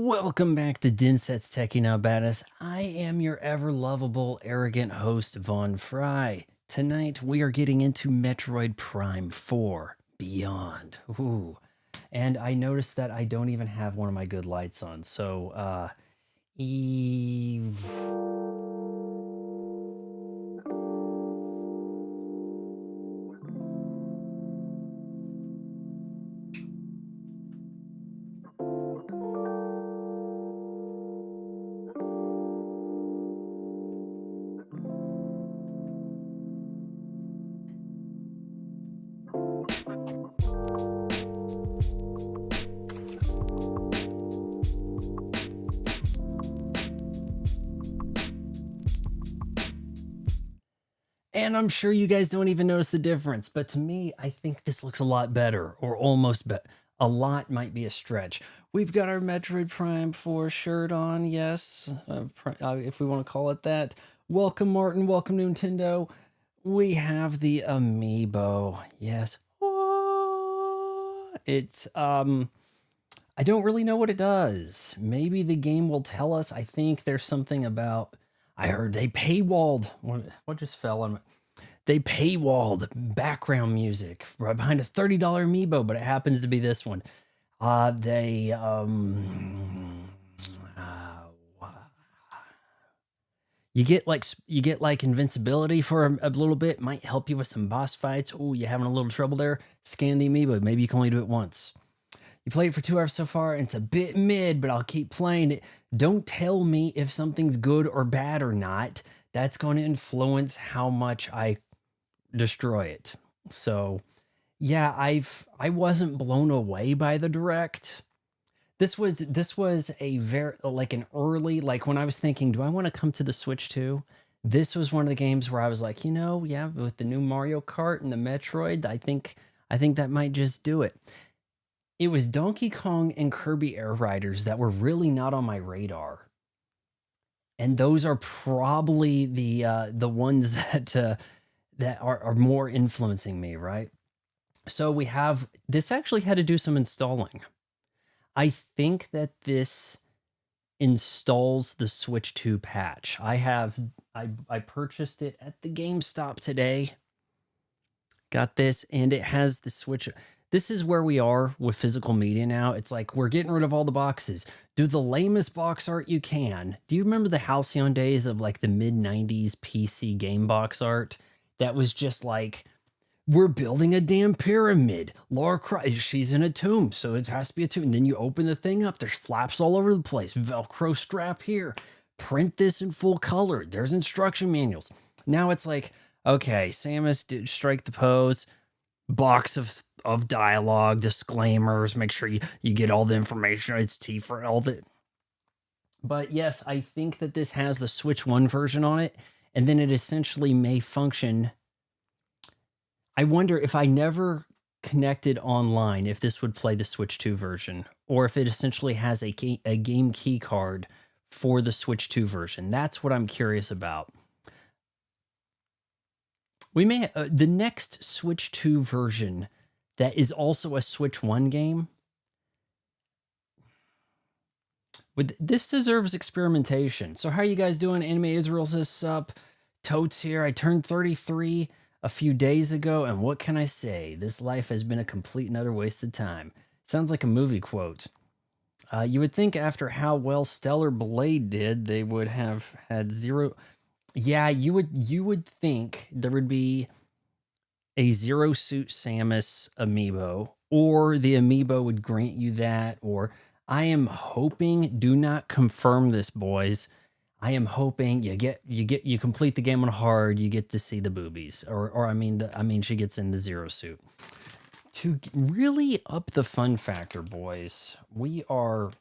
Welcome back to Dinset's Techie Now Badass. I am your ever lovable, arrogant host, Von Fry. Tonight we are getting into Metroid Prime 4 Beyond. Ooh. And I noticed that I don't even have one of my good lights on. So, Eve. And I'm sure you guys don't even notice the difference, but to me, I think this looks a lot better, or almost better. A lot might be a stretch. We've got our Metroid Prime 4 shirt on, yes, if we want to call it that. Welcome, Martin. Welcome, Nintendo. We have the amiibo, yes. It's, I don't really know what it does. Maybe the game will tell us. I think there's something about, I heard they paywalled. What just fell on me? They paywalled background music right behind a $30 amiibo, but it happens to be this one. You get like invincibility for a little bit. Might help you with some boss fights. Oh, you having a little trouble there? Scan the amiibo. Maybe you can only do it once. You played it for 2 hours so far, and it's a bit mid, but I'll keep playing it. Don't tell me if something's good or bad or not. That's going to influence how much I destroy it. So, yeah, I wasn't blown away by the direct. This was a very like an early, like when I was thinking, do I want to come to the Switch too? This was one of the games where I was like, yeah, with the new Mario Kart and the Metroid, I think that might just do it. It was Donkey Kong and Kirby Air Riders that were really not on my radar. And those are probably the ones that are more influencing me, right? So we have, this actually had to do some installing. I think that this installs the Switch 2 patch. I purchased it at the GameStop today. Got this, and it has the Switch. This is where we are with physical media now. It's like we're getting rid of all the boxes. Do the lamest box art you can. Do you remember the Halcyon days of like the mid-90s PC game box art? That was just like, we're building a damn pyramid. Laura Croft, she's in a tomb, so it has to be a tomb. And then you open the thing up, there's flaps all over the place. Velcro strap here. Print this in full color. There's instruction manuals. Now it's like, okay, Samus, strike the pose. Box of dialogue, disclaimers, make sure you get all the information. It's T for all the. But yes, I think that this has the Switch 1 version on it, and then it essentially may function. I wonder if I never connected online, if this would play the Switch 2 version, or if it essentially has a game key card for the Switch 2 version. That's what I'm curious about. We may the next Switch 2 version that is also a Switch 1 game. This deserves experimentation. So how are you guys doing? Anime Israel says sup. Totes here. I turned 33 a few days ago, and what can I say? This life has been a complete and utter waste of time. Sounds like a movie quote. You would think after how well Stellar Blade did, they would have had zero. Yeah, you would think there would be a Zero Suit Samus amiibo, or the amiibo would grant you that, or I am hoping, do not confirm this, boys. I am hoping you complete the game on hard, you get to see the boobies, or I mean she gets in the Zero Suit. To really up the fun factor, boys, we've got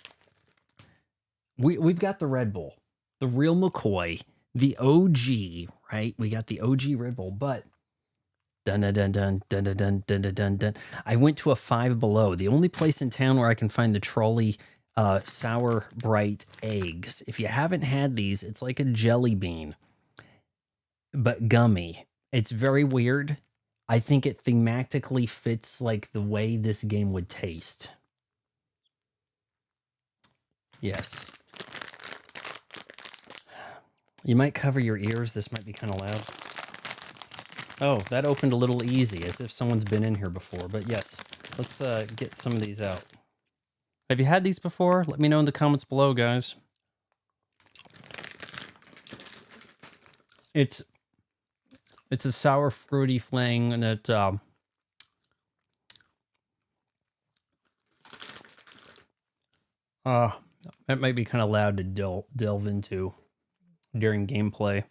the Red Bull, the real McCoy, the OG, right? We got the OG Red Bull, but dun dun dun dun dun dun dun dun dun dun dun. I went to a Five Below, the only place in town where I can find the trolley sour bright eggs. If you haven't had these, it's like a jelly bean, but gummy. It's very weird. I think it thematically fits like the way this game would taste. Yes. You might cover your ears. This might be kind of loud. Oh, that opened a little easy, as if someone's been in here before. But yes, let's get some of these out. Have you had these before? Let me know in the comments below, guys. It's a sour fruity thing that that might be kind of loud to delve into during gameplay.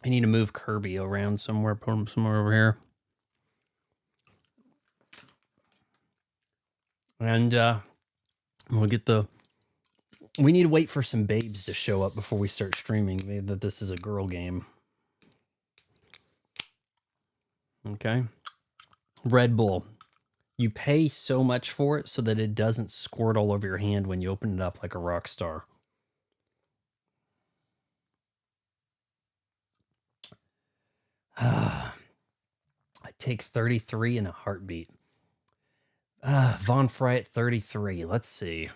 I need to move Kirby around somewhere, put him somewhere over here. And we'll get we need to wait for some babes to show up before we start streaming. Maybe that this is a girl game. Okay. Red Bull. You pay so much for it so that it doesn't squirt all over your hand when you open it up like a rock star. I take 33 in a heartbeat. Von Fry at 33. Let's see.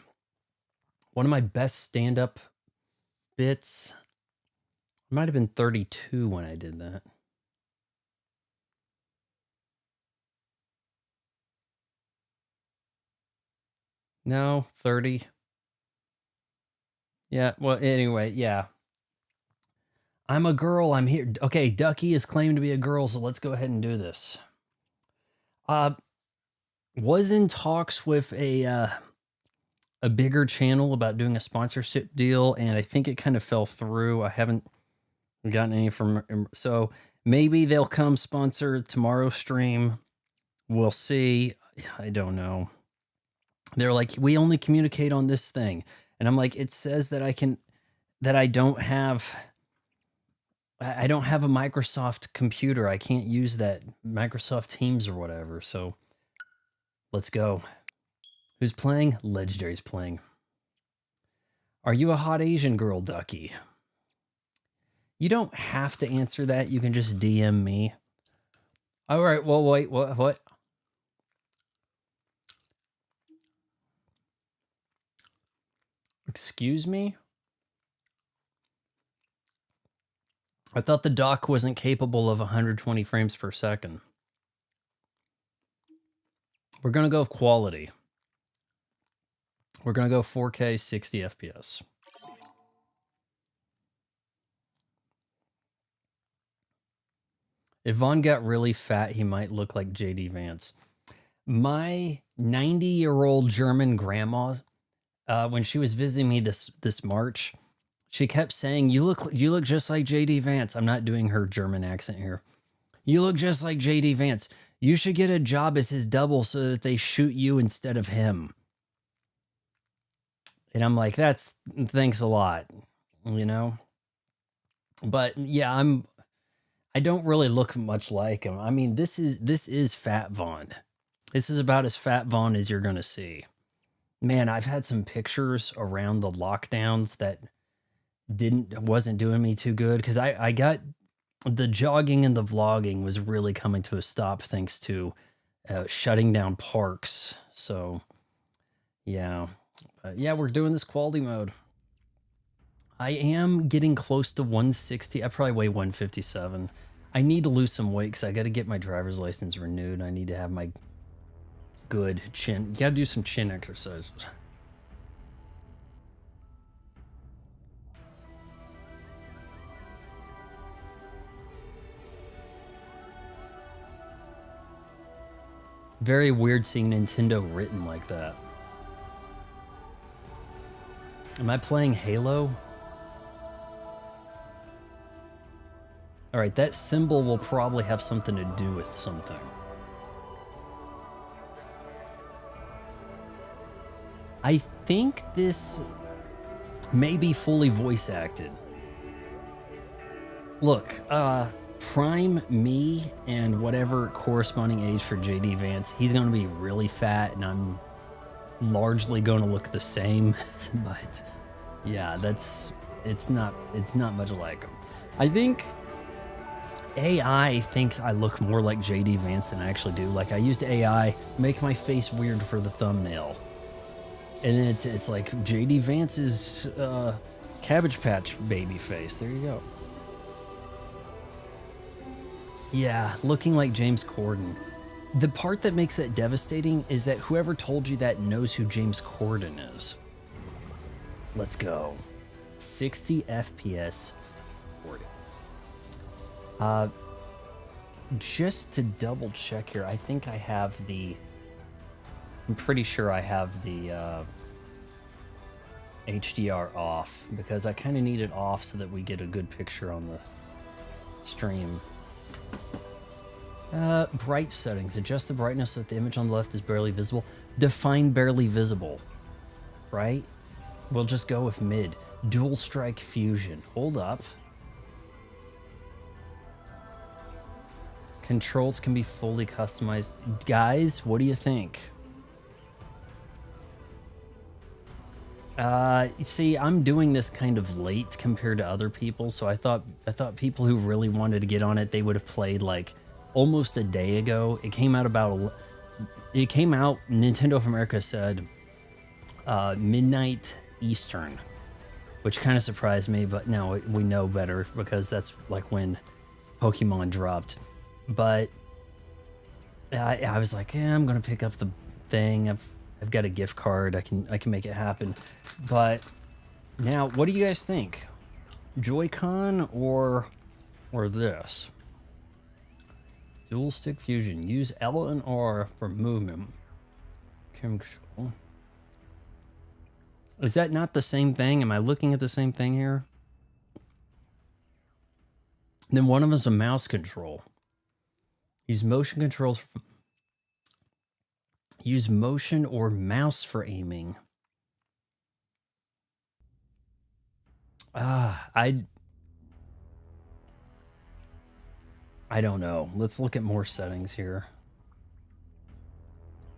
One of my best stand-up bits might have been 32 when I did that. No, 30. Yeah, well, anyway, yeah. I'm a girl. I'm here. Okay, Ducky is claimed to be a girl, so let's go ahead and do this. Was in talks with a bigger channel about doing a sponsorship deal, and I think it kind of fell through. I haven't gotten any from, so maybe they'll come sponsor tomorrow's stream. We'll see. I don't know. They're like, we only communicate on this thing, and I'm like, it says that I don't have a Microsoft computer. I can't use that Microsoft Teams or whatever. So let's go. Who's playing? Legendary's playing. Are you a hot Asian girl, Ducky? You don't have to answer that. You can just DM me. All right. Well, wait. What? Excuse me? I thought the dock wasn't capable of 120 frames per second. We're going to go with quality. We're going to go 4K 60 FPS. If Vaughn got really fat, he might look like JD Vance. My 90-year-old German grandma, when she was visiting me this March, she kept saying, you look just like JD Vance. I'm not doing her German accent here. You look just like JD Vance. You should get a job as his double so that they shoot you instead of him. And I'm like, thanks a lot, you know? But yeah, I don't really look much like him. I mean, this is Fat Vaughn. This is about as Fat Vaughn as you're going to see. Man, I've had some pictures around the lockdowns that wasn't doing me too good, because I got the jogging and the vlogging was really coming to a stop thanks to shutting down parks. So yeah. Yeah, we're doing this quality mode. I am getting close to 160. I probably weigh 157. I need to lose some weight because I got to get my driver's license renewed. I need to have my good chin. You got to do some chin exercises. Very weird seeing Nintendo written like that. Am I playing Halo? All right, that symbol will probably have something to do with something. I think this may be fully voice acted. Look, prime me and whatever corresponding age for JD Vance, he's going to be really fat and I'm largely going to look the same. But yeah, it's not much like him. I think AI thinks I look more like JD Vance than I actually do. Like, I used AI, make my face weird for the thumbnail. And then it's like JD Vance's Cabbage Patch baby face. There you go. Yeah, looking like James Corden. The part that makes that devastating is that whoever told you that knows who James Corden is. Let's go. 60 FPS 40. Just to double check here, I think I have I'm pretty sure I have the HDR off because I kind of need it off so that we get a good picture on the stream. Bright settings. Adjust the brightness so that the image on the left is barely visible. Define barely visible. Right? We'll just go with mid. Dual strike fusion. Hold up. Controls can be fully customized. Guys, what do you think? You see, I'm doing this kind of late compared to other people, so I thought people who really wanted to get on it, they would have played like almost a day ago. It came out Nintendo of America said midnight Eastern, which kind of surprised me, but now we know better because that's like when Pokemon dropped. But I was like, yeah, I'm gonna pick up the thing. I've got a gift card. I can make it happen. But now, what do you guys think? Joy-Con or this? Dual stick fusion. Use L and R for movement. Control. Is that not the same thing? Am I looking at the same thing here? Then one of them is a mouse control. Use motion controls. Use motion or mouse for aiming. I don't know. Let's look at more settings here.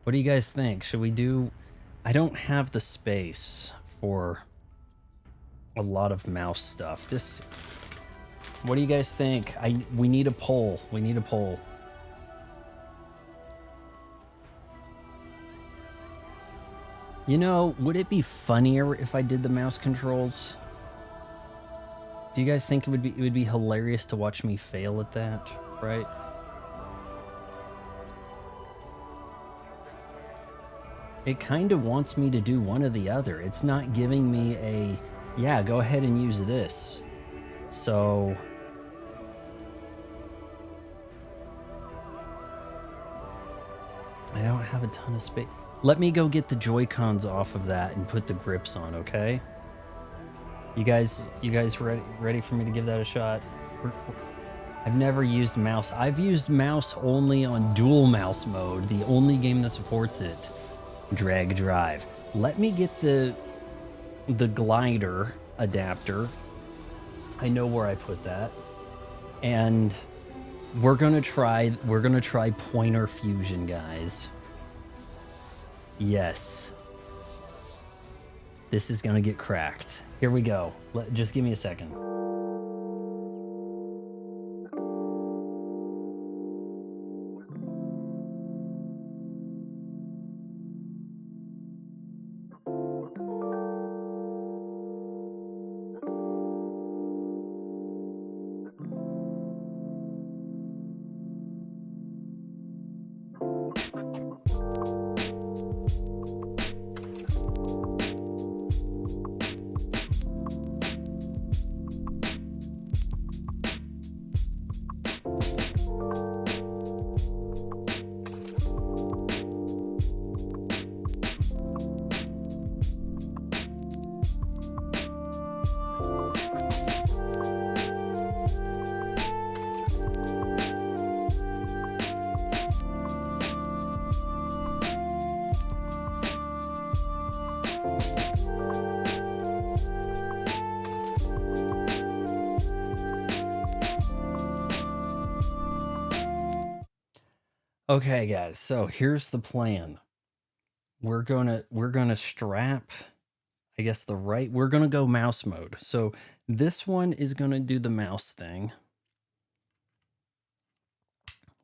What do you guys think? Should we do... I don't have the space for a lot of mouse stuff. What do you guys think? We need a poll. We need a poll. You know, would it be funnier if I did the mouse controls? Do you guys think it would be hilarious to watch me fail at that, right? It kind of wants me to do one or the other. It's not giving me a, yeah, go ahead and use this. So I don't have a ton of space. Let me go get the Joy-Cons off of that and put the grips on, okay? You guys ready for me to give that a shot? I've never used mouse. I've used mouse only on dual mouse mode, the only game that supports it. Drag drive. Let me get the glider adapter. I know where I put that. And we're gonna try pointer fusion, guys. Yes. This is gonna get cracked. Here we go. Just give me a second. Okay, guys, so here's the plan. We're gonna strap, I guess we're gonna go mouse mode. So this one is gonna do the mouse thing.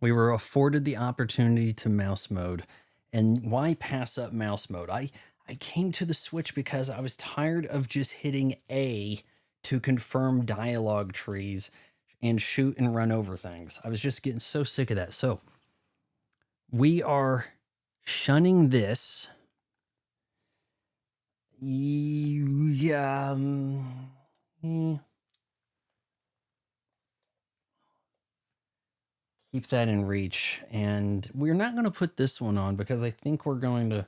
We were afforded the opportunity to mouse mode, and why pass up mouse mode? I I came to the Switch because I was tired of just hitting A to confirm dialogue trees and shoot and run over things. I was just getting so sick of that. So we are shunning this. Yeah. Keep that in reach. And we're not going to put this one on because I think we're going to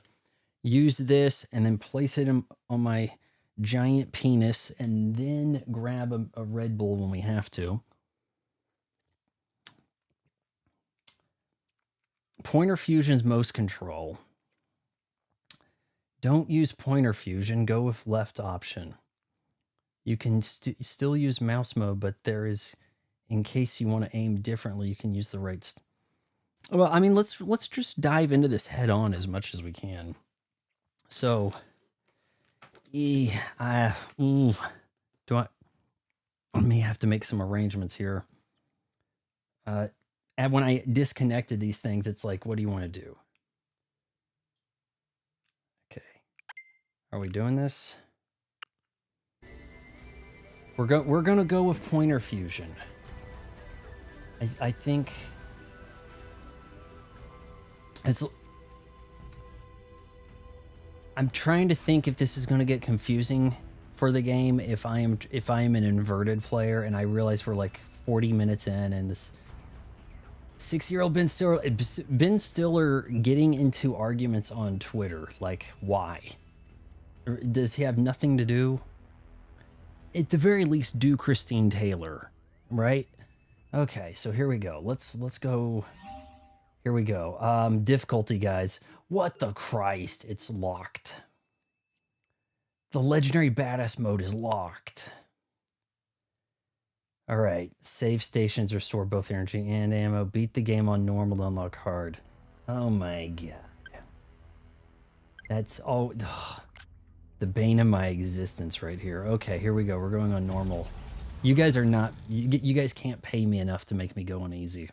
use this and then place it on my giant penis and then grab a Red Bull when we have to. Pointer fusion's most control. Don't use pointer fusion. Go with left option. You can still use mouse mode, but there is, in case you want to aim differently, you can use the right. Well, I mean, let's just dive into this head on as much as we can. So, I may have to make some arrangements here. And when I disconnected these things, it's like, what do you want to do? Okay. Are we doing this? We're going to go with pointer fusion. I think it's... I'm trying to think if this is going to get confusing for the game if I am an inverted player and I realize we're like 40 minutes in and this 6-year-old Ben Stiller getting into arguments on Twitter. Like, why? Does he have nothing to do? At the very least, do Christine Taylor, right? Okay, so here we go. Let's go. Here we go. Difficulty, guys. What the Christ? It's locked. The legendary badass mode is locked. All right. Save stations restore both energy and ammo. Beat the game on normal to unlock hard. Oh my god. That's all. Ugh, the bane of my existence right here. Okay, here we go. We're going on normal. You guys are not. You guys can't pay me enough to make me go on easy.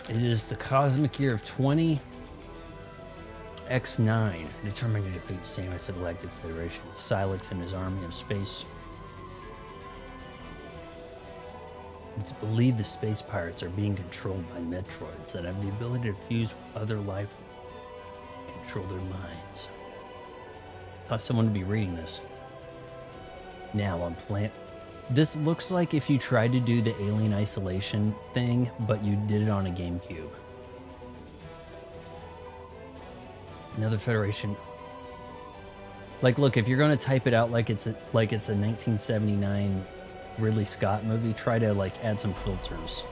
It is the cosmic year of 20X9. Determined to defeat Samus of the Galactic Federation, Silex and his army of space. It's believed the space pirates are being controlled by Metroids that have the ability to fuse with other life and control their minds. I thought someone would be reading this. Now on planet... This looks like if you tried to do the Alien Isolation thing, but you did it on a GameCube. Another Federation. Like, look, if you're going to type it out like it's a 1979 Ridley Scott movie, try to like add some filters.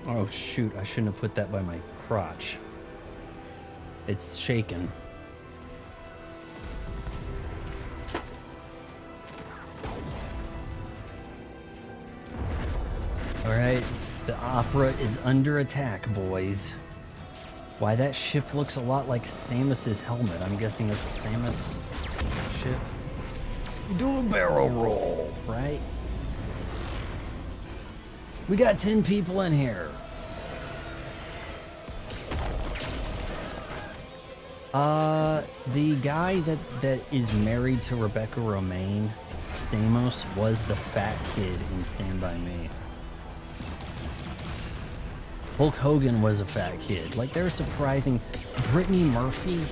Oh shoot, I shouldn't have put that by my crotch. It's shaken. All right, the opera is under attack, boys. Why, that ship looks a lot like Samus's helmet. I'm guessing it's a Samus ship. Do a barrel roll, right? We got 10 people in here. The guy that is married to Rebecca Romaine, Stamos, was the fat kid in Stand By Me. Hulk Hogan was a fat kid. Like, they're surprising. Brittany Murphy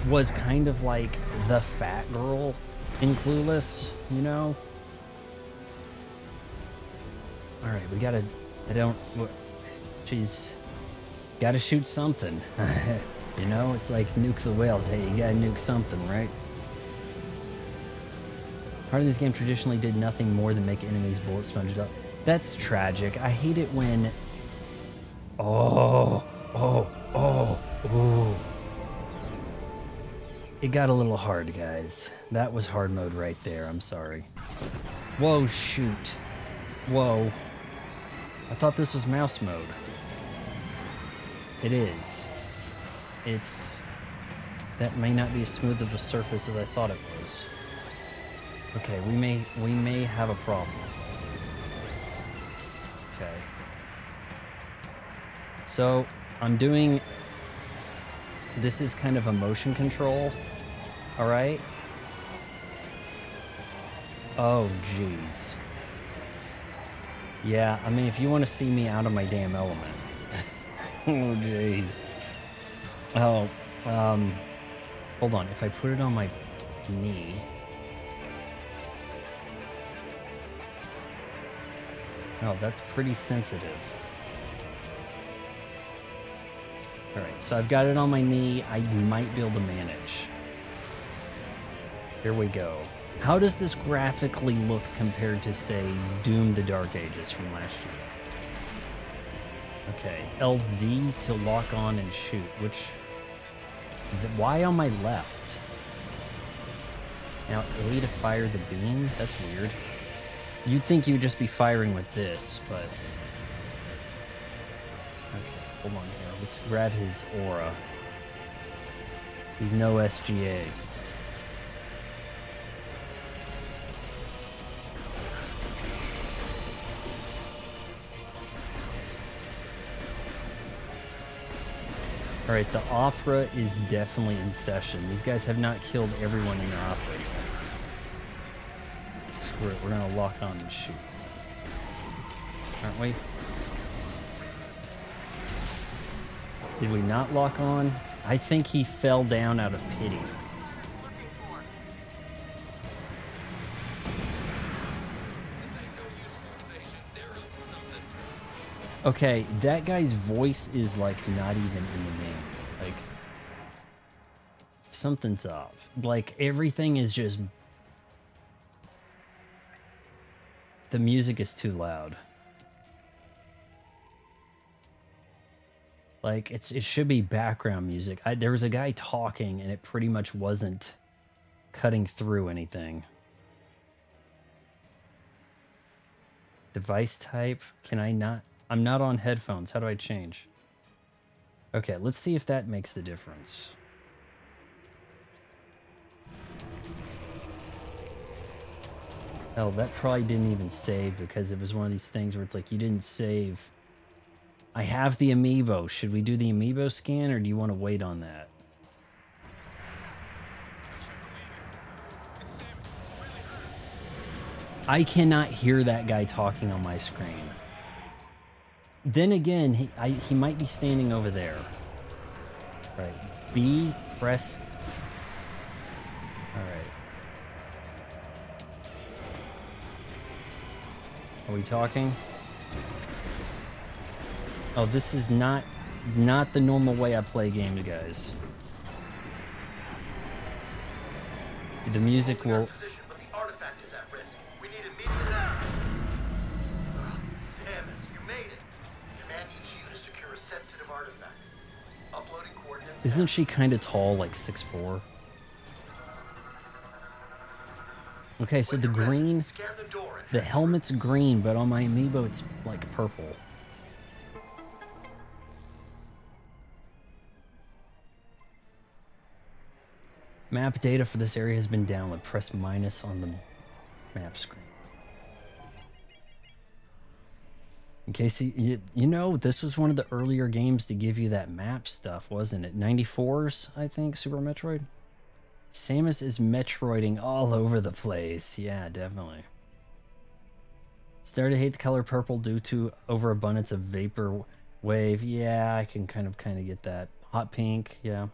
was kind of like the fat girl in Clueless, you know? All right, we gotta, she's gotta shoot something. You know, it's like nuke the whales. Hey, you gotta nuke something, right? Part of this game traditionally did nothing more than make enemies bullet sponged up. That's tragic. I hate it when... Oh. It got a little hard, guys. That was hard mode right there. I'm sorry. Whoa, shoot. Whoa. I thought this was mouse mode. It is. It's That may not be as smooth of a surface as I thought it was. Okay, we may have a problem. Okay. So, I'm doing... This is kind of a motion control. Alright? Oh, jeez. Yeah, I mean, if you want to see me out of my damn element. Oh, jeez. Oh, hold on. If I put it on my knee... Oh, that's pretty sensitive. Alright, so I've got it on my knee. I might be able to manage. Here we go. How does this graphically look compared to, say, Doom the Dark Ages from last year? Okay, LZ to lock on and shoot, which... Why on my left? Now A to fire the beam? That's weird. You'd think you'd just be firing with this, but... Okay, hold on here. Let's grab his aura. He's no SGA. Alright, the opera is definitely in session. These guys have not killed everyone in their opera yet. Screw it, we're gonna lock on and shoot. Aren't we? Did we not lock on? I think he fell down out of pity. Okay, that guy's voice is like not even in the game. Like, something's up. Like, everything is just... The music is too loud. Like, it should be background music. There was a guy talking and it pretty much wasn't cutting through anything. Device type, can I not? I'm not on headphones. How do I change? Okay, let's see if that makes the difference. Oh, that probably didn't even save because it was one of these things where it's like you didn't save. I have the amiibo. Should we do the amiibo scan or do you want to wait on that? I cannot hear that guy talking on my screen. Then again, he might be standing over there. Right. B, press. All right. Are we talking? Oh, this is not the normal way I play games, guys. The music will... Isn't she kind of tall, like 6'4"? Okay, so the green, the helmet's green, but on my amiibo it's like purple. Map data for this area has been downloaded. Press minus on the map screen. In case you know, this was one of the earlier games to give you that map stuff, wasn't it? 94's, I think, Super Metroid. Samus is Metroiding all over the place. Yeah, definitely. Started to hate the color purple due to overabundance of vapor wave. Yeah, I can kind of get that. Hot pink, yeah,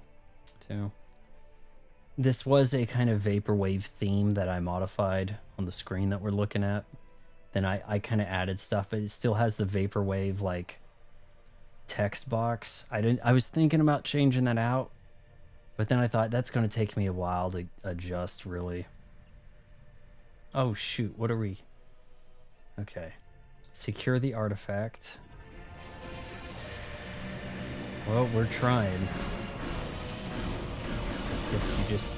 too. This was a kind of vaporwave theme that I modified on the screen that we're looking at. Then I kind of added stuff, but it still has the vaporwave like text box. I was thinking about changing that out, but then I thought that's going to take me a while to adjust, really. Oh shoot, what are we? Okay. Secure the artifact. Well, we're trying. Guess you just...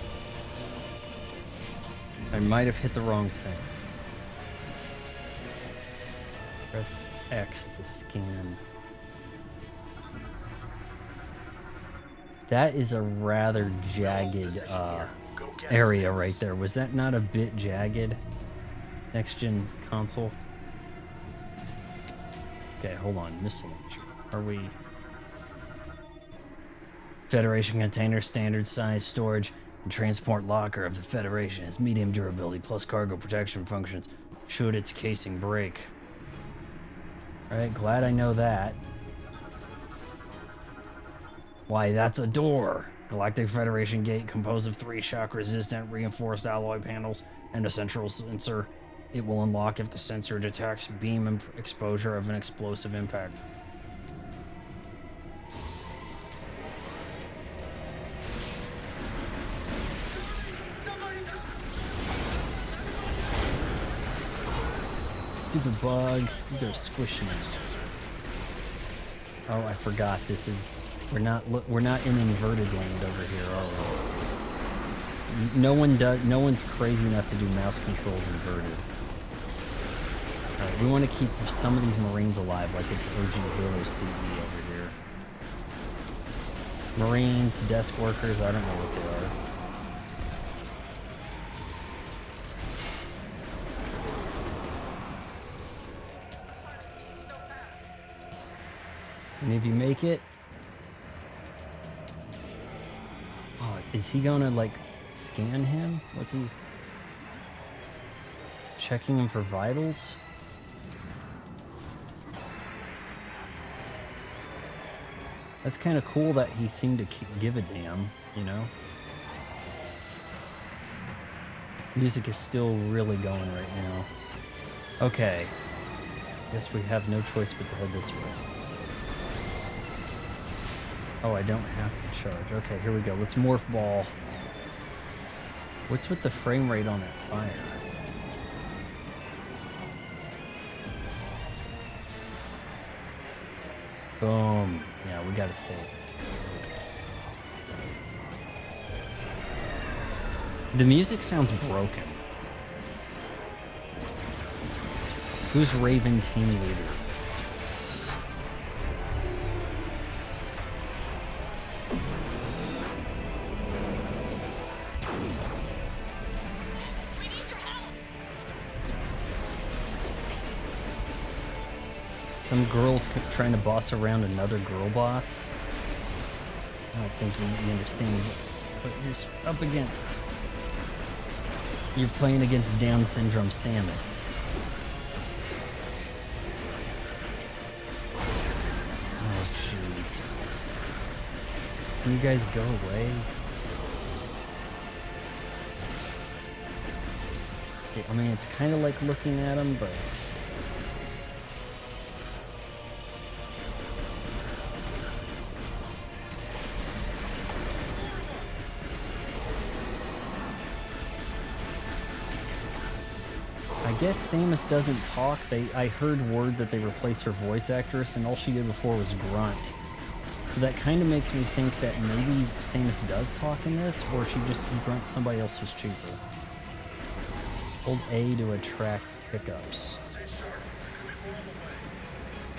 I might have hit the wrong thing. Press X to scan. That is a rather jagged area right there. Was that not a bit jagged? Next gen console. Okay, hold on. Miscellaneous. Are we? Federation container, standard size storage and transport locker of the Federation has medium durability plus cargo protection functions should its casing break. Alright, glad I know that. Why, that's a door! Galactic Federation gate composed of 3 shock-resistant reinforced alloy panels and a central sensor. It will unlock if the sensor detects beam exposure of an explosive impact. Stupid bug. They're squishing it. Oh, I forgot. This is we're not in inverted land over here, are we? No one's crazy enough to do mouse controls inverted. All right, we want to keep some of these Marines alive, like it's OG Halo CE over here. Marines, desk workers, I don't know what they are. And if you make it... Oh, is he gonna, like, scan him? What's he... Checking him for vitals? That's kind of cool that he seemed to give a damn, you know? Music is still really going right now. Okay. Guess we have no choice but to head this way. Oh, I don't have to charge. Okay, here we go. Let's morph ball. What's with the frame rate on that fire? Boom. Yeah, we gotta save it. The music sounds broken. Who's Raven team leader? Some girl's trying to boss around another girl boss. I don't think you understand what you're up against. You're playing against Down syndrome Samus. Oh, jeez. Can you guys go away? I mean, it's kind of like looking at him, but... I guess Samus doesn't talk. I heard word that they replaced her voice actress, and all she did before was grunt. So that kind of makes me think that maybe Samus does talk in this, or she just grunts somebody else who's cheaper. Hold A to attract pickups.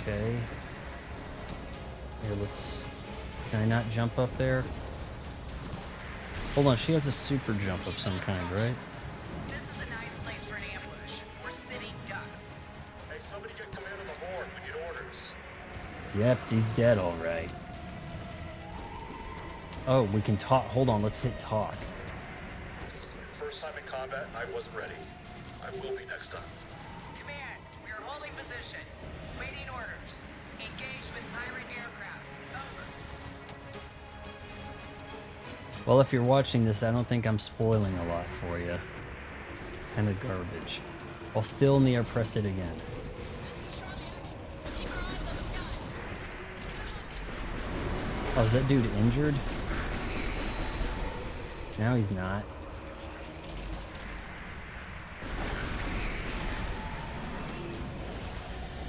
Okay. Here, let's... Can I not jump up there? Hold on, she has a super jump of some kind, right? Yep, he's dead all right. Oh, we can talk. Hold on, let's hit talk. This is my first time in combat. I wasn't ready. I will be next time. Command, we are holding position. Waiting orders. Engaged with pirate aircraft. Over. Well, if you're watching this, I don't think I'm spoiling a lot for you. Kind of garbage. While still in the air, press it again. Oh, is that dude injured? Now he's not.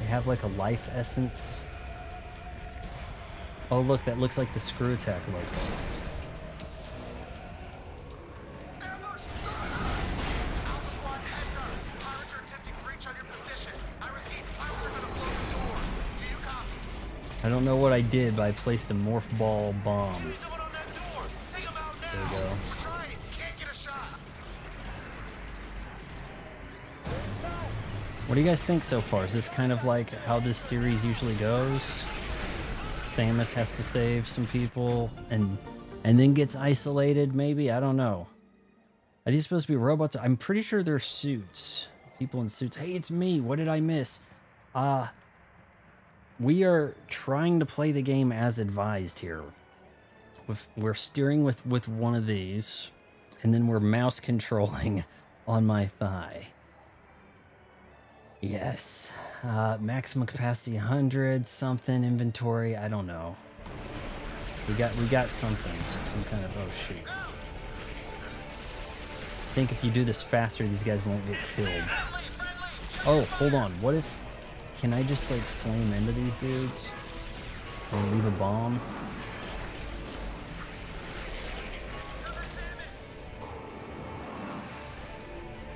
They have like a life essence. Oh look, that looks like the screw attack logo. I don't know what I did, but I placed a morph ball bomb. What do you guys think so far? Is this kind of like how this series usually goes? Samus has to save some people and then gets isolated, maybe? I don't know. Are these supposed to be robots? I'm pretty sure they're suits. People in suits. Hey, it's me. What did I miss? We are trying to play the game as advised here. We're steering with one of these, and then we're mouse controlling on my thigh. Yes. Maximum capacity 100, something, inventory, I don't know. We got something. Some kind of, oh shoot. I think if you do this faster, these guys won't get killed. Oh, hold on. What if, can I just like slam into these dudes? Or leave a bomb?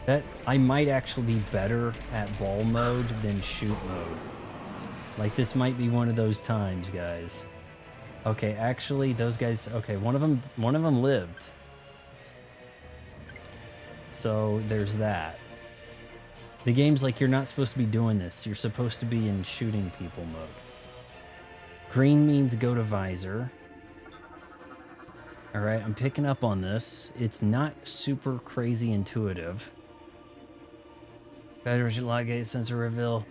That, I might actually be better at ball mode than shoot mode. Like, this might be one of those times, guys. Okay, actually, those guys, okay, one of them lived. So, there's that. The game's like, you're not supposed to be doing this. You're supposed to be in shooting people mode. Green means go to visor. Alright, I'm picking up on this. It's not super crazy intuitive. Federation lock gate sensor reveal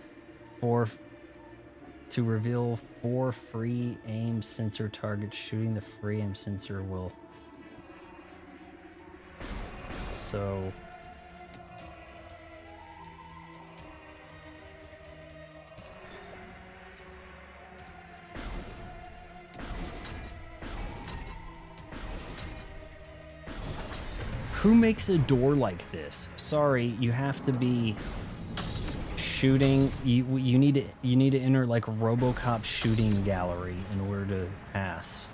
to reveal 4 free aim sensor targets. Shooting the free aim sensor will. So. Who makes a door like this? Sorry, you have to be shooting. You need to enter like a RoboCop shooting gallery in order to pass.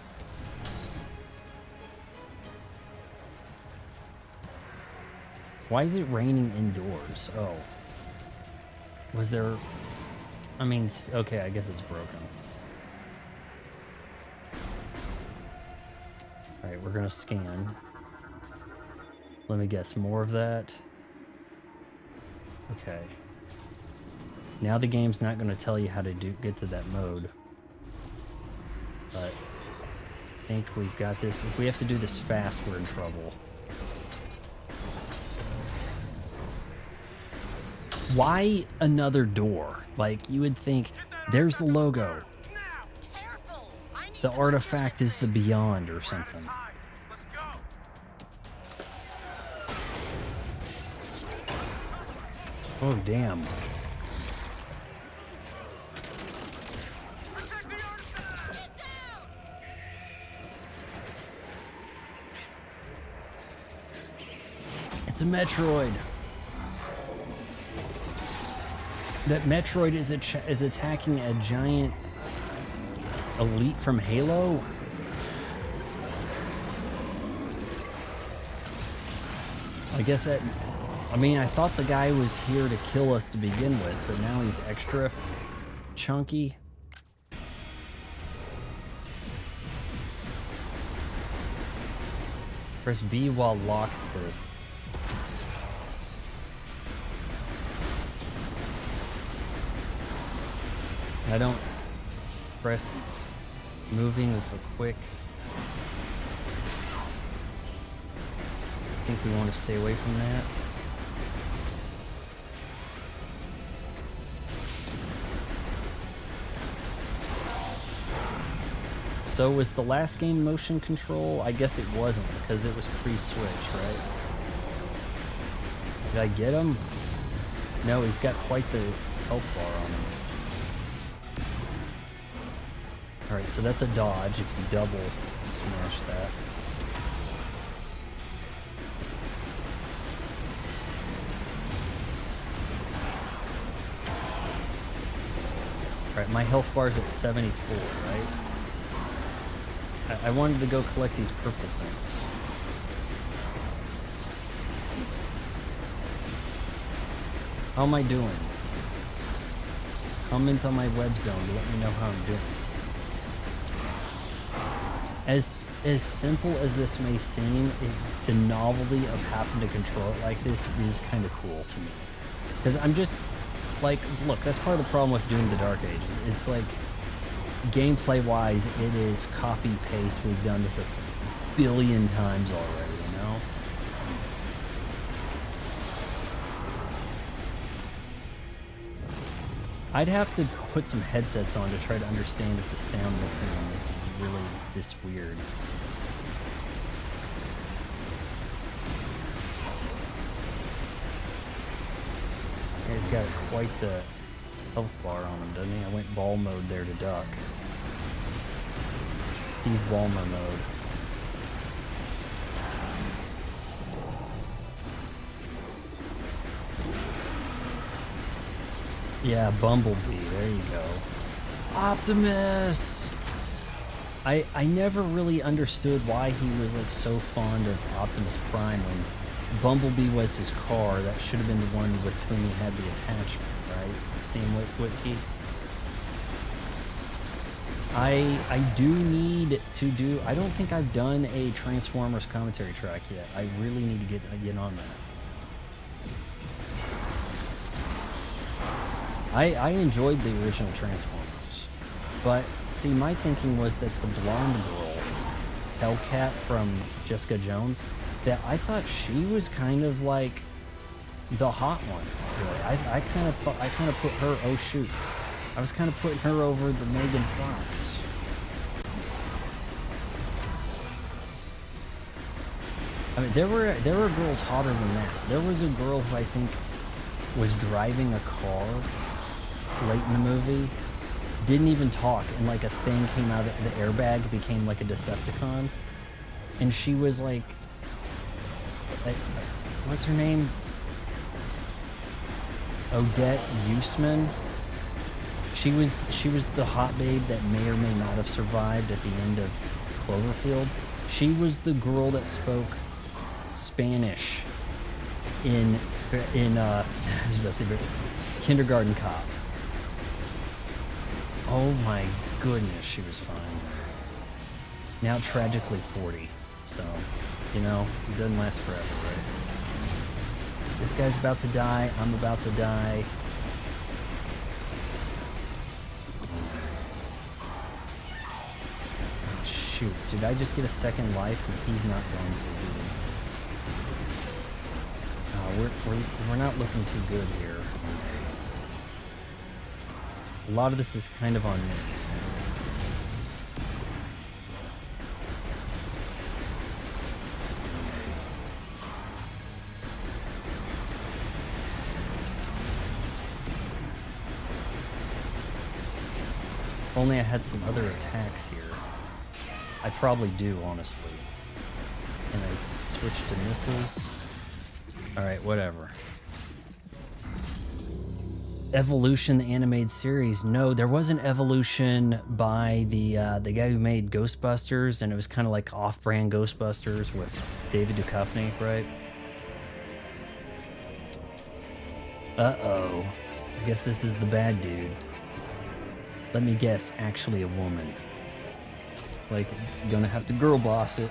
Why is it raining indoors? Oh, was there? I mean, okay, I guess it's broken. All right, we're gonna scan. Let me guess, more of that. Okay. Now the game's not going to tell you how to get to that mode. But I think we've got this. If we have to do this fast, we're in trouble. Why another door? Like, you would think, there's the logo. The artifact is the beyond or something. Oh, damn. It's a Metroid. That Metroid is attacking a giant elite from Halo? I guess that... I mean, I thought the guy was here to kill us to begin with, but now he's extra chunky. Press B while locked to... I don't press moving with a quick... I think we want to stay away from that. So was the last game motion control? I guess it wasn't because it was pre-switch, right? Did I get him? No, he's got quite the health bar on him. Alright, so that's a dodge if you double smash that. Alright, my health bar is at 74, right? I wanted to go collect these purple things. How am I doing? Comment on my web zone to let me know how I'm doing. As simple as this may seem, the novelty of having to control it like this is kind of cool to me. Because like, look, that's part of the problem with doing the Dark Ages. It's like, gameplay-wise, it is copy-paste. We've done this a billion times already, you know? I'd have to put some headsets on to try to understand if the sound mixing on this is really this weird. He's got quite the health bar on him, doesn't he? I went ball mode there to duck. Steve Ballmer mode. Yeah, Bumblebee, there you go. Optimus! I never really understood why he was like so fond of Optimus Prime when Bumblebee was his car. That should have been the one with whom he had the attachment, right? Same Witky. I do need to do. I don't think I've done a Transformers commentary track yet. I really need to get on that. I enjoyed the original Transformers, but see, my thinking was that the blonde girl, Hellcat from Jessica Jones, that I thought she was kind of like the hot one. Really, I kind of put her. Oh shoot, I was kind of putting her over the Megan Fox. I mean, there were girls hotter than that. There was a girl who I think was driving a car late in the movie, didn't even talk, and like a thing came out of the airbag, became like a Decepticon, and she was like what's her name? Odette Usman. She was the hot babe that may or may not have survived at the end of Cloverfield. She was the girl that spoke Spanish in I was about to say Kindergarten Cop. Oh my goodness, she was fine. Now tragically 40, so, you know, it doesn't last forever, right? This guy's about to die, I'm about to die. Shoot, did I just get a second life? And he's not going to, we're not looking too good here. A lot of this is kind of on me. If only I had some other attacks here. I probably do, honestly. Can I switch to missiles? Alright, whatever. Evolution, the animated series. No, there was an Evolution by the guy who made Ghostbusters, and it was kind of like off-brand Ghostbusters with David Duchovny, right? Uh-oh. I guess this is the bad dude. Let me guess, actually a woman. Like, you're gonna have to girl boss it.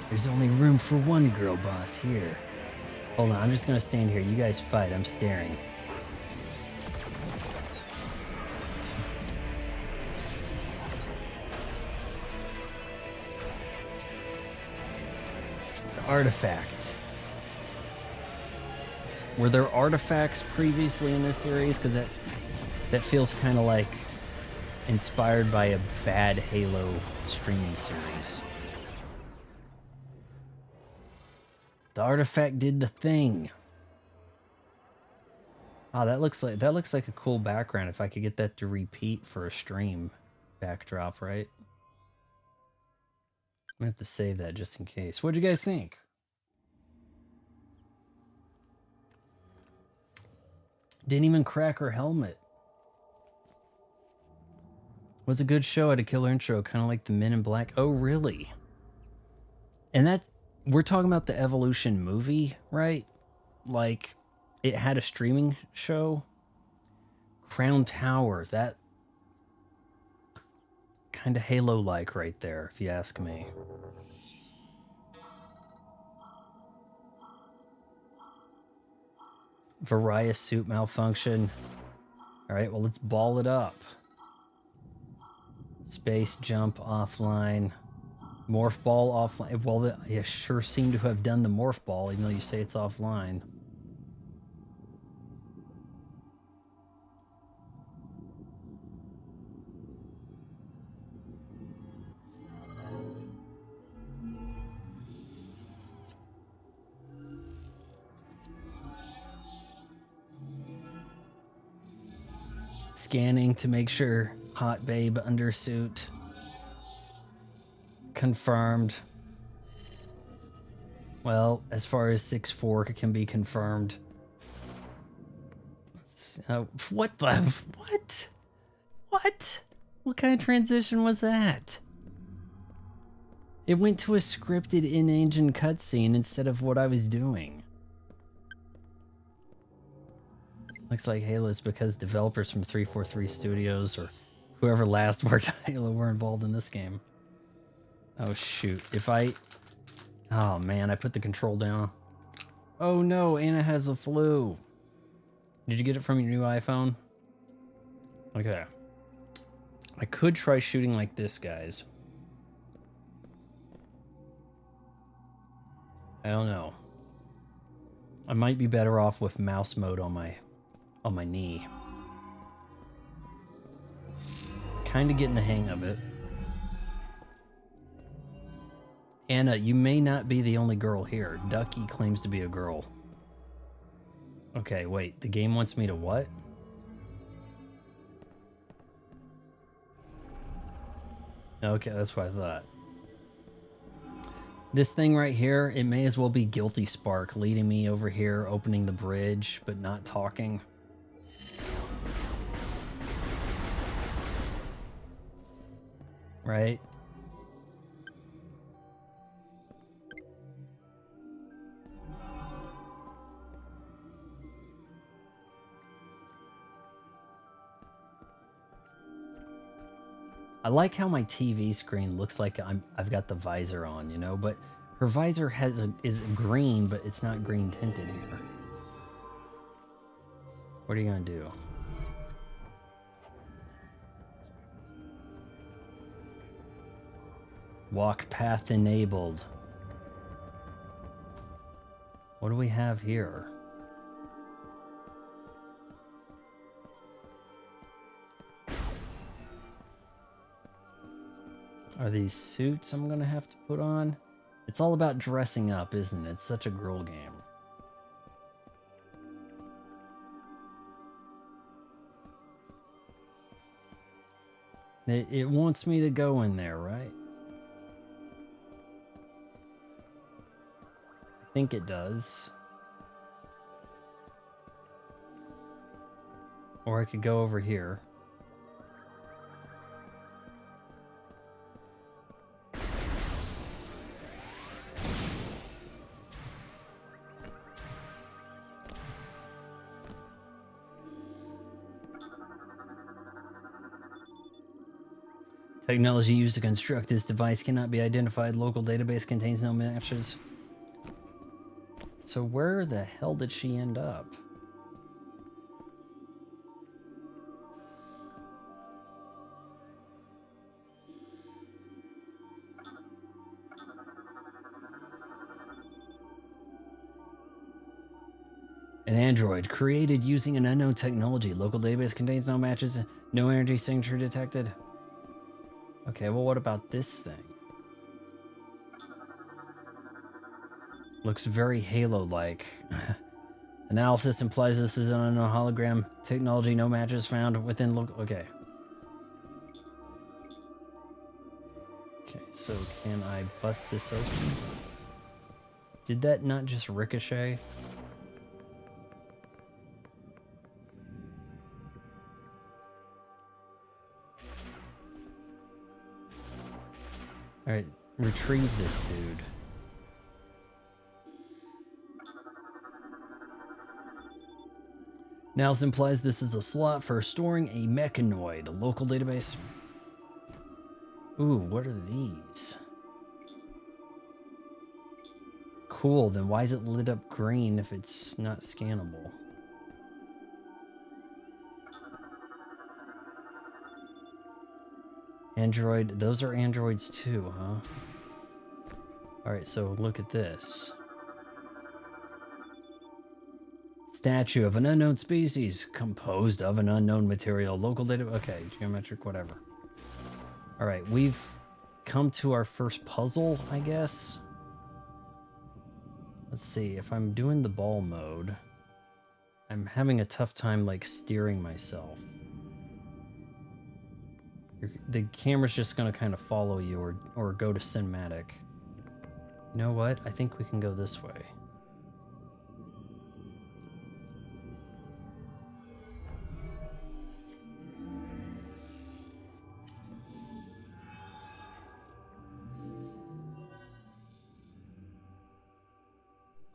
There's only room for one girl boss here. Hold on, I'm just gonna stand here. You guys fight, I'm staring. The artifact. Were there artifacts previously in this series? Because that feels kind of like inspired by a bad Halo streaming series. The artifact did the thing. Oh, that looks like a cool background. If I could get that to repeat for a stream backdrop, right? I'm gonna have to save that just in case. What'd you guys think? Didn't even crack her helmet. Was a good show. Had a killer intro, kind of like the Men in Black. Oh, really? And that, we're talking about the Evolution movie, right? Like, it had a streaming show. Crown Tower, that kind of Halo-like right there, if you ask me. Various suit malfunction. All right, well, let's ball it up. Space jump offline. Morph ball offline. Well, you sure seem to have done the morph ball, even though you say it's offline. Scanning to make sure hot babe undersuit. Confirmed. Well, as far as 6'4" can be confirmed. What the? What? What? What kind of transition was that? It went to a scripted in-engine cutscene instead of what I was doing. Looks like Halo's because developers from 343 Studios or whoever last worked on Halo were involved in this game. Oh shoot, oh man, I put the control down. Oh no, Anna has the flu. Did you get it from your new iPhone? Okay. I could try shooting like this, guys. I don't know. I might be better off with mouse mode on my knee. Kind of getting the hang of it. Anna, you may not be the only girl here. Ducky claims to be a girl. Okay, wait. The game wants me to what? Okay, that's what I thought. This thing right here, it may as well be Guilty Spark leading me over here, opening the bridge, but not talking. Right? I like how my TV screen looks like I've got the visor on, you know, but her visor is green, but it's not green tinted here. What are you gonna do? Walk path enabled. What do we have here? Are these suits I'm gonna have to put on? It's all about dressing up, isn't it? It's such a girl game. It wants me to go in there, right? I think it does. Or I could go over here. Technology used to construct this device cannot be identified. Local database contains no matches. So where the hell did she end up? An android created using an unknown technology. Local database contains no matches. No energy signature detected. Okay, well, what about this thing? Looks very Halo-like. Analysis implies this is an unknown hologram. Technology, no matches found within local... Okay. Okay, so can I bust this open? Did that not just ricochet? Alright, retrieve this dude. Now this implies this is a slot for storing a mechanoid, a local database. Ooh, what are these? Cool, then why is it lit up green if it's not scannable? Android, those are androids too, huh? Alright, so look at this. Statue of an unknown species, composed of an unknown material. Local data, okay, geometric, whatever. Alright, we've come to our first puzzle, I guess. Let's see, if I'm doing the ball mode, I'm having a tough time, like, steering myself. The camera's just gonna kind of follow you or go to cinematic. You know what? I think we can go this way.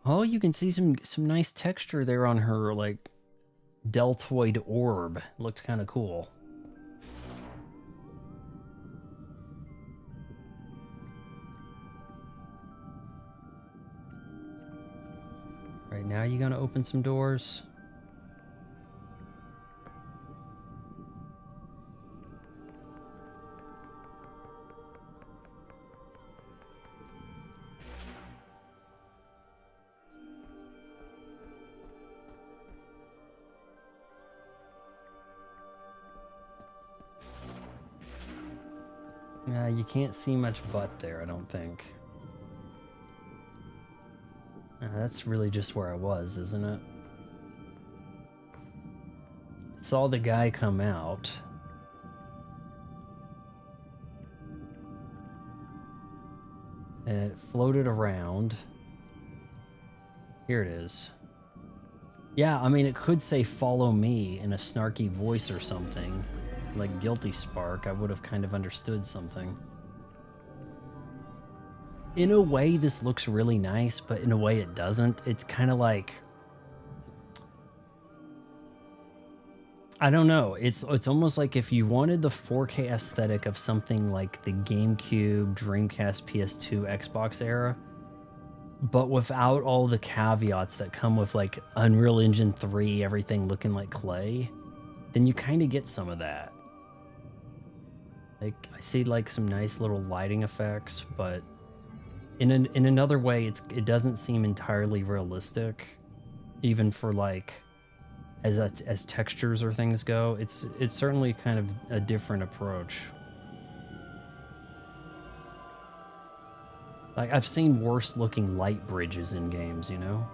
Oh, you can see some nice texture there on her, like, deltoid orb. Looked kind of cool. Right, now you gonna open some doors? You can't see much butt there, I don't think. That's really just where I was, isn't it? Saw the guy come out. It floated around. Here it is. Yeah, I mean, it could say follow me in a snarky voice or something. Like Guilty Spark, I would have kind of understood something. In a way, this looks really nice, but in a way it doesn't. It's kind of like... I don't know. It's almost like if you wanted the 4K aesthetic of something like the GameCube, Dreamcast, PS2, Xbox era, but without all the caveats that come with like Unreal Engine 3, everything looking like clay, then you kind of get some of that. Like, I see like some nice little lighting effects, but in another way, it doesn't seem entirely realistic, even for like as textures or things go. It's certainly kind of a different approach. Like, I've seen worse looking light bridges in games, you know?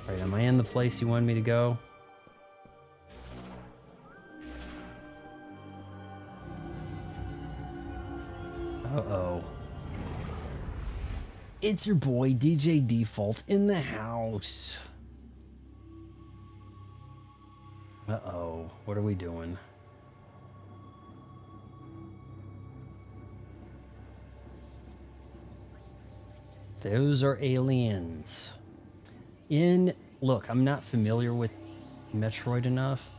Alright, am I in the place you wanted me to go? Uh-oh. It's your boy, DJ Default, in the house. Uh-oh, what are we doing? Those are aliens. Look, I'm not familiar with Metroid enough.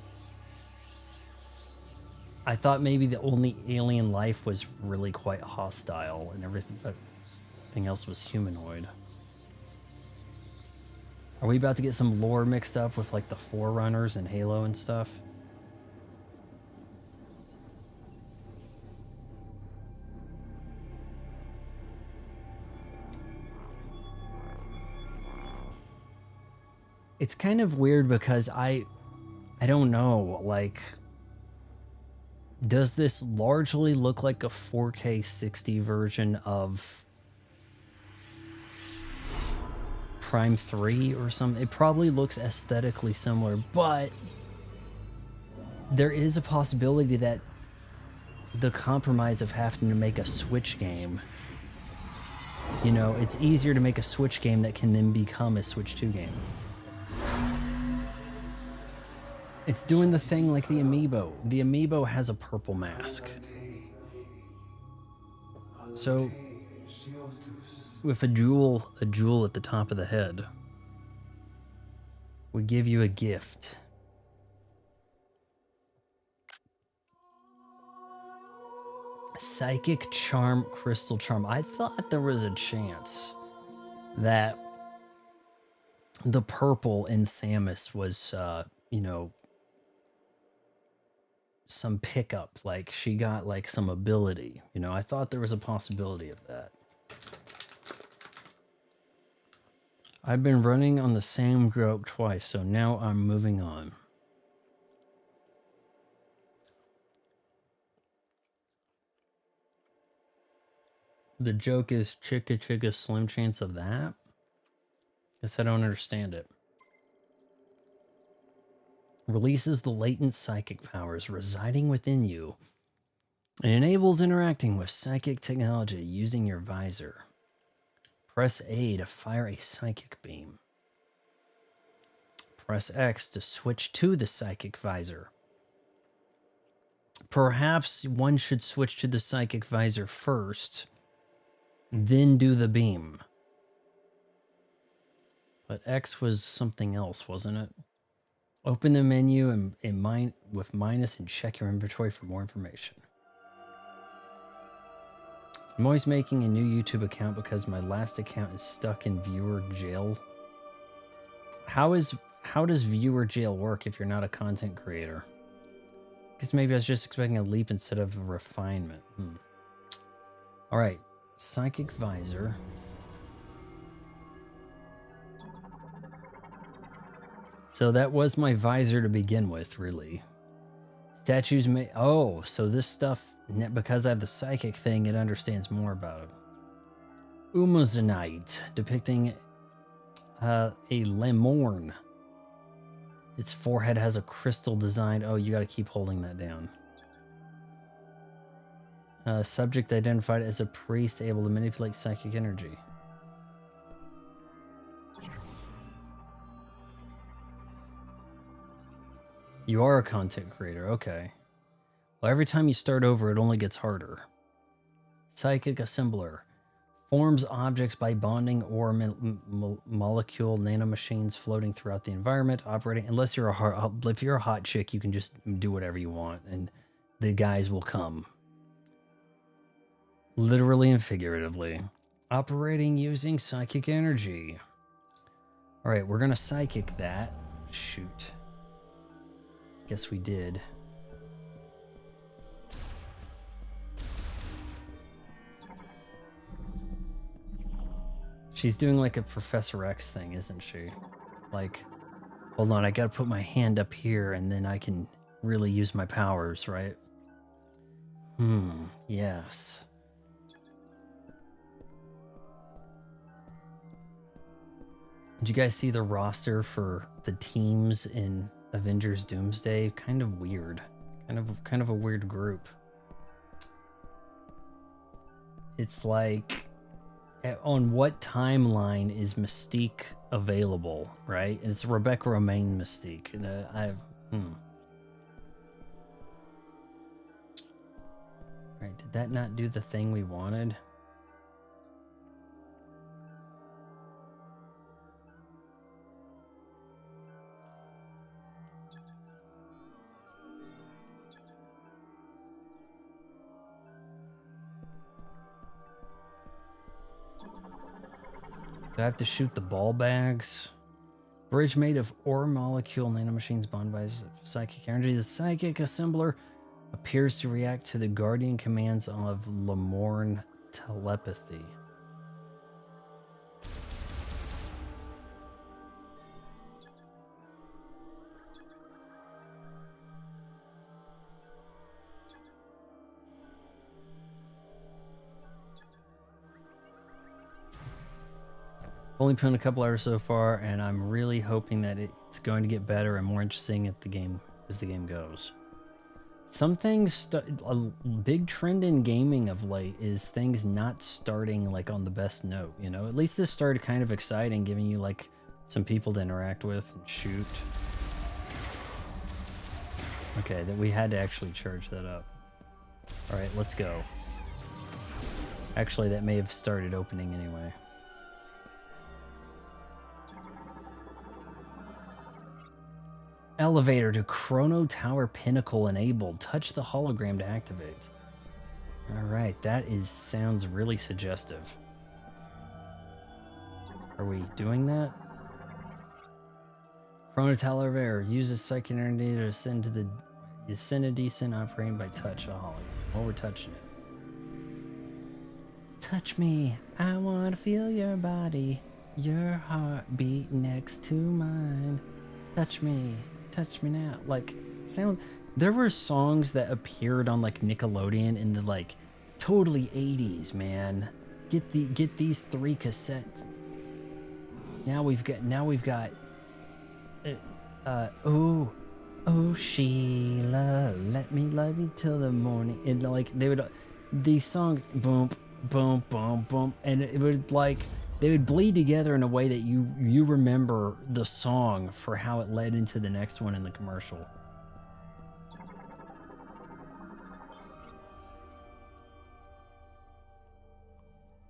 I thought maybe the only alien life was really quite hostile and everything else was humanoid. Are we about to get some lore mixed up with like the Forerunners and Halo and stuff? It's kind of weird because I don't know, like, does this largely look like a 4K 60 version of Prime 3 or something? It probably looks aesthetically similar, but there is a possibility that the compromise of having to make a Switch game, you know, it's easier to make a Switch game that can then become a Switch 2 game. It's doing the thing like the Amiibo. The Amiibo has a purple mask. So, with a jewel at the top of the head, we give you a gift. Psychic Charm, Crystal Charm. I thought there was a chance that the purple in Samus was, you know, some pickup, like she got like some ability. You know, I thought there was a possibility of that. I've been running on the same joke twice, so now I'm moving on. The joke is chicka chicka slim chance of that? Guess I don't understand it. Releases the latent psychic powers residing within you and enables interacting with psychic technology using your visor. Press A to fire a psychic beam. Press X to switch to the psychic visor. Perhaps one should switch to the psychic visor first, then do the beam. But X was something else, wasn't it? Open the menu and with minus and check your inventory for more information. I'm always making a new YouTube account because my last account is stuck in viewer jail. How does viewer jail work if you're not a content creator? Guess maybe I was just expecting a leap instead of a refinement. All right, psychic visor. So that was my visor to begin with, really. Statues may... Oh, so this stuff, because I have the psychic thing, it understands more about it. Umozanite, depicting a lemorne. Its forehead has a crystal design. Oh, you got to keep holding that down. Subject identified as a priest able to manipulate psychic energy. You are a content creator, okay. Well, every time you start over, it only gets harder. Psychic assembler. Forms objects by bonding or molecule nanomachines floating throughout the environment, operating. Unless you're if you're a hot chick, you can just do whatever you want, and the guys will come. Literally and figuratively. Operating using psychic energy. All right, we're gonna psychic that. Shoot. Guess we did. She's doing like a Professor X thing, isn't she? Like, hold on, I gotta put my hand up here and then I can really use my powers, right? Yes. Did you guys see the roster for the teams in Avengers Doomsday? Kind of weird. Kind of a weird group. It's like, on what timeline is Mystique available, right? And it's Rebecca Romaine Mystique. And Right, did that not do the thing we wanted? Do I have to shoot the ball bags? Bridge made of ore molecule nanomachines bonded by psychic energy. The psychic assembler appears to react to the guardian commands of Lemorne telepathy. Only played a couple hours so far, and I'm really hoping that it's going to get better and more interesting as the game goes. Some things, a big trend in gaming of late is things not starting like on the best note. You know, at least this started kind of exciting, giving you like some people to interact with and shoot. Okay, that we had to actually charge that up. All right, let's go. Actually, that may have started opening anyway. Elevator to Chrono Tower Pinnacle enabled. Touch the hologram to activate. All right, sounds really suggestive. Are we doing that? Chrono Tower uses psychic energy to ascend to the... You send a decent operating by touch. Oh, well, we're touching it. Touch me, I want to feel your body, your heartbeat next to mine. Touch me now. Like, there were songs that appeared on like Nickelodeon in the like totally 80s, man. Get these 3 cassettes. Now we've got oh Sheila, let me love you till the morning. And like these songs, boom boom boom boom, and it would like they would bleed together in a way that you remember the song for how it led into the next one in the commercial.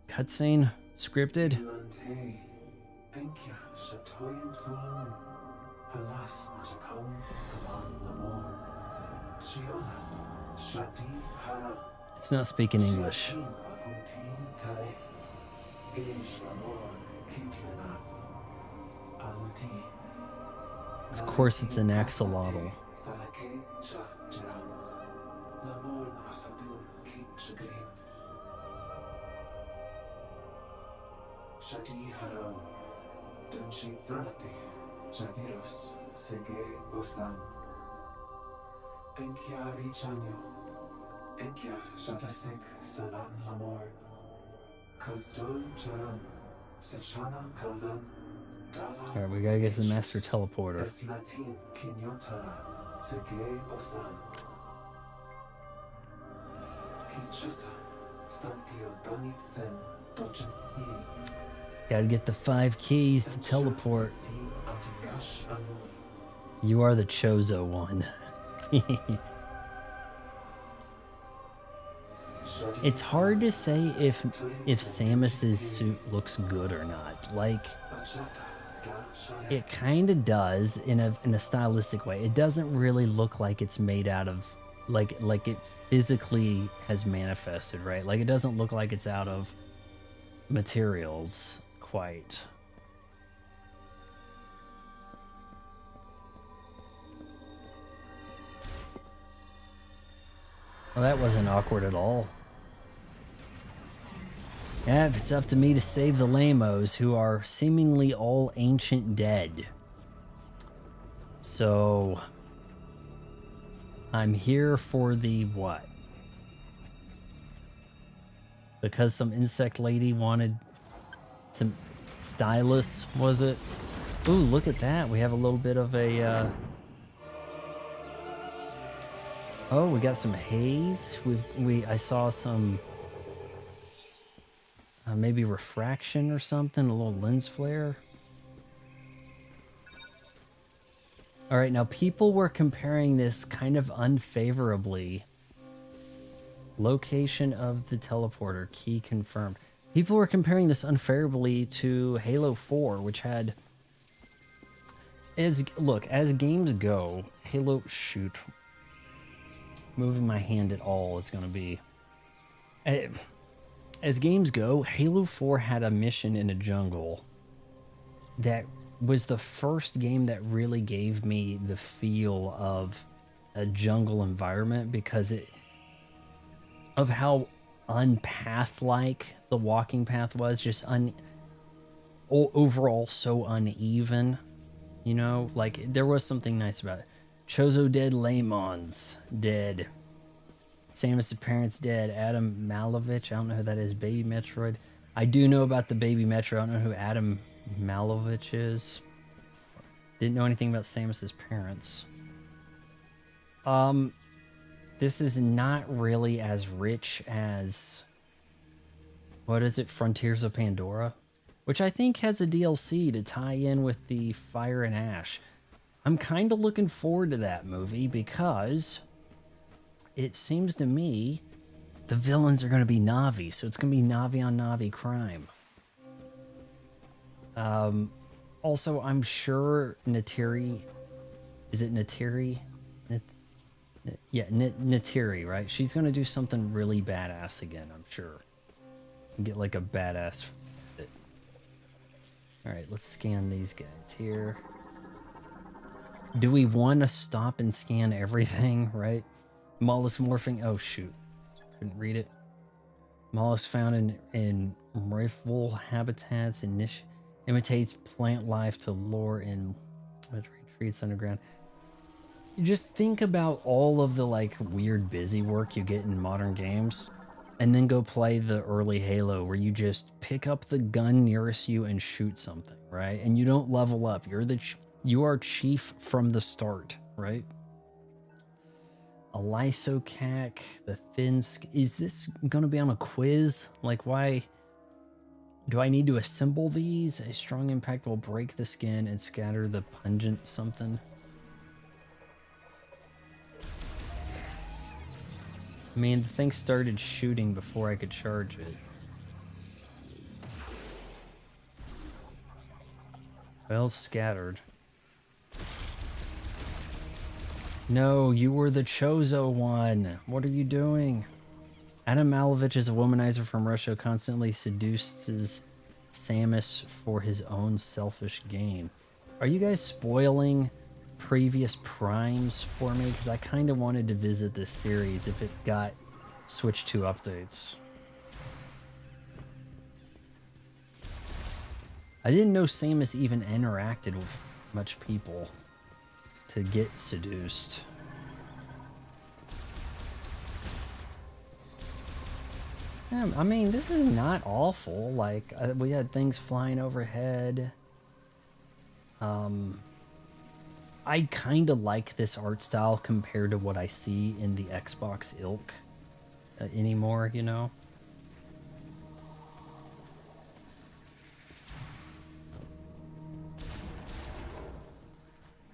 Cutscene scripted. It's not speaking English. Of course it's an axolotl. Alright, we gotta get to the master teleporter. Gotta get the 5 keys to teleport. You are the Chozo one. It's hard to say if Samus's suit looks good or not. Like, it kind of does in a stylistic way. It doesn't really look like it's made out of like it physically has manifested, right? Like, it doesn't look like it's out of materials quite. Well, that wasn't awkward at all. Yeah, if it's up to me to save the lamos, who are seemingly all ancient dead. So, I'm here for the what? Because some insect lady wanted some stylus, was it? Ooh, look at that. We have a little bit of a... Oh, we got some haze. I saw some... maybe refraction or something, a little lens flare. All right, now people were comparing this kind of unfavorably. Location of the teleporter, key confirmed. People were comparing this unfavorably to Halo 4, which had... as games go, Halo... Shoot. Moving my hand at all, it's going to be... As games go, Halo 4 had a mission in a jungle that was the first game that really gave me the feel of a jungle environment because of how unpath-like the walking path was, just overall so uneven, you know? Like, there was something nice about it. Chozo dead, Lamons dead. Samus' parents dead. Adam Malovich, I don't know who that is. Baby Metroid. I do know about the Baby Metroid. I don't know who Adam Malovich is. Didn't know anything about Samus' parents. This is not really as rich as... what is it? Frontiers of Pandora? Which I think has a DLC to tie in with the Fire and Ash. I'm kind of looking forward to that movie because... it seems to me the villains are going to be Navi, so it's going to be Navi on Navi crime. Also, I'm sure Neytiri... is it Neytiri? Yeah, Neytiri, right? She's going to do something really badass again, I'm sure. And get like a badass fit. Alright, let's scan these guys here. Do we want to stop and scan everything, right? Mollusk morphing. Oh, shoot. Couldn't read it. Mollusk found in rifle habitats imitates plant life to lure in retreats underground. You just think about all of the like weird busy work you get in modern games, and then go play the early Halo where you just pick up the gun nearest you and shoot something, right? And you don't level up. You are chief from the start, right? A lysocac, the thin is this gonna be on a quiz? Like, why do I need to assemble these? A strong impact will break the skin and scatter the pungent something. I mean, the thing started shooting before I could charge it. Well, scattered. No, you were the Chozo one. What are you doing? Adam Malevich is a womanizer from Russia, constantly seduces Samus for his own selfish gain. Are you guys spoiling previous primes for me? Because I kind of wanted to visit this series if it got Switch 2 updates. I didn't know Samus even interacted with much people to get seduced. I mean, this is not awful. Like, we had things flying overhead. I kind of like this art style compared to what I see in the Xbox ilk anymore, you know?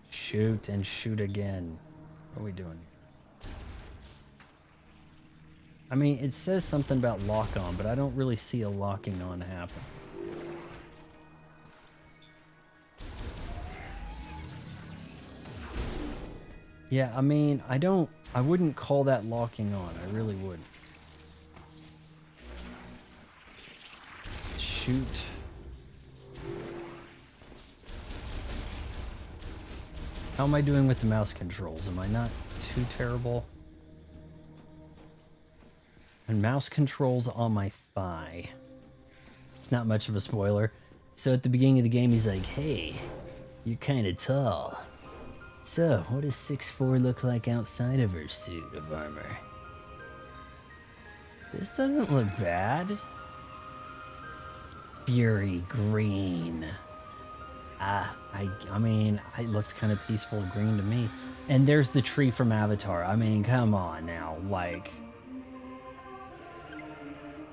Shoot and shoot again. What are we doing here? I mean, it says something about lock on, but I don't really see a locking on happen. Yeah, I mean, I wouldn't call that locking on. I really wouldn't. Shoot. How am I doing with the mouse controls? Am I not too terrible? And mouse controls on my thigh. It's not much of a spoiler. So at the beginning of the game, he's like, hey, you're kind of tall. So, what does 6'4" look like outside of her suit of armor? This doesn't look bad. Fury green. I mean, it looked kind of peaceful green to me. And there's the tree from Avatar. I mean, come on now, like...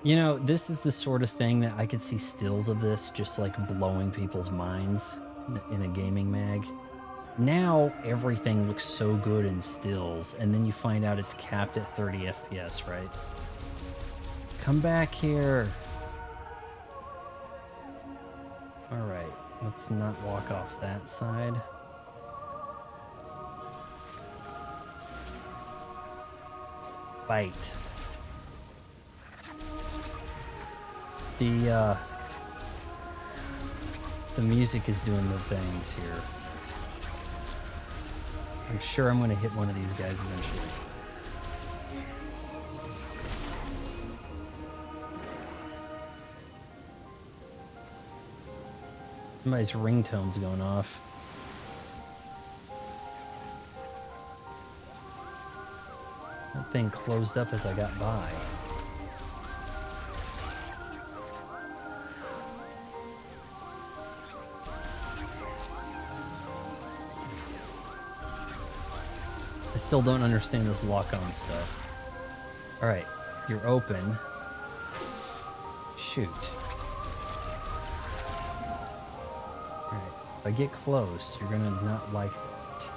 You know, this is the sort of thing that I could see stills of this just like blowing people's minds in a gaming mag. Now everything looks so good in stills, and then you find out it's capped at 30 FPS, right? Come back here. All right, let's not walk off that side. Fight. The music is doing the things here. I'm sure I'm going to hit one of these guys eventually. Somebody's ringtone's going off. That thing closed up as I got by. I still don't understand this lock-on stuff. Alright, you're open. Shoot. Alright, if I get close, you're gonna not like that.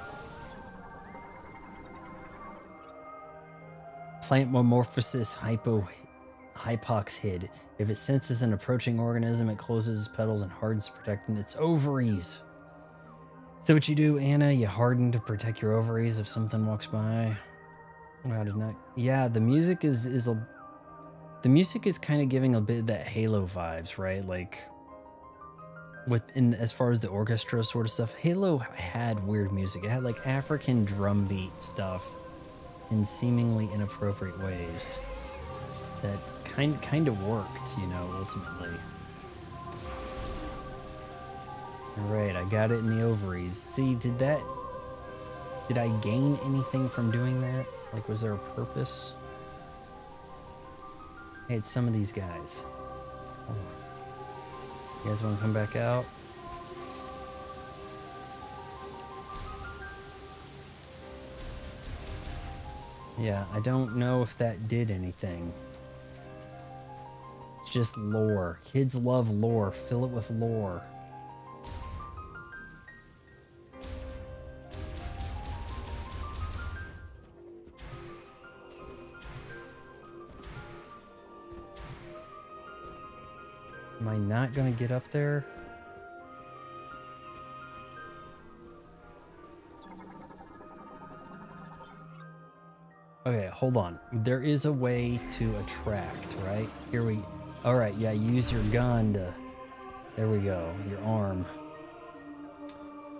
Plant metamorphosis hypox hid. If it senses an approaching organism, it closes its petals and hardens, protecting its ovaries. Is that what you do, Anna? You harden to protect your ovaries if something walks by? Wow, did not... Yeah, the music is the music is kind of giving a bit of that Halo vibes, right? Like, as far as the orchestra sort of stuff, Halo had weird music. It had like African drum beat stuff in seemingly inappropriate ways that kind of worked, you know, ultimately. All right, I got it in the ovaries. See, did I gain anything from doing that? Like, was there a purpose? Hey, it's some of these guys. Hold on. You guys want to come back out? Yeah, I don't know if that did anything. It's just lore. Kids love lore. Fill it with lore. Am I not gonna get up there? Okay, hold on. There is a way to attract, right? Here we... Alright, yeah, use your gun to... There we go, your arm.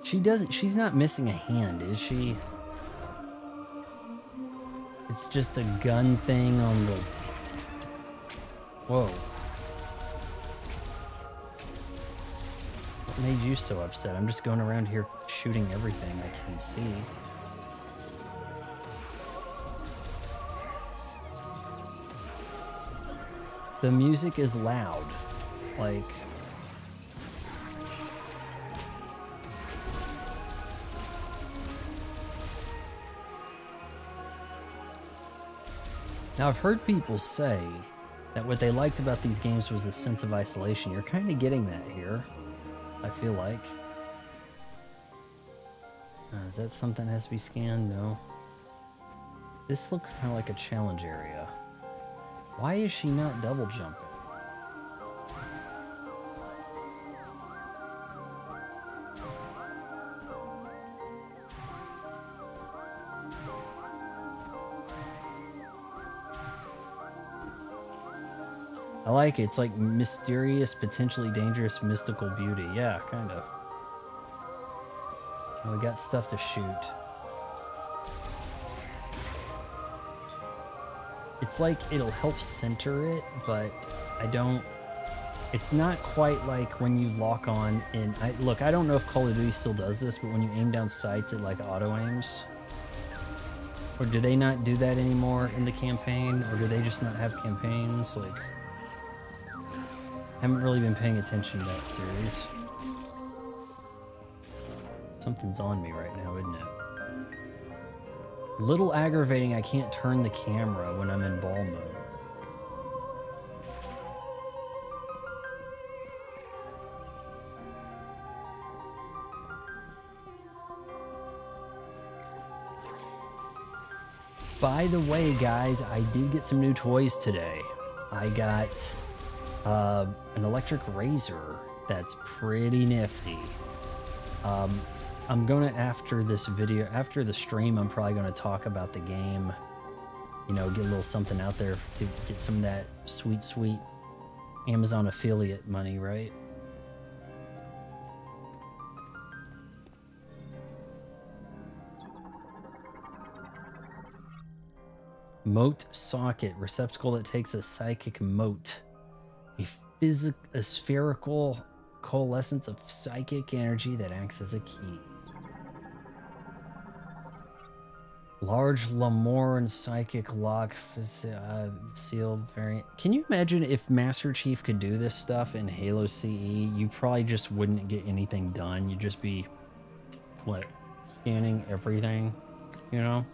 She's not missing a hand, is she? It's just a gun thing on the... Whoa. What made you so upset? I'm just going around here shooting everything I can see. The music is loud. Like... Now, I've heard people say that what they liked about these games was the sense of isolation. You're kind of getting that here, I feel like. Is that something that has to be scanned? No. This looks kind of like a challenge area. Why is she not double jumping? I like it. It's like mysterious, potentially dangerous, mystical beauty. Yeah, kind of. We got stuff to shoot. It's like it'll help center it, but I don't... It's not quite like when you lock on in... Look, I don't know if Call of Duty still does this, but when you aim down sights, it like auto-aims. Or do they not do that anymore in the campaign? Or do they just not have campaigns? Like... I haven't really been paying attention to that series. Something's on me right now, isn't it? A little aggravating I can't turn the camera when I'm in ball mode. By the way, guys, I did get some new toys today. I got an electric razor that's pretty nifty. I'm gonna, after this video, after the stream, I'm probably gonna talk about the game, you know, get a little something out there to get some of that sweet, sweet Amazon affiliate money, right? Mote socket, receptacle that takes a psychic mote. A spherical coalescence of psychic energy that acts as a key. Large Lamorne psychic lock sealed variant. Can you imagine if Master Chief could do this stuff in Halo CE? You probably just wouldn't get anything done. You'd just be, what, scanning everything, you know?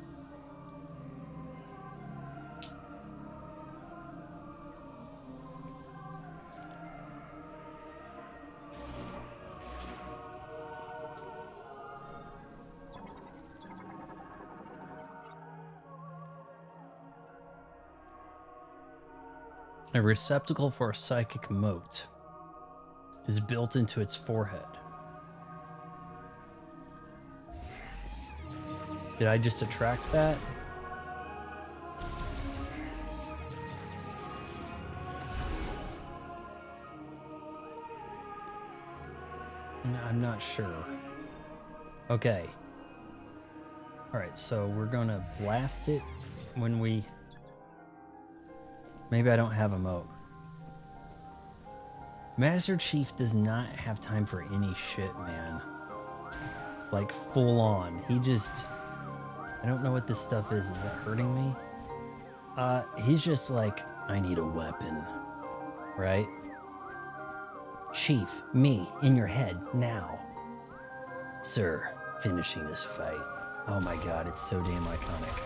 A receptacle for a psychic mote is built into its forehead. Did I just attract that? I'm not sure. Okay. Alright, so we're gonna blast it when we... Maybe I don't have a moat. Master Chief does not have time for any shit, man. Like, full on. He just... I don't know what this stuff is. Is that hurting me? He's just like, I need a weapon. Right? Chief, me, in your head, now. Sir, finishing this fight. Oh my god, it's so damn iconic.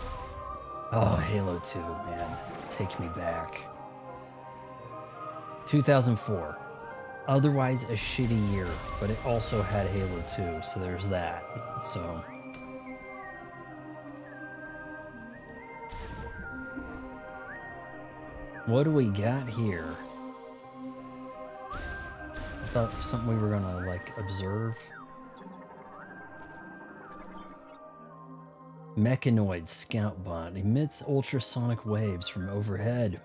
Oh, Halo 2, man. Take me back. 2004. Otherwise a shitty year, but it also had Halo 2, so there's that. So... what do we got here? I thought it was something we were gonna, like, observe. Mechanoid scout bot emits ultrasonic waves from overhead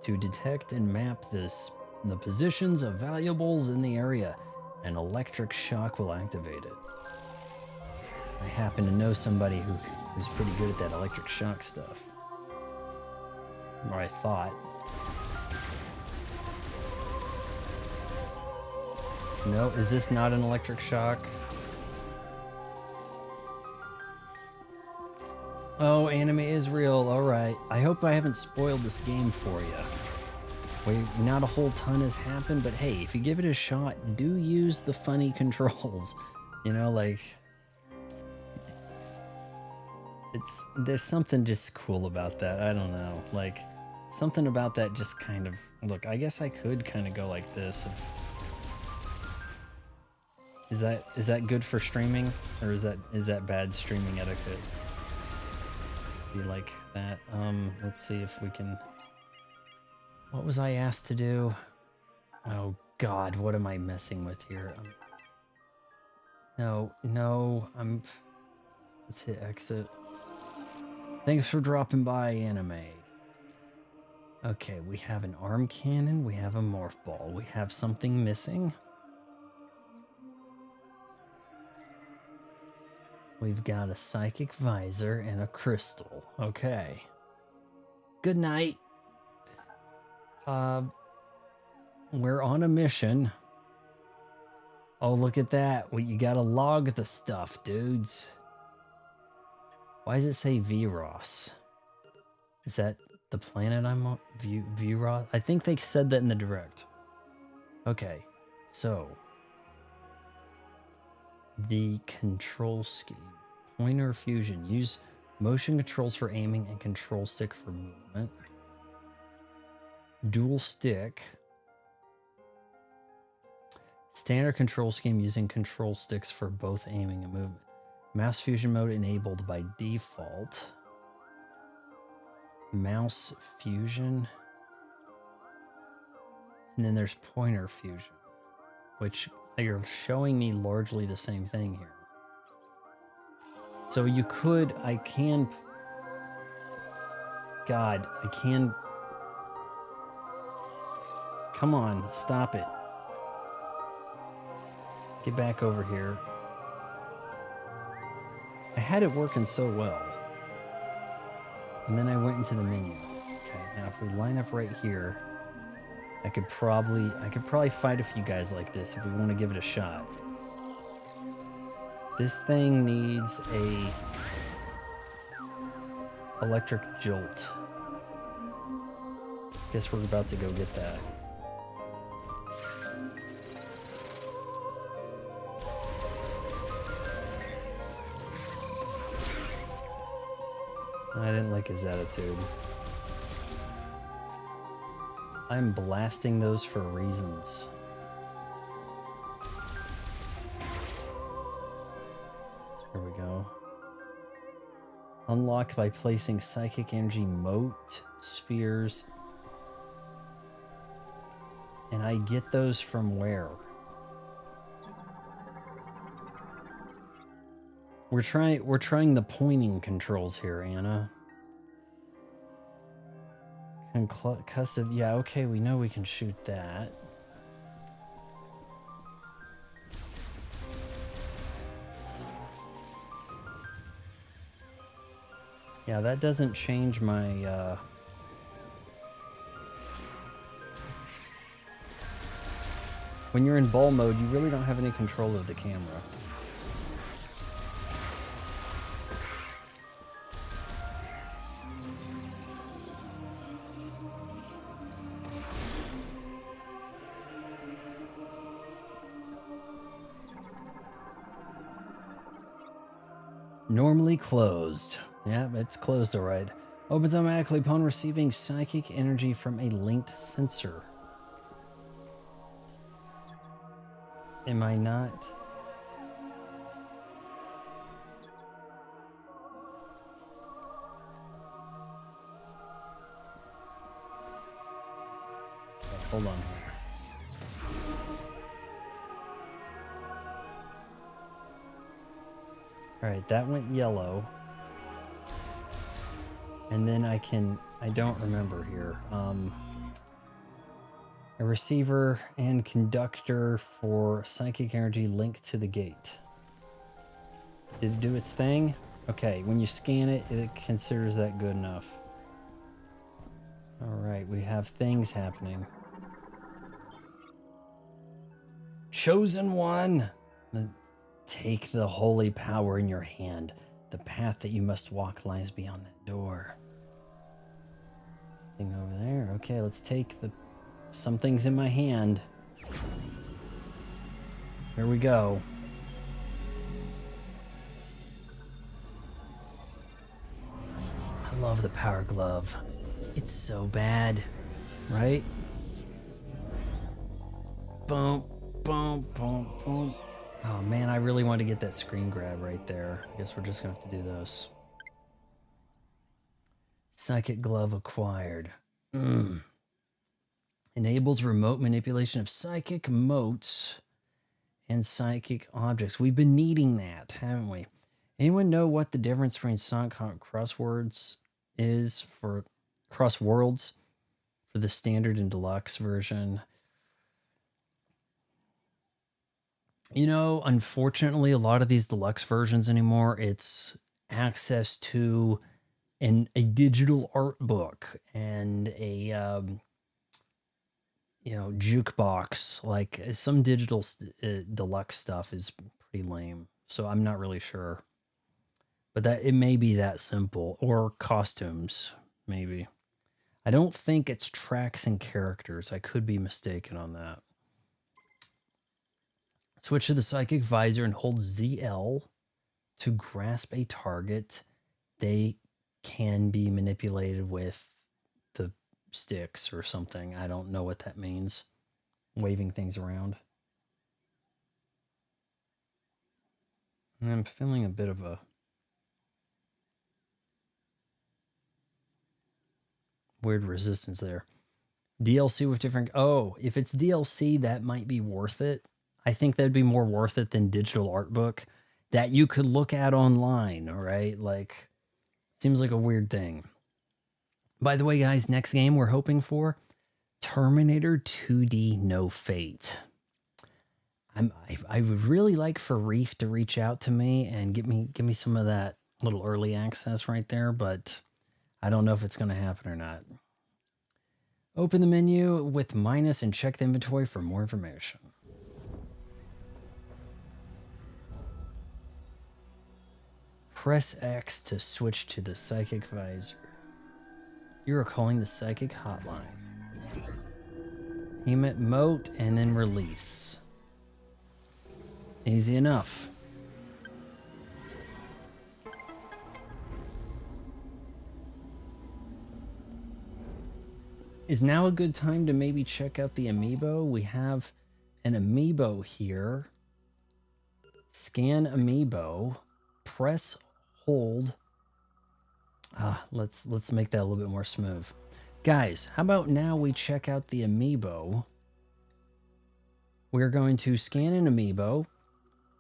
to detect and map the positions of valuables in the area. An electric shock will activate it. I happen to know somebody who's pretty good at that electric shock stuff. Or I thought. No, is this not an electric shock? Oh, anime is real. Alright. I hope I haven't spoiled this game for you. Wait, not a whole ton has happened, but hey, if you give it a shot, do use the funny controls. You know, like... there's something just cool about that. I don't know. Like, something about that just kind of... Look, I guess I could kind of go like this. Is that good for streaming? Or is that bad streaming etiquette? Be like that. Let's see if we can... What was I asked to do? Oh god, what am I messing with here? No, let's hit exit. Thanks for dropping by, anime. Okay, we have an arm cannon, we have a morph ball, we have something missing. We've got a psychic visor and a crystal. Okay. Good night. We're on a mission. Oh, look at that. Well, you gotta log the stuff, dudes. Why does it say Vros? Is that the planet I'm on? Vros? I think they said that in the direct. Okay, so... the control scheme. Pointer fusion. Use motion controls for aiming and control stick for movement. Dual stick. Standard control scheme using control sticks for both aiming and movement. Mouse fusion mode enabled by default. Mouse fusion. And then there's pointer fusion, which you're showing me largely the same thing here. So you could, I can... God, I can... Come on, stop it. Get back over here. I had it working so well. And then I went into the menu. Okay, now if we line up right here, I could probably fight a few guys like this if we want to give it a shot. This thing needs a electric jolt. Guess we're about to go get that. I didn't like his attitude. I'm blasting those for reasons. Here we go. Unlocked by placing psychic energy mote spheres. And I get those from where? We're trying the pointing controls here, Anna. Concussive, yeah, okay, we know we can shoot that. Yeah, that doesn't change my when you're in ball mode, you really don't have any control of the camera. Normally closed. Yeah, it's closed all right. Opens automatically upon receiving psychic energy from a linked sensor. Am I not? Okay, hold on here. All right, that went yellow. And then I don't remember here. A receiver and conductor for psychic energy linked to the gate. Did it do its thing? Okay, when you scan it, it considers that good enough. All right, we have things happening. Chosen one! Take the holy power in your hand. The path that you must walk lies beyond that door. Thing over there. Okay, let's take something's in my hand. Here we go. I love the power glove. It's so bad, right? Boom, boom, boom, boom. Oh man, I really want to get that screen grab right there. I guess we're just gonna have to do those. Psychic glove acquired. Enables remote manipulation of psychic motes and psychic objects. We've been needing that, haven't we? Anyone know what the difference between Sonic Crosswords is for Crossworlds for the standard and deluxe version? You know, unfortunately, a lot of these deluxe versions anymore, it's access to a digital art book and a jukebox. Like some digital deluxe stuff is pretty lame, so I'm not really sure. But that it may be that simple, or costumes maybe. I don't think it's tracks and characters. I could be mistaken on that. Switch to the psychic visor and hold ZL to grasp a target. They can be manipulated with the sticks or something. I don't know what that means. Waving things around. I'm feeling a bit of a weird resistance there. DLC with different... Oh, if it's DLC, that might be worth it. I think that'd be more worth it than digital art book that you could look at online, all right? Like, seems like a weird thing. By the way, guys, next game we're hoping for, Terminator 2D No Fate. I would really like for Reef to reach out to me and give me some of that little early access right there, but I don't know if it's going to happen or not. Open the menu with minus and check the inventory for more information. Press X to switch to the psychic visor. You are calling the psychic hotline. Aim at moat and then release. Easy enough. Is now a good time to maybe check out the amiibo? We have an amiibo here. Scan amiibo. Press hold. Let's make that a little bit more smooth. Guys, how about now we check out the amiibo? We're going to scan an amiibo.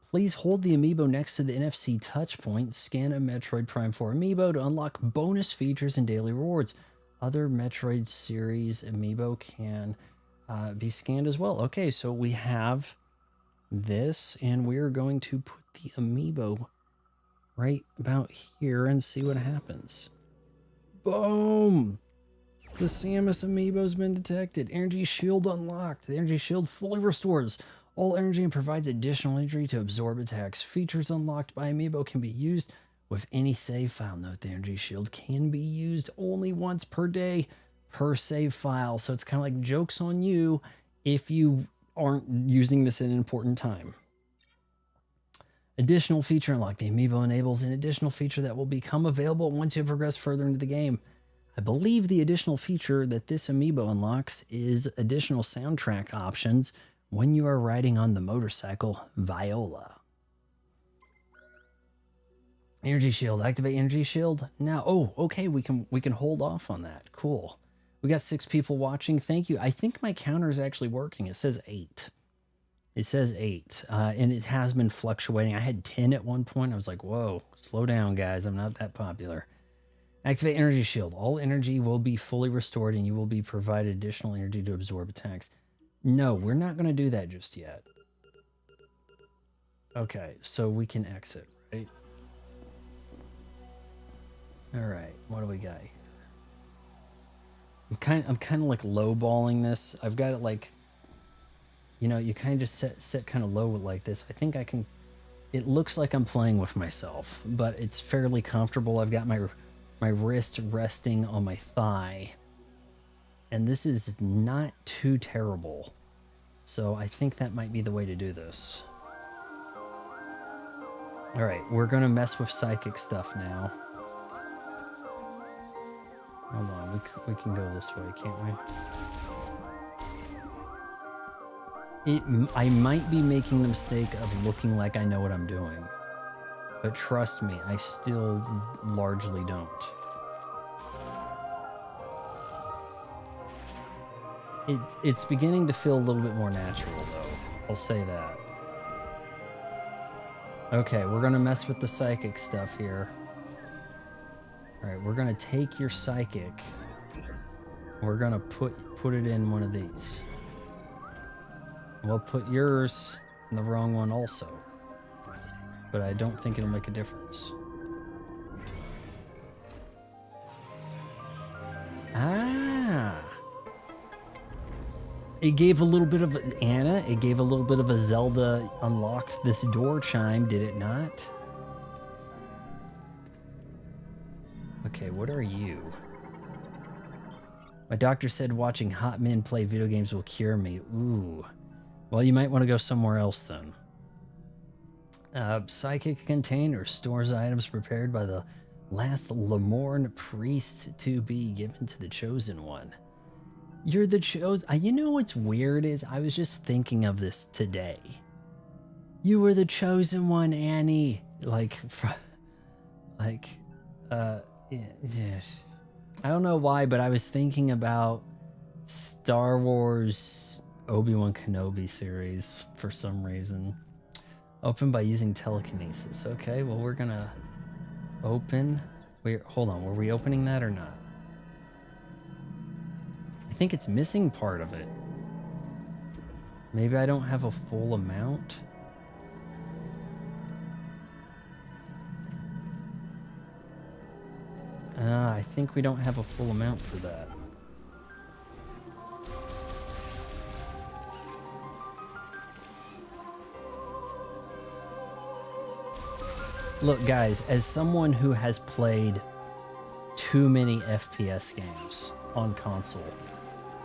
Please hold the amiibo next to the NFC touch point. Scan a Metroid Prime 4 amiibo to unlock bonus features and daily rewards. Other Metroid series amiibo can be scanned as well. Okay, so we have this, and we're going to put the amiibo right about here and see what happens. Boom! The Samus amiibo's been detected. Energy shield unlocked. The energy shield fully restores all energy and provides additional energy to absorb attacks. Features unlocked by amiibo can be used with any save file. Note the energy shield can be used only once per day per save file. So it's kind of like joke's on you if you aren't using this at an important time. Additional feature unlocked. The amiibo enables an additional feature that will become available once you progress further into the game. I believe the additional feature that this amiibo unlocks is additional soundtrack options when you are riding on the motorcycle Viola. Energy shield. Activate energy shield. Now, oh, okay, we can hold off on that. Cool. We got 6 people watching. Thank you. I think my counter is actually working. It says 8. It says 8, and it has been fluctuating. I had 10 at one point. I was like, whoa, slow down, guys. I'm not that popular. Activate energy shield. All energy will be fully restored and you will be provided additional energy to absorb attacks. No, we're not going to do that just yet. Okay, so we can exit, right? All right, what do we got here? I'm kind of like lowballing this. I've got it like, you know, you kind of just set kind of low like this. I think I can. It looks like I'm playing with myself, but it's fairly comfortable. I've got my wrist resting on my thigh, and this is not too terrible. So I think that might be the way to do this. All right, we're gonna mess with psychic stuff now. Hold on, we can go this way, can't we? I might be making the mistake of looking like I know what I'm doing, but trust me, I still largely don't. It's beginning to feel a little bit more natural, though. I'll say that. Okay, we're gonna mess with the psychic stuff here. All right, we're gonna take your psychic. We're gonna put it in one of these. We'll put yours in the wrong one also, but I don't think it'll make a difference. Ah. It gave a little bit of Anna. It gave a little bit of a Zelda unlocked this door chime, did it not? Okay, what are you? My doctor said watching hot men play video games will cure me. Ooh. Well, you might want to go somewhere else then. Psychic container stores items prepared by the last Lemorne priest to be given to the chosen one. You're the chosen. You know what's weird is I was just thinking of this today. You were the chosen one, Annie. Yeah. I don't know why, but I was thinking about Star Wars Obi-Wan Kenobi series for some reason. Open by using telekinesis. Okay, well, we're gonna open. Hold on, were we opening that or not? I think it's missing part of it. Maybe I don't have a full amount. I think we don't have a full amount for that. Look, guys, as someone who has played too many FPS games on console,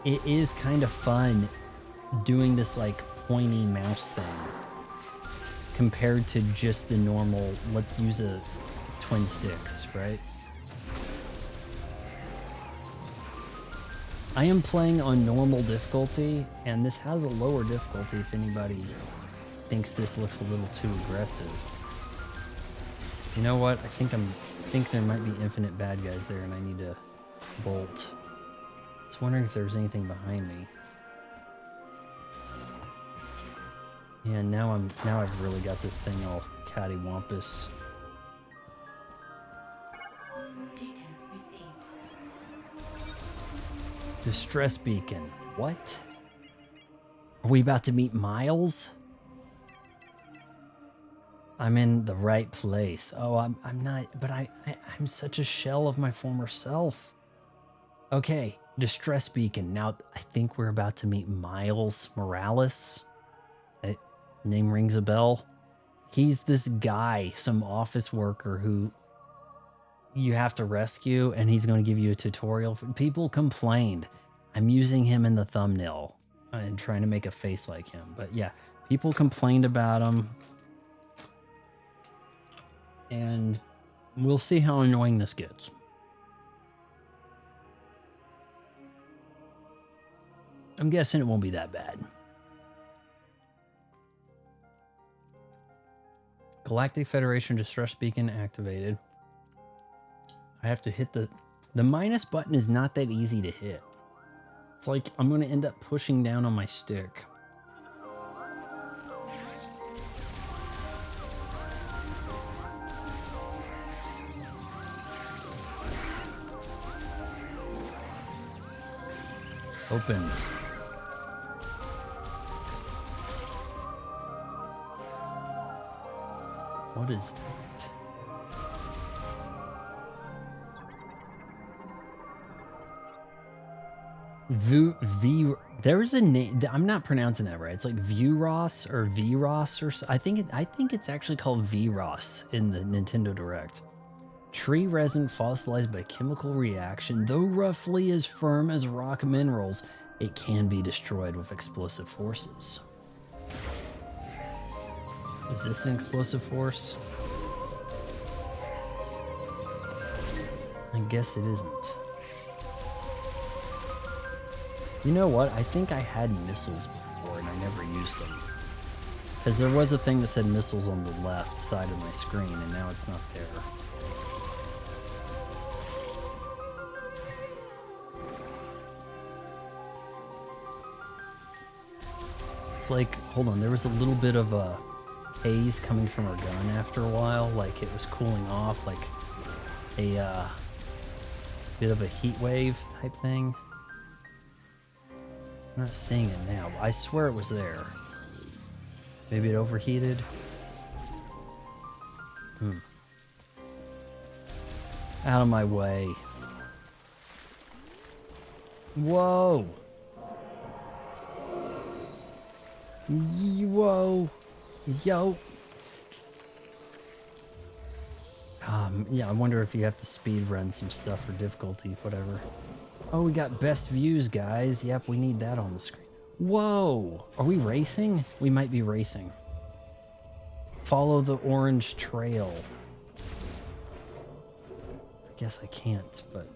it is kind of fun doing this like pointy mouse thing compared to just the normal, let's use a twin sticks, right? I am playing on normal difficulty, and this has a lower difficulty if anybody thinks this looks a little too aggressive. You know what? I think there might be infinite bad guys there, and I need to bolt. I was wondering if there was anything behind me. Yeah, now I've really got this thing all cattywampus. Distress beacon. What? Are we about to meet Miles? I'm in the right place. Oh, I'm not, but I'm such a shell of my former self. Okay, distress beacon. Now I think we're about to meet Miles Morales. That name rings a bell. He's this guy, some office worker who you have to rescue, and he's going to give you a tutorial. People complained. I'm using him in the thumbnail and trying to make a face like him. But yeah, people complained about him. And we'll see how annoying this gets. I'm guessing it won't be that bad. Galactic Federation distress beacon activated. I have to hit the minus button is not that easy to hit. It's like I'm going to end up pushing down on my stick. Open. What is that? There's a name. I'm not pronouncing that right. It's like Vuros or Vros or I think it's actually called Vros in the Nintendo Direct. Tree resin fossilized by chemical reaction, though roughly as firm as rock minerals, it can be destroyed with explosive forces. Is this an explosive force? I guess it isn't. You know what? I think I had missiles before and I never used them. Because there was a thing that said missiles on the left side of my screen and now it's not there. It's like, hold on, there was a little bit of a haze coming from her gun after a while, like it was cooling off, like a bit of a heat wave type thing. I'm not seeing it now, but I swear it was there. Maybe it overheated. Out of my way. Whoa. Whoa. Yo. Yeah, I wonder if you have to speed run some stuff for difficulty, whatever. Oh, we got best views, guys. Yep, we need that on the screen. Whoa! Are we racing? We might be racing. Follow the orange trail. I guess I can't, but...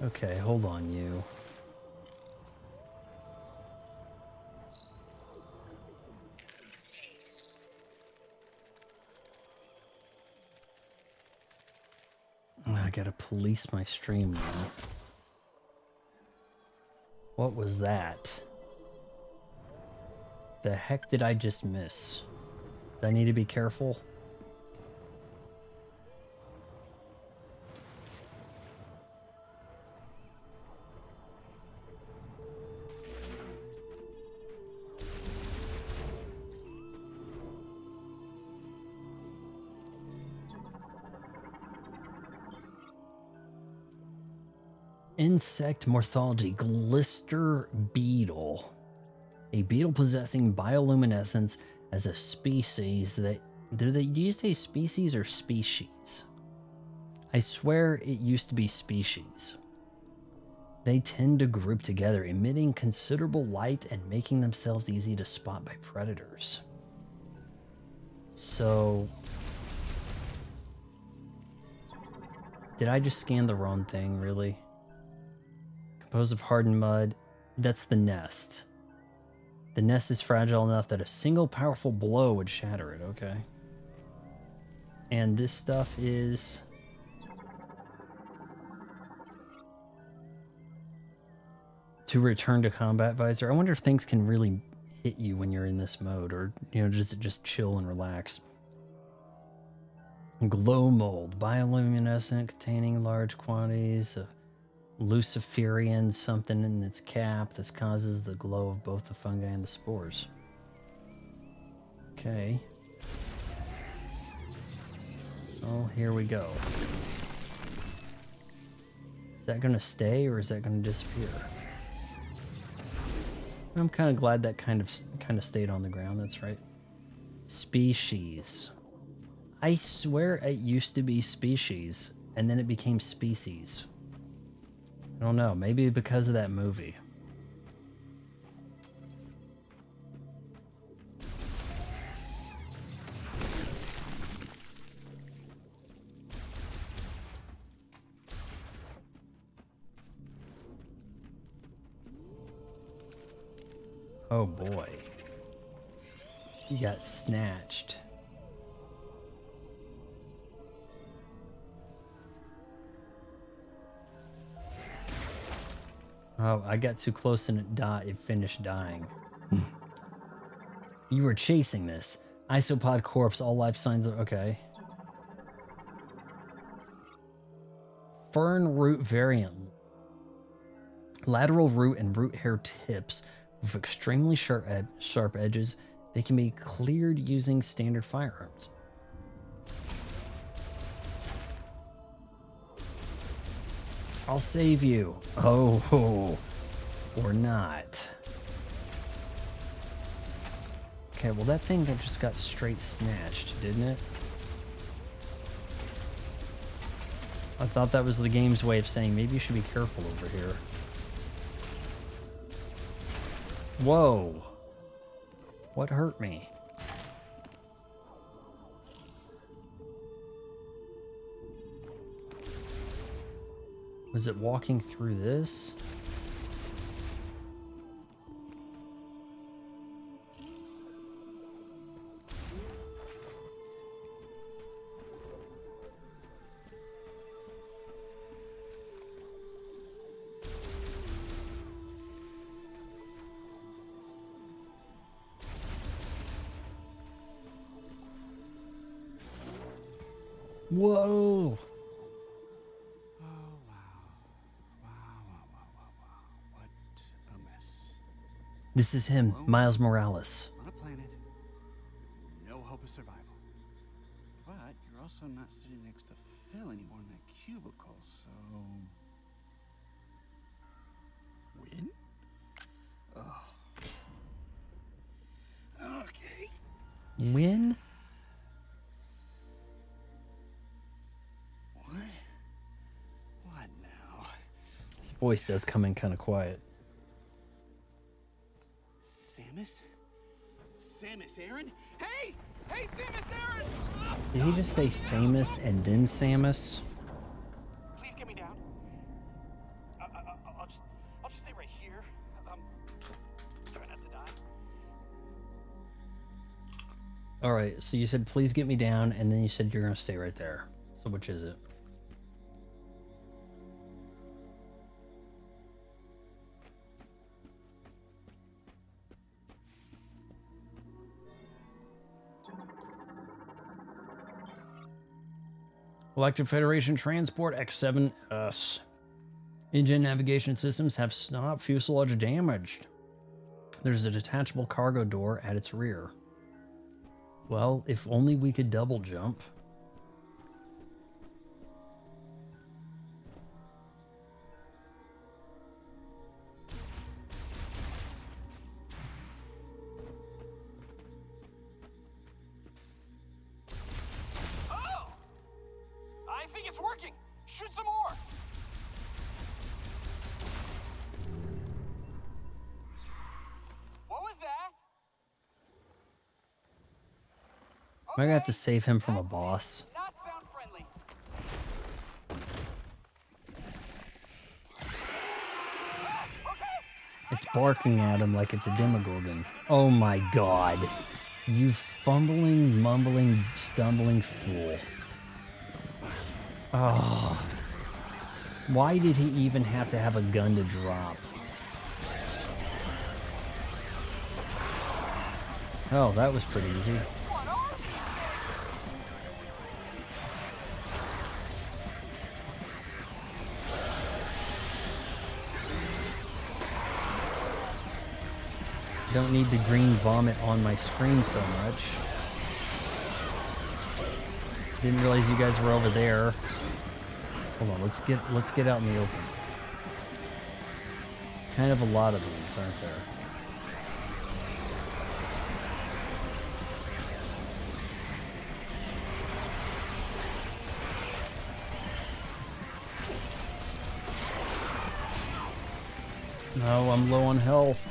Okay, hold on, you. I gotta police my stream now. What was that? The heck did I just miss? Do I need to be careful? Insect morphology, glister beetle. A beetle possessing bioluminescence as a species that... Do you say species or species? I swear it used to be species. They tend to group together, emitting considerable light and making themselves easy to spot by predators. So... Did I just scan the wrong thing, really? Composed of hardened mud. That's the nest. The nest is fragile enough that a single powerful blow would shatter it. Okay. And this stuff is... To return to combat visor. I wonder if things can really hit you when you're in this mode, or, you know, just chill and relax. Glow mold. Bioluminescent, containing large quantities of Luciferian something in its cap that causes the glow of both the fungi and the spores. Okay. Oh, here we go. Is that going to stay or is that going to disappear? I'm kind of glad that kind of stayed on the ground. That's right. Species. I swear it used to be species and then it became species. I don't know. Maybe because of that movie. Oh boy. You got snatched. Oh, I got too close and it finished dying. You were chasing this. Isopod corpse, all life signs are okay. Fern root variant. Lateral root and root hair tips with extremely sharp edges. They can be cleared using standard firearms. I'll save you. Oh, or not. Okay, well that thing just got straight snatched, didn't it? I thought that was the game's way of saying maybe you should be careful over here. Whoa. What hurt me? Was it walking through this? Whoa! This is him, Miles Morales. On a planet, no hope of survival. But you're also not sitting next to Phil anymore in that cubicle, so... Win? Oh. Okay. Win? What? What now? His voice does come in kind of quiet. Samus? Samus Aran? Hey! Hey, Samus Aran! Did he just say Samus and then Samus? Please get me down. I'll just stay right here. Try not to die. All right, so you said please get me down, and then you said you're gonna stay right there. So which is it? Galactic Federation Transport X7S. Engine navigation systems have stopped, fuselage damaged. There's a detachable cargo door at its rear. Well, if only we could double jump. I think it's working. Shoot some more. What was that? Am I gonna have to save him from a boss? Not sound friendly. It's barking at him like it's a demogorgon. Oh my god. You fumbling, mumbling, stumbling fool. Oh. Why did he even have to have a gun to drop? Oh, that was pretty easy. Don't need the green vomit on my screen so much. Didn't realize you guys were over there. Hold on, let's get out in the open. Kind of a lot of these, aren't there? No, I'm low on health.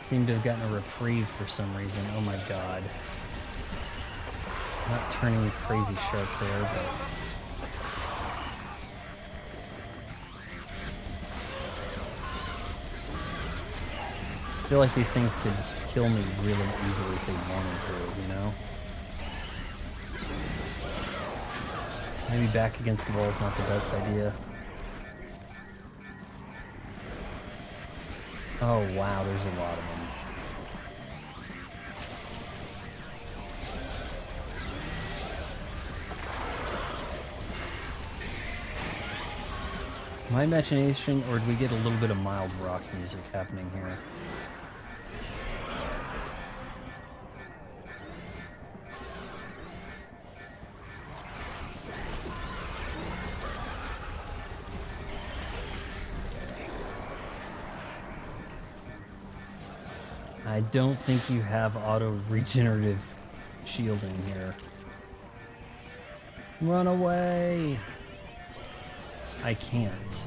Seem to have gotten a reprieve for some reason. Oh my god. Not turning crazy sharp there, but... I feel like these things could kill me really easily if they wanted to, you know? Maybe back against the wall is not the best idea. Oh wow, there's a lot of them. My imagination, or do we get a little bit of mild rock music happening here? I don't think you have auto regenerative shielding here. Run away! I can't.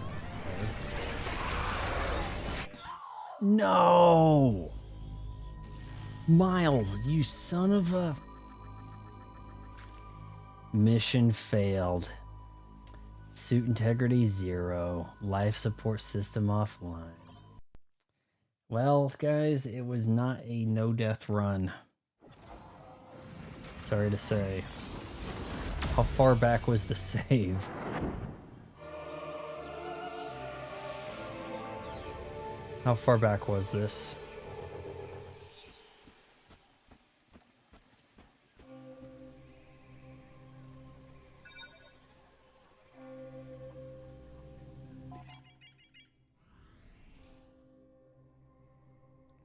No! Miles, you son of a... Mission failed. Suit integrity 0. Life support system offline. Well, guys, it was not a no-death run. Sorry to say. How far back was the save? How far back was this?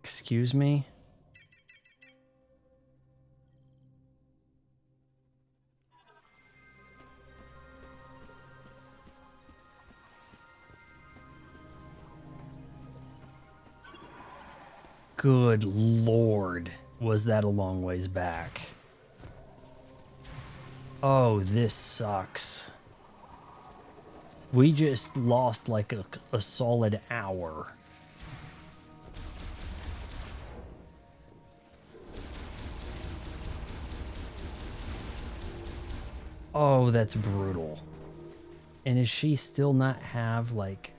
Excuse me? Good Lord, was that a long ways back? Oh, this sucks. We just lost like a solid hour. Oh, that's brutal. And does she still not have, like...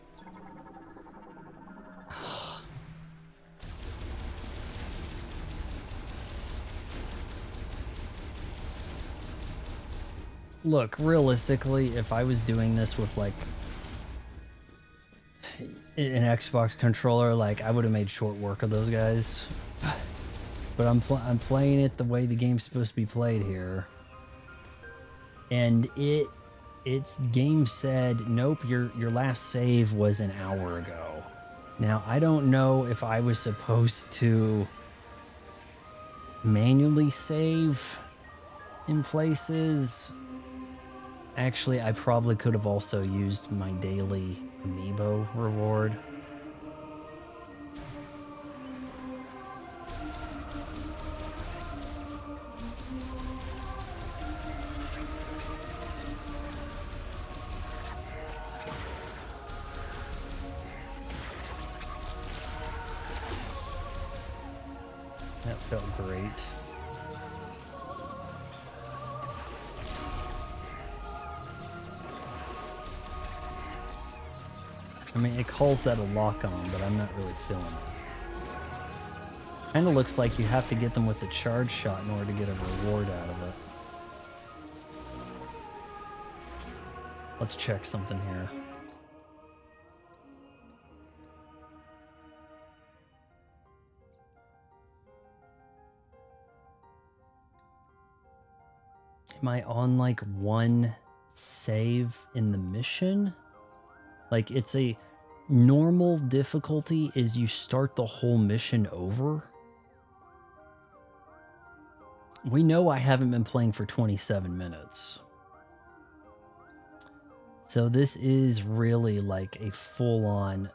Look, realistically, if I was doing this with, like, an Xbox controller, like, I would have made short work of those guys. But I'm playing it the way the game's supposed to be played here. And its game said, nope, your last save was an hour ago. Now, I don't know if I was supposed to manually save in places. Actually, I probably could have also used my daily amiibo reward. That felt great. I mean, it calls that a lock-on, but I'm not really feeling it. Kind of looks like you have to get them with the charge shot in order to get a reward out of it. Let's check something here. Am I on like one save in the mission? Like it's a normal difficulty is you start the whole mission over. We know I haven't been playing for 27 minutes. So this is really like a full-on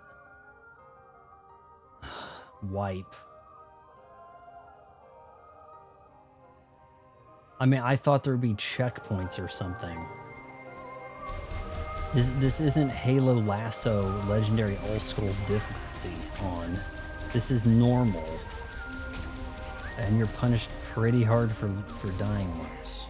wipe. I mean, I thought there would be checkpoints or something. This isn't Halo Lasso Legendary All Skulls difficulty on. This is normal. And you're punished pretty hard for dying once.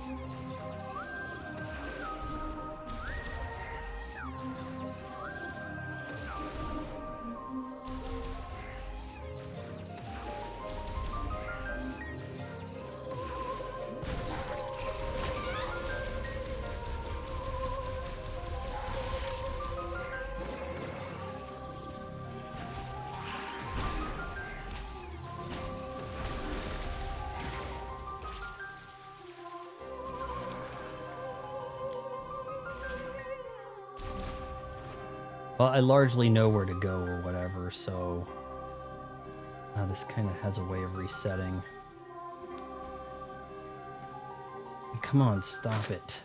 Well, I largely know where to go or whatever, so this kind of has a way of resetting. Come on, stop it.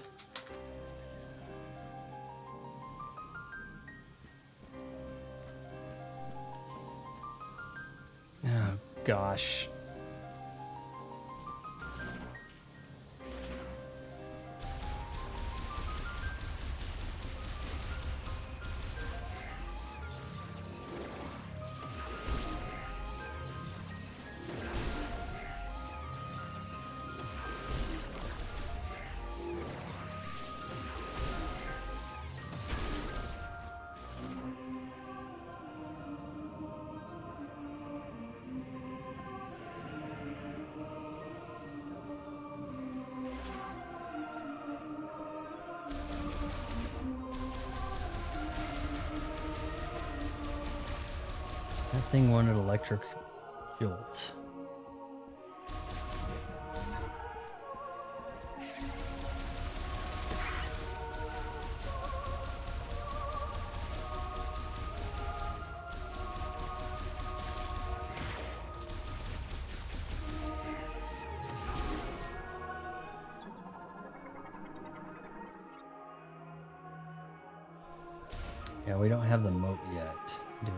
Oh, gosh. That thing wanted electric jolt. Yeah, we don't have the moat yet, do we?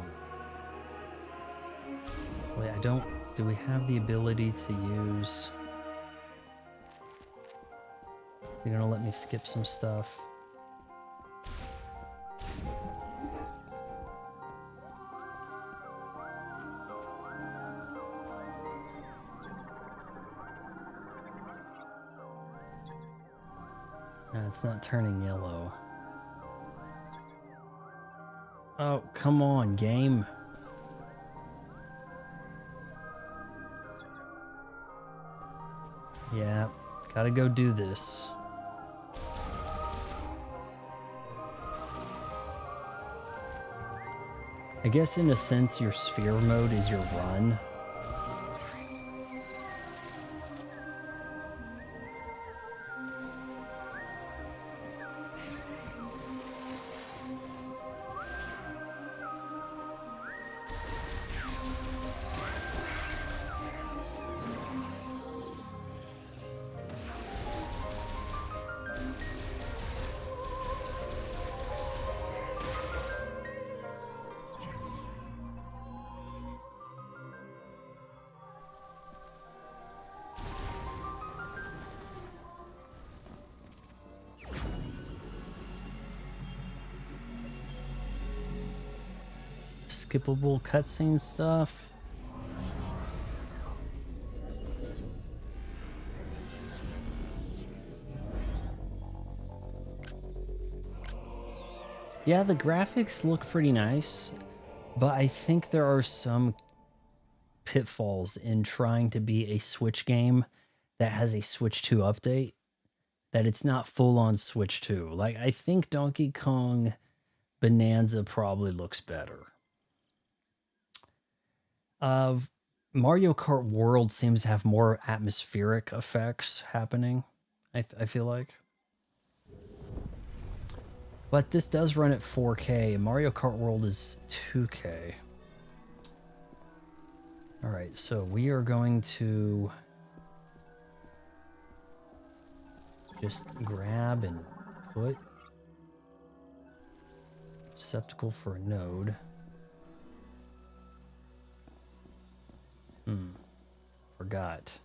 Wait, I don't... Do we have the ability to use... Is he gonna let me skip some stuff? No, it's not turning yellow. Oh, come on, game. Yeah, gotta go do this. I guess in a sense your sphere mode is your run. Skippable cutscene stuff. Yeah, the graphics look pretty nice, but I think there are some pitfalls in trying to be a Switch game that has a Switch 2 update, that it's not full on Switch 2. Like, I think Donkey Kong Bonanza probably looks better. Mario Kart World seems to have more atmospheric effects happening, I feel like. But this does run at 4K, and Mario Kart World is 2K. Alright, so we are going to just grab and put receptacle for a node. Forgot.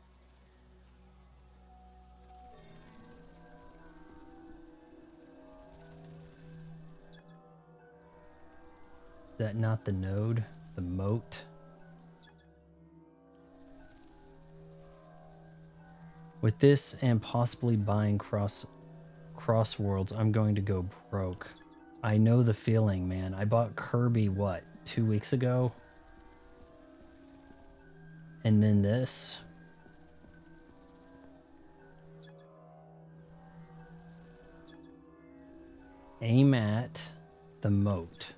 Is that not the node? The moat? With this and possibly buying Crossworlds, I'm going to go broke. I know the feeling, man. I bought Kirby, what, 2 weeks ago? And then this. Aim at the moat.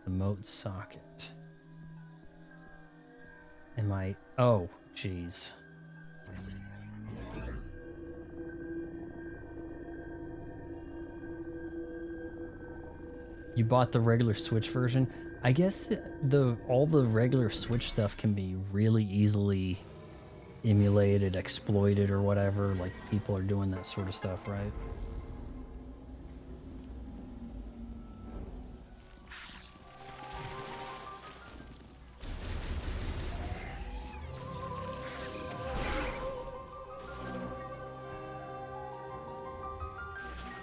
The moat socket. Am I... Oh, jeez. You bought the regular Switch version? I guess all the regular Switch stuff can be really easily emulated, exploited, or whatever. Like, people are doing that sort of stuff, right?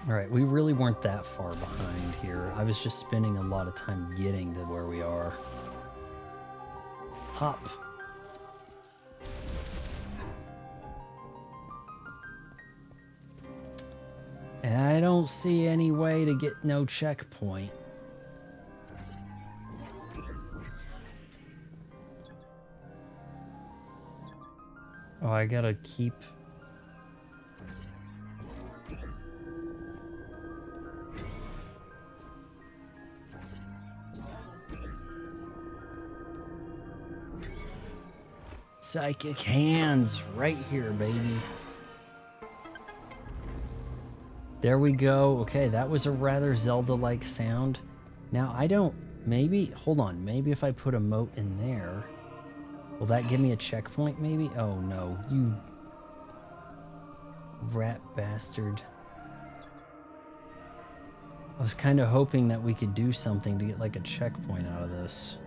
Alright, we really weren't that far behind here. I was just spending a lot of time getting to where we are. Hop. And I don't see any way to get no checkpoint. Oh, I gotta keep... Psychic hands right here, baby. There we go. Okay, that was a rather Zelda-like sound. Now, I don't... Maybe... Hold on. Maybe if I put a moat in there... Will that give me a checkpoint, maybe? Oh, no. You... rat bastard. I was kind of hoping that we could do something to get, like, a checkpoint out of this.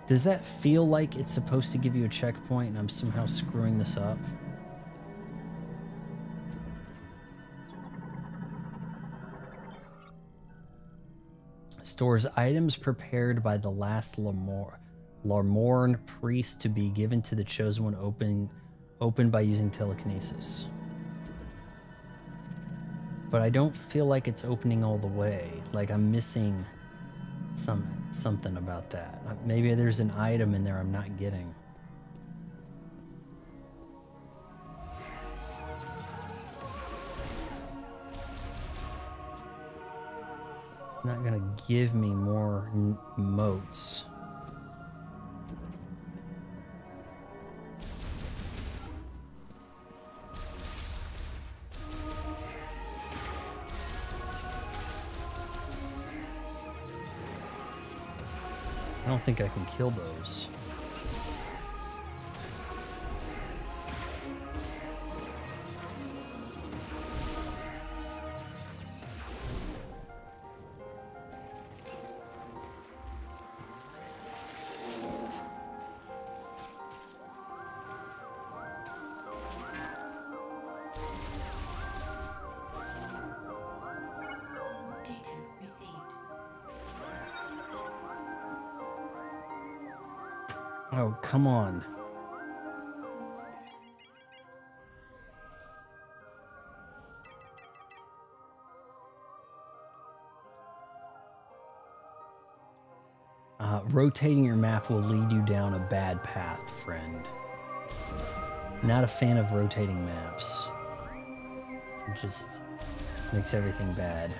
Does that feel like it's supposed to give you a checkpoint and I'm somehow screwing this up? Stores items prepared by the last Larmorn priest to be given to the chosen one open by using telekinesis. But I don't feel like it's opening all the way. Like I'm missing something about that. Maybe there's an item in there I'm not getting. It's not gonna give me more moats. I don't think I can kill those. Oh, come on. Rotating your map will lead you down a bad path, friend. Not a fan of rotating maps. It just makes everything bad.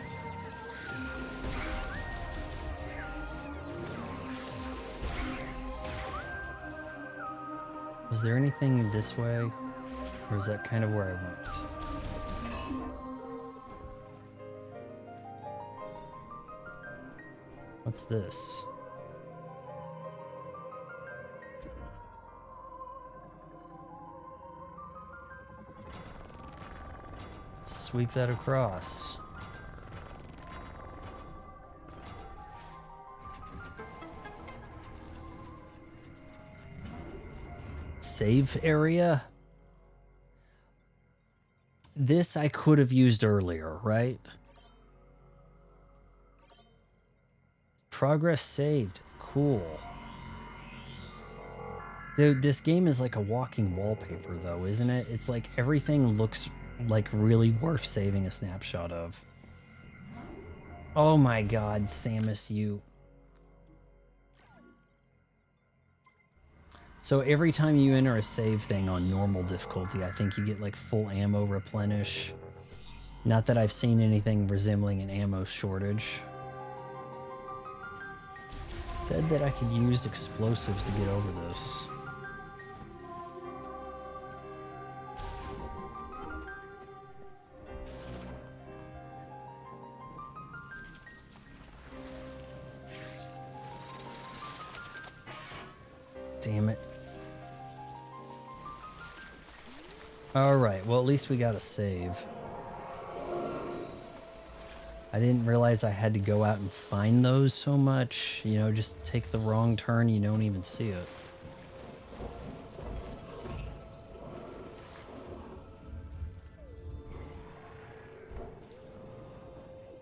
Was there anything this way? Or is that kind of where I went? What's this? Sweep that across. Save area? This I could have used earlier, right? Progress saved. Cool. Dude, this game is like a walking wallpaper though, isn't it? It's like everything looks like really worth saving a snapshot of. Oh my god, Samus, you... So every time you enter a save thing on normal difficulty, I think you get like full ammo replenish. Not that I've seen anything resembling an ammo shortage. Said that I could use explosives to get over this. Damn it. Alright, well at least we got a save. I didn't realize I had to go out and find those so much. You know, just take the wrong turn, you don't even see it.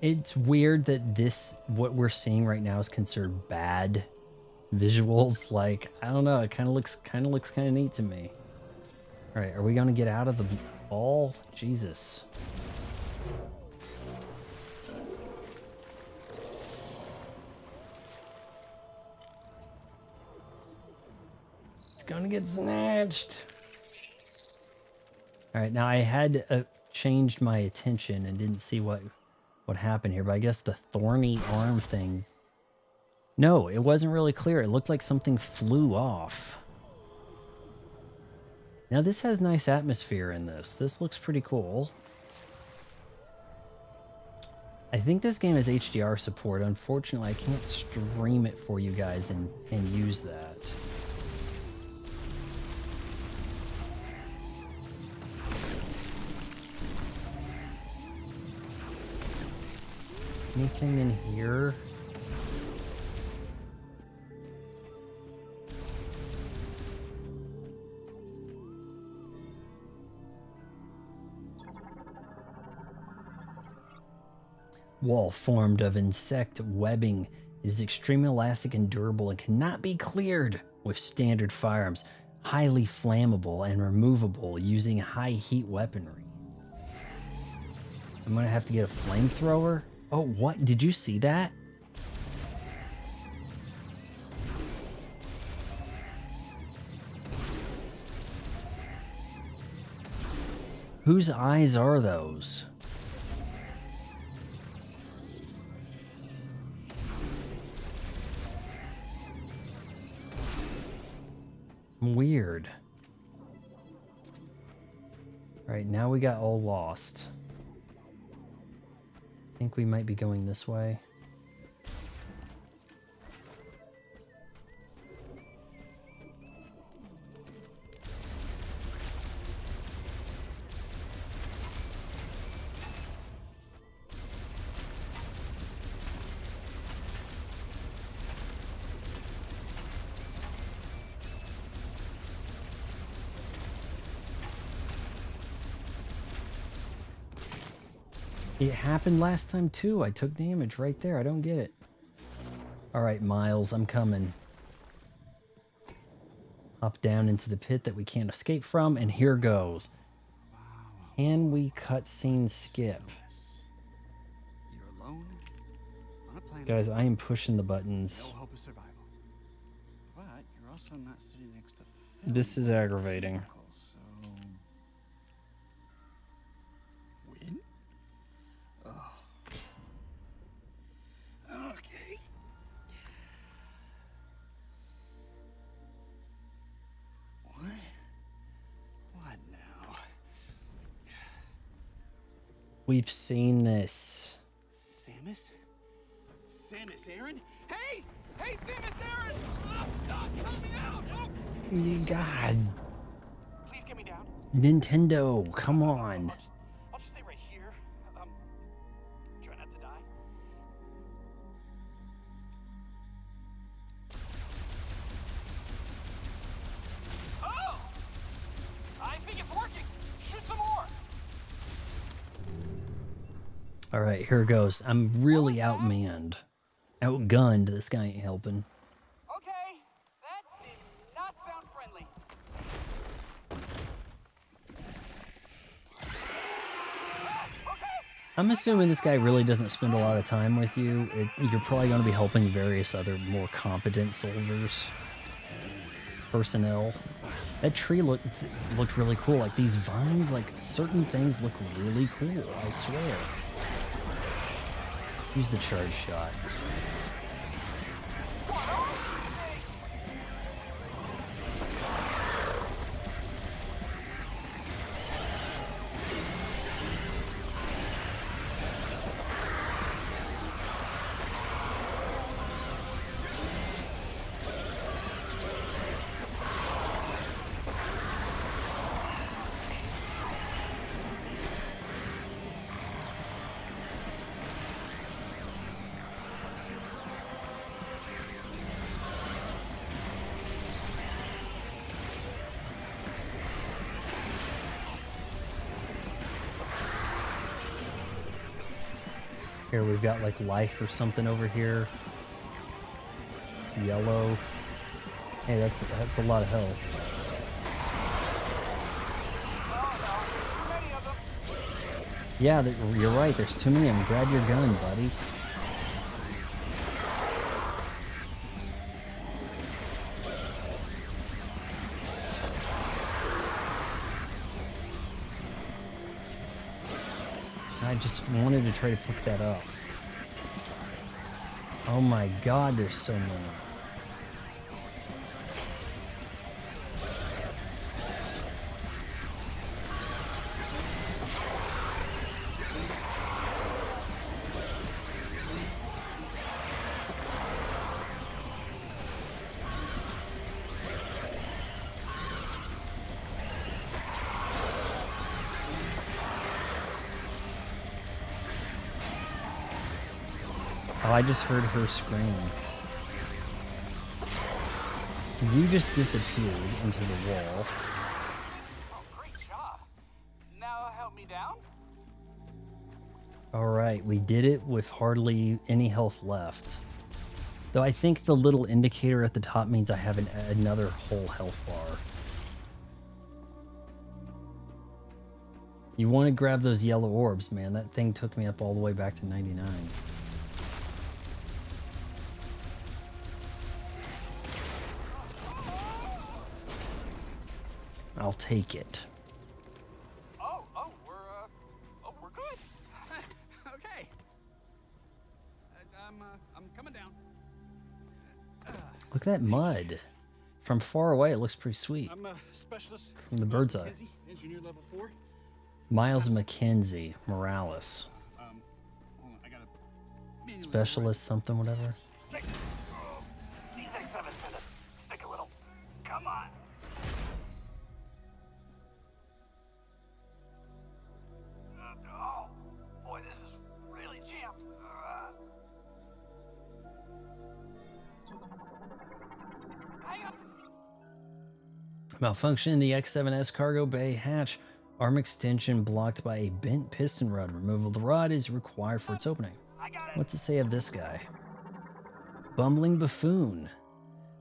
It's weird that this, what we're seeing right now, is considered bad visuals. Like, I don't know, it kind of looks kind of neat to me. All right, are we gonna get out of the ball? Jesus. It's gonna get snatched. All right, now I had changed my attention and didn't see what happened here, but I guess the thorny arm thing. No, it wasn't really clear. It looked like something flew off. Now this has nice atmosphere in this. This looks pretty cool. I think this game has HDR support. Unfortunately, I can't stream it for you guys and use that. Anything in here? Wall formed of insect webbing. It is extremely elastic and durable and cannot be cleared with standard firearms. Highly flammable and removable using high heat weaponry. I'm gonna have to get a flamethrower. Oh, what? Did you see that? Whose eyes are those? Weird. All right, now we got all lost. I think we might be going this way. It happened last time too. I took damage right there. I don't get it. All right, Miles, I'm coming. Hop down into the pit that we can't escape from, and here goes. Can we cutscene skip? You're alone on a planet. Guys, I am pushing the buttons. No hope of survival. But you're also not sitting next to This is aggravating. So win? Oh. Okay. What? What now? we've seen this. Samus? Samus Aran? Hey! Hey, Samus Aran! Oh, stop! Help me out! Oh! God. Please get me down. Nintendo, come on. I'll just stay right here. Try not to die. Oh! I think it's working. Shoot some more. All right, here it goes. I'm really outmanned. Outgunned. This guy ain't helping. Okay, that did not sound friendly. I'm assuming this guy really doesn't spend a lot of time with you. You're probably going to be helping various other more competent soldiers. Personnel. That tree looked really cool. Like these vines, like certain things look really cool, I swear. Use the charge shot. Here we've got like life or something over here. It's yellow. Hey, that's a lot of health. Yeah, you're right. There's too many of them. Grab your gun, buddy. I just wanted to try to pick that up. Oh my god, there's so many. Oh, I just heard her scream. You just disappeared into the wall. Oh, great job. Now help me down. Alright, we did it with hardly any health left. Though I think the little indicator at the top means I have another whole health bar. You want to grab those yellow orbs, man. That thing took me up all the way back to 99. I'll take it. We're good. Okay. I'm coming down. Look at that mud. From far away, it looks pretty sweet. I'm a specialist. From the bird's eye. Engineer level 4. Miles McKenzie, Morales. Hold on, I gotta manually Specialist something, whatever. These X7s tend to stick a little. Come on. Oh, boy, this is really jammed. Hang on. Malfunction in the X7S cargo bay hatch. Arm extension blocked by a bent piston rod. Removal of the rod is required for its opening. What's it say of this guy? Bumbling buffoon.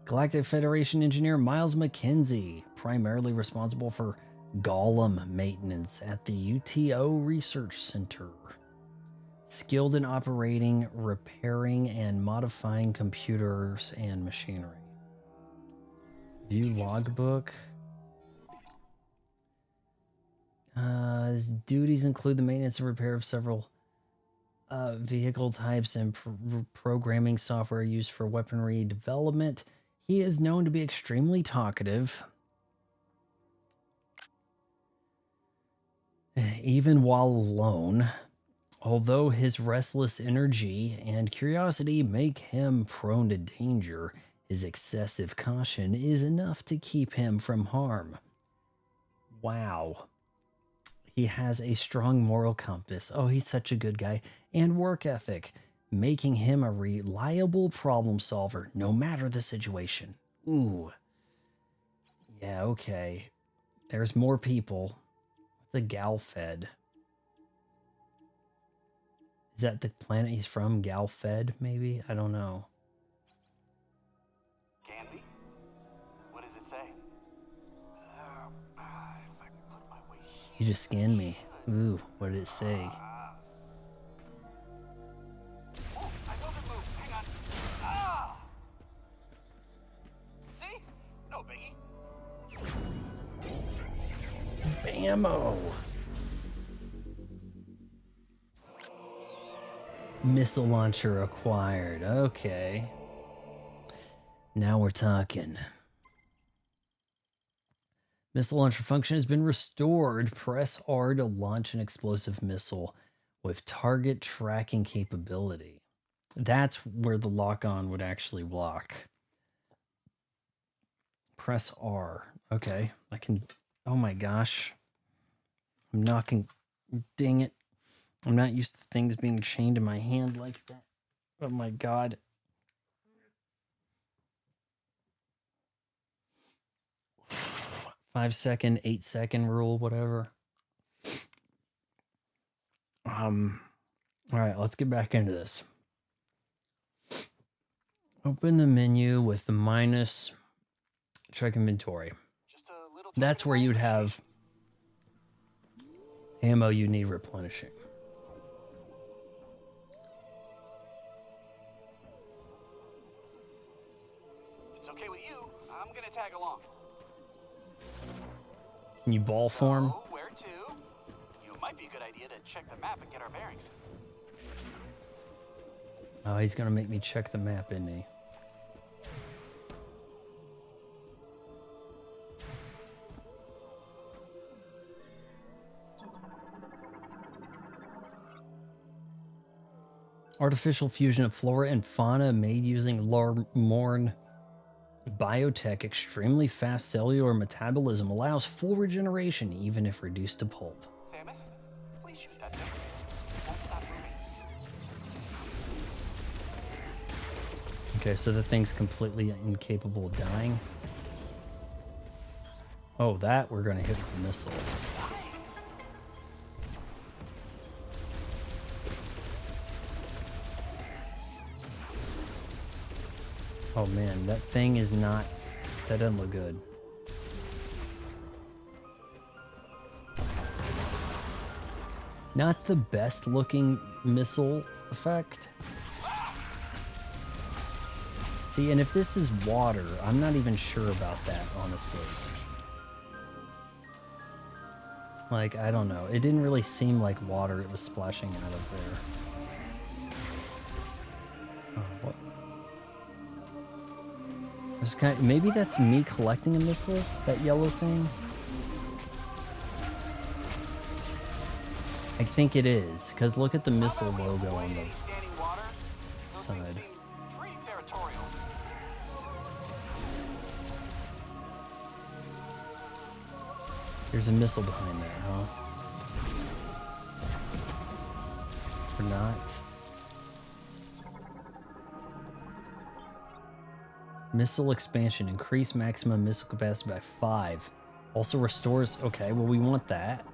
Galactic Federation engineer Miles McKenzie, primarily responsible for Golem maintenance at the UTO Research Center. Skilled in operating, repairing, and modifying computers and machinery. View logbook. His duties include the maintenance and repair of several vehicle types and programming software used for weaponry development. He is known to be extremely talkative, even while alone. Although his restless energy and curiosity make him prone to danger, his excessive caution is enough to keep him from harm. Wow. He has a strong moral compass. Oh, he's such a good guy. And work ethic, making him a reliable problem solver no matter the situation. Ooh. Yeah, okay. There's more people. What's a Galfed? Is that the planet he's from? Galfed, maybe? I don't know. Can we? What does it say? If I put my way You just scanned me. Ooh, what did it say? Oh, I felt it move. Hang on. Ah! See? No biggie. Bammo! Missile launcher acquired. Okay. Now we're talking. Missile launcher function has been restored. Press R to launch an explosive missile with target tracking capability. That's where the lock-on would actually lock. Press R. Okay. I can... Oh my gosh. I'm knocking... Dang it. I'm not used to things being chained to my hand like that. Oh my god. Five second, 8 second rule, whatever. Alright, let's get back into this. Open the menu with the minus, check inventory. Just a little. That's where you'd have ammo you need replenishing. If it's okay with you, I'm gonna tag along. Can you ball form? So, where to? You might be a good idea to check the map and get our bearings. Oh, he's gonna make me check the map, isn't he? Artificial fusion of flora and fauna made using Lormorn biotech. Extremely fast cellular metabolism allows full regeneration even if reduced to pulp. Samus, please shoot that thing. It won't stop moving. Okay, so the thing's completely incapable of dying. Oh, that we're gonna hit with a missile. Oh man, that thing is not... That doesn't look good. Not the best looking missile effect. See, and if this is water, I'm not even sure about that, honestly. Like, I don't know. It didn't really seem like water it was splashing out of there. Oh, what? This guy, maybe that's me collecting a missile? That yellow thing? I think it is, because look at the missile logo on the side. Pretty territorial. There's a missile behind there, huh? Or not? Missile expansion. Increase maximum missile capacity by 5. Also restores... Okay, well, we want that.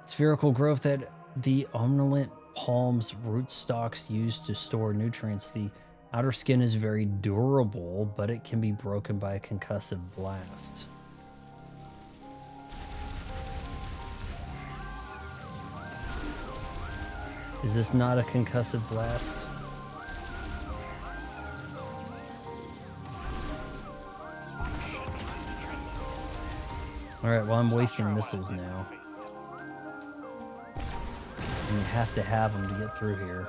Spherical growth that the omnolent palm's rootstocks use to store nutrients. The outer skin is very durable, but it can be broken by a concussive blast. Is this not a concussive blast? Alright, well, I'm wasting missiles now. And you have to have them to get through here.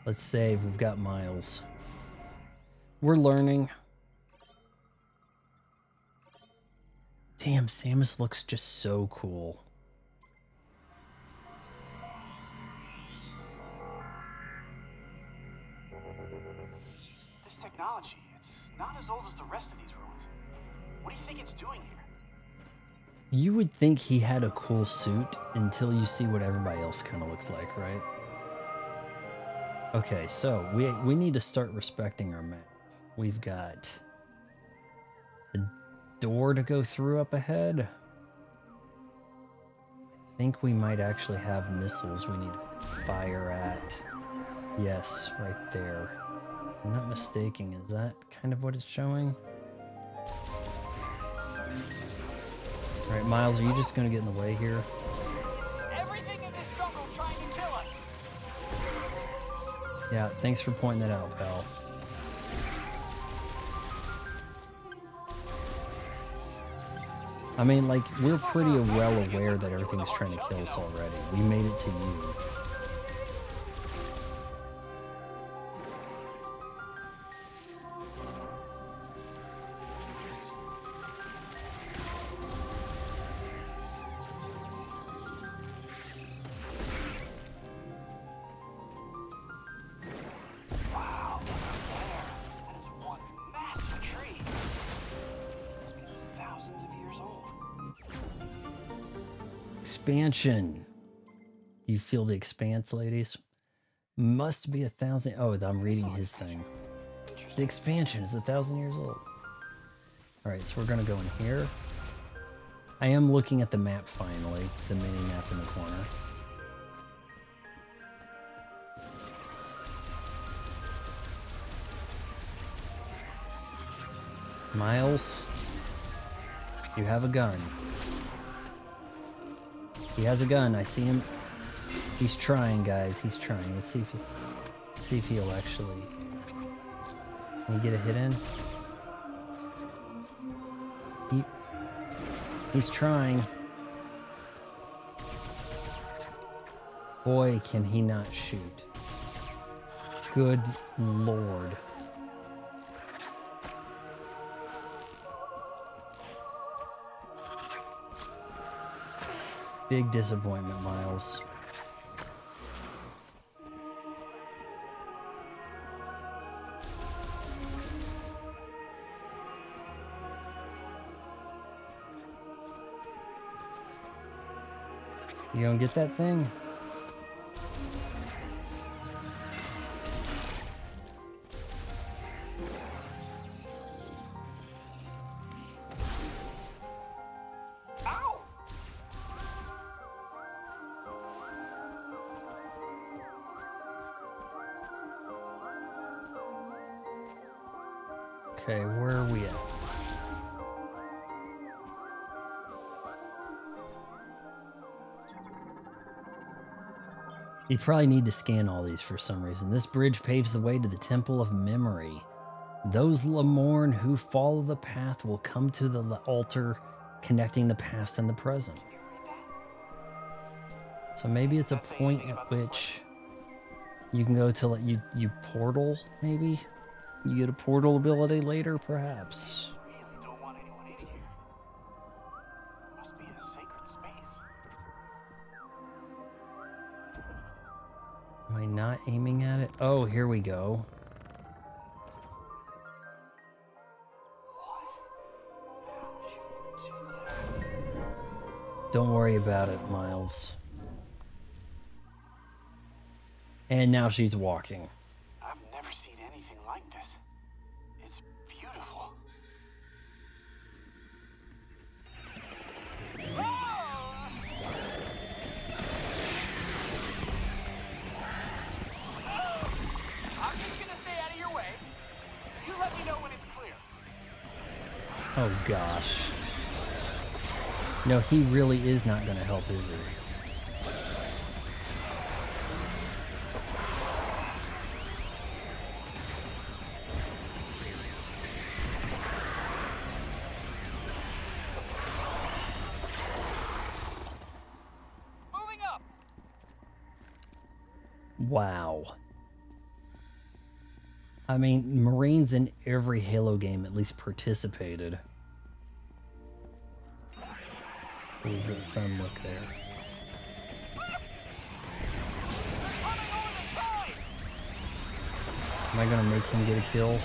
Let's save. We've got miles. We're learning. Damn, Samus looks just so cool. This technology, it's not as old as the rest of these ruins. What do you think it's doing here? You would think he had a cool suit until you see what everybody else kind of looks like, right? Okay, so we need to start respecting our map. We've got a door to go through up ahead. I think we might actually have missiles we need to fire at. Yes, right there. I'm not mistaken. Is that kind of what it's showing? All right, Miles, are you just going to get in the way here? Everything in this jungle trying to kill us. Yeah, thanks for pointing that out, pal. I mean, like, we're pretty well aware that everything's trying to kill us already. We made it to you. Wow, look up there. That is one massive tree. It's been thousands of years old. Expansion. Do you feel the expanse, ladies? Must be 1,000. Oh, I'm reading his thing. The expansion is 1,000 years old. All right, so we're gonna go in here. I am looking at the map finally, the mini map in the corner. Miles, you have a gun. He has a gun. I see him. He's trying, guys. He's trying. Let's see if he'll actually. Can we get a hit in? He's trying. Boy, can he not shoot. Good Lord. Big disappointment, Miles. You gonna get that thing? Ow! Okay, where are we at? You probably need to scan all these for some reason. This bridge paves the way to the Temple of Memory. Those Lamorn who follow the path will come to the altar connecting the past and the present. So maybe it's a point at which you can go to like you portal, maybe? You get a portal ability later, perhaps. Really don't want anyone in here. Must be a sacred space. Am I not aiming at it? Oh, here we go. How'd you do that? Don't worry about it, Miles. And now she's walking. I've never seen anything like this. It's beautiful. I'm just gonna stay out of your way. You let me know when it's clear. Oh gosh. No, he really is not going to help, is he? Moving up. Wow. I mean, Marines in every Halo game at least participated. What does that sun look there? Am I gonna make him get a kill?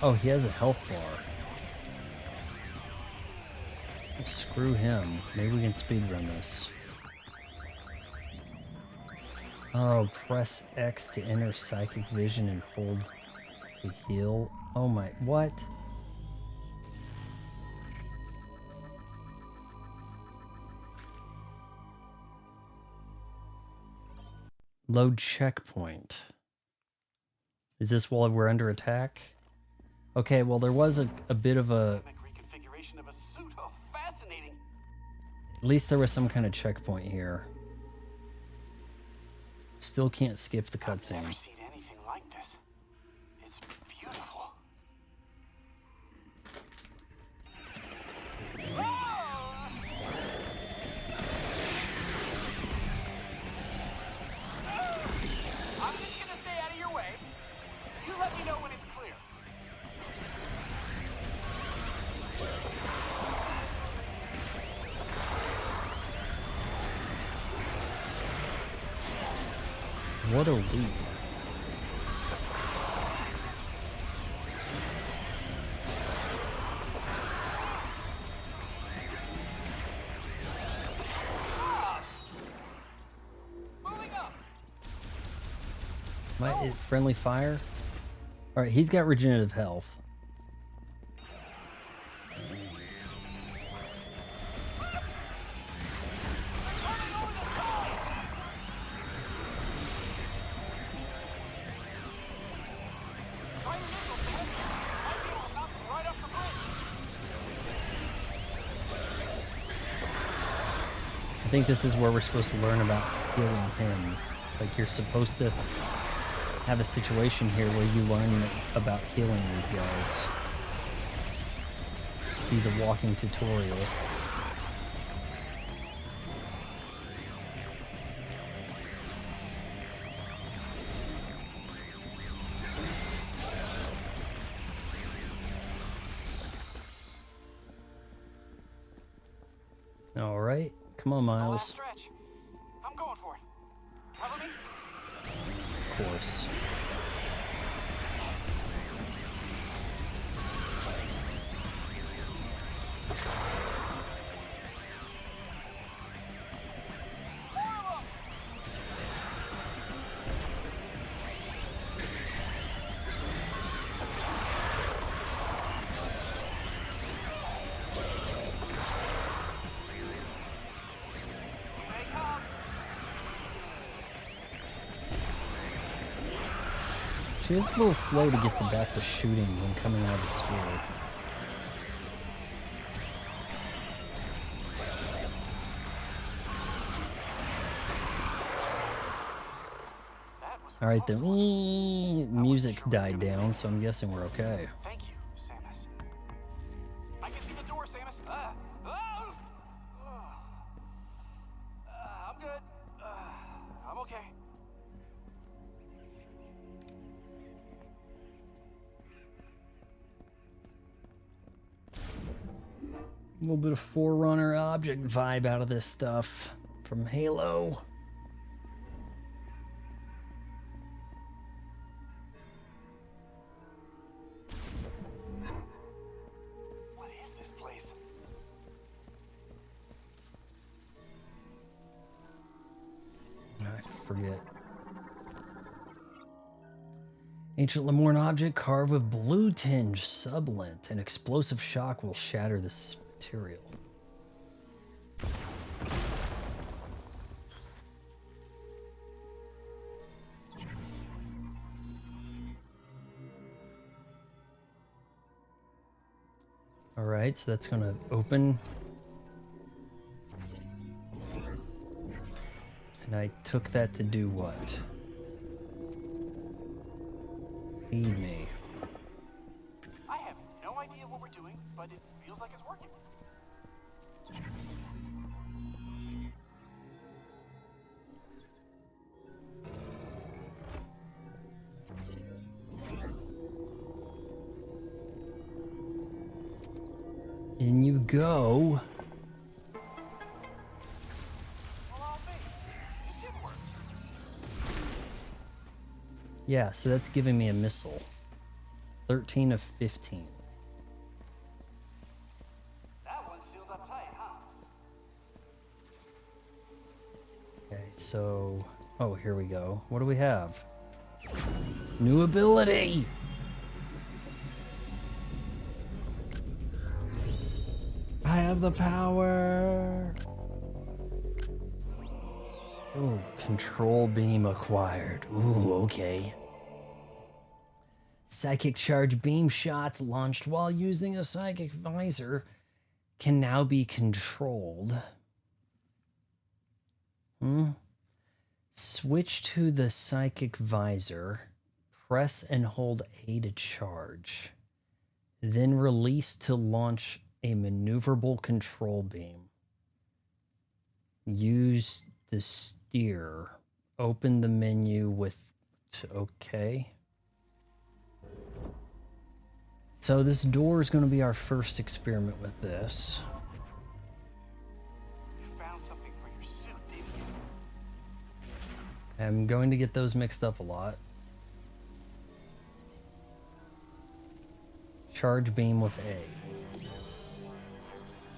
Oh, he has a health bar. Screw him. Maybe we can speedrun this. Oh, press X to enter psychic vision and hold to heal. Oh my, what? Load checkpoint. Is this while we're under attack? Okay, well there was a bit of a... Reconfiguration of a suit. Oh, fascinating. At least there was some kind of checkpoint here. Still can't skip the I've cutscene. never seen anything like this. It's beautiful. I'm just gonna stay out of your way. You let me know when it's clear. What a leap. Moving up. Friendly fire? Alright, he's got regenerative health. Try your missiles, man. Might be able to knock them right off the bridge. I think this is where we're supposed to learn about healing him. Like, you're supposed to have a situation here where you learn about healing these guys. So he's a walking tutorial. All right, come on, The last Miles. stretch. I'm going for it. Cover me. Of course. They come. She is a little slow to get the back to shooting when coming out of the sphere. That was All right, the close one. music died down, so I'm guessing we're okay. Thank you, Samus. I can see the door, Samus. I'm good. I'm okay. A little bit of Forerunner object vibe out of this stuff from Halo. What is this place? I forget. Ancient Lemurian object carved with blue tinge sublint. An explosive shock will shatter this material. All right, so that's gonna open. And I took that to do what? Feed me. I have no idea what we're doing, but it feels like it's working. go. Well, I'll be. It did work. Yeah, so that's giving me a missile. 13 of 15. That one's sealed up tight, huh? Okay, so... Oh, here we go. What do we have? New ability! I have the power! Ooh, control beam acquired. Ooh, okay. Psychic charge beam shots launched while using a psychic visor can now be controlled. Switch to the psychic visor. Press and hold A to charge. Then release to launch a maneuverable control beam. Use the steer. Open the menu with... Okay. So this door is going to be our first experiment with this. You found something for your suit, didn't you? I'm going to get those mixed up a lot. Charge beam with A.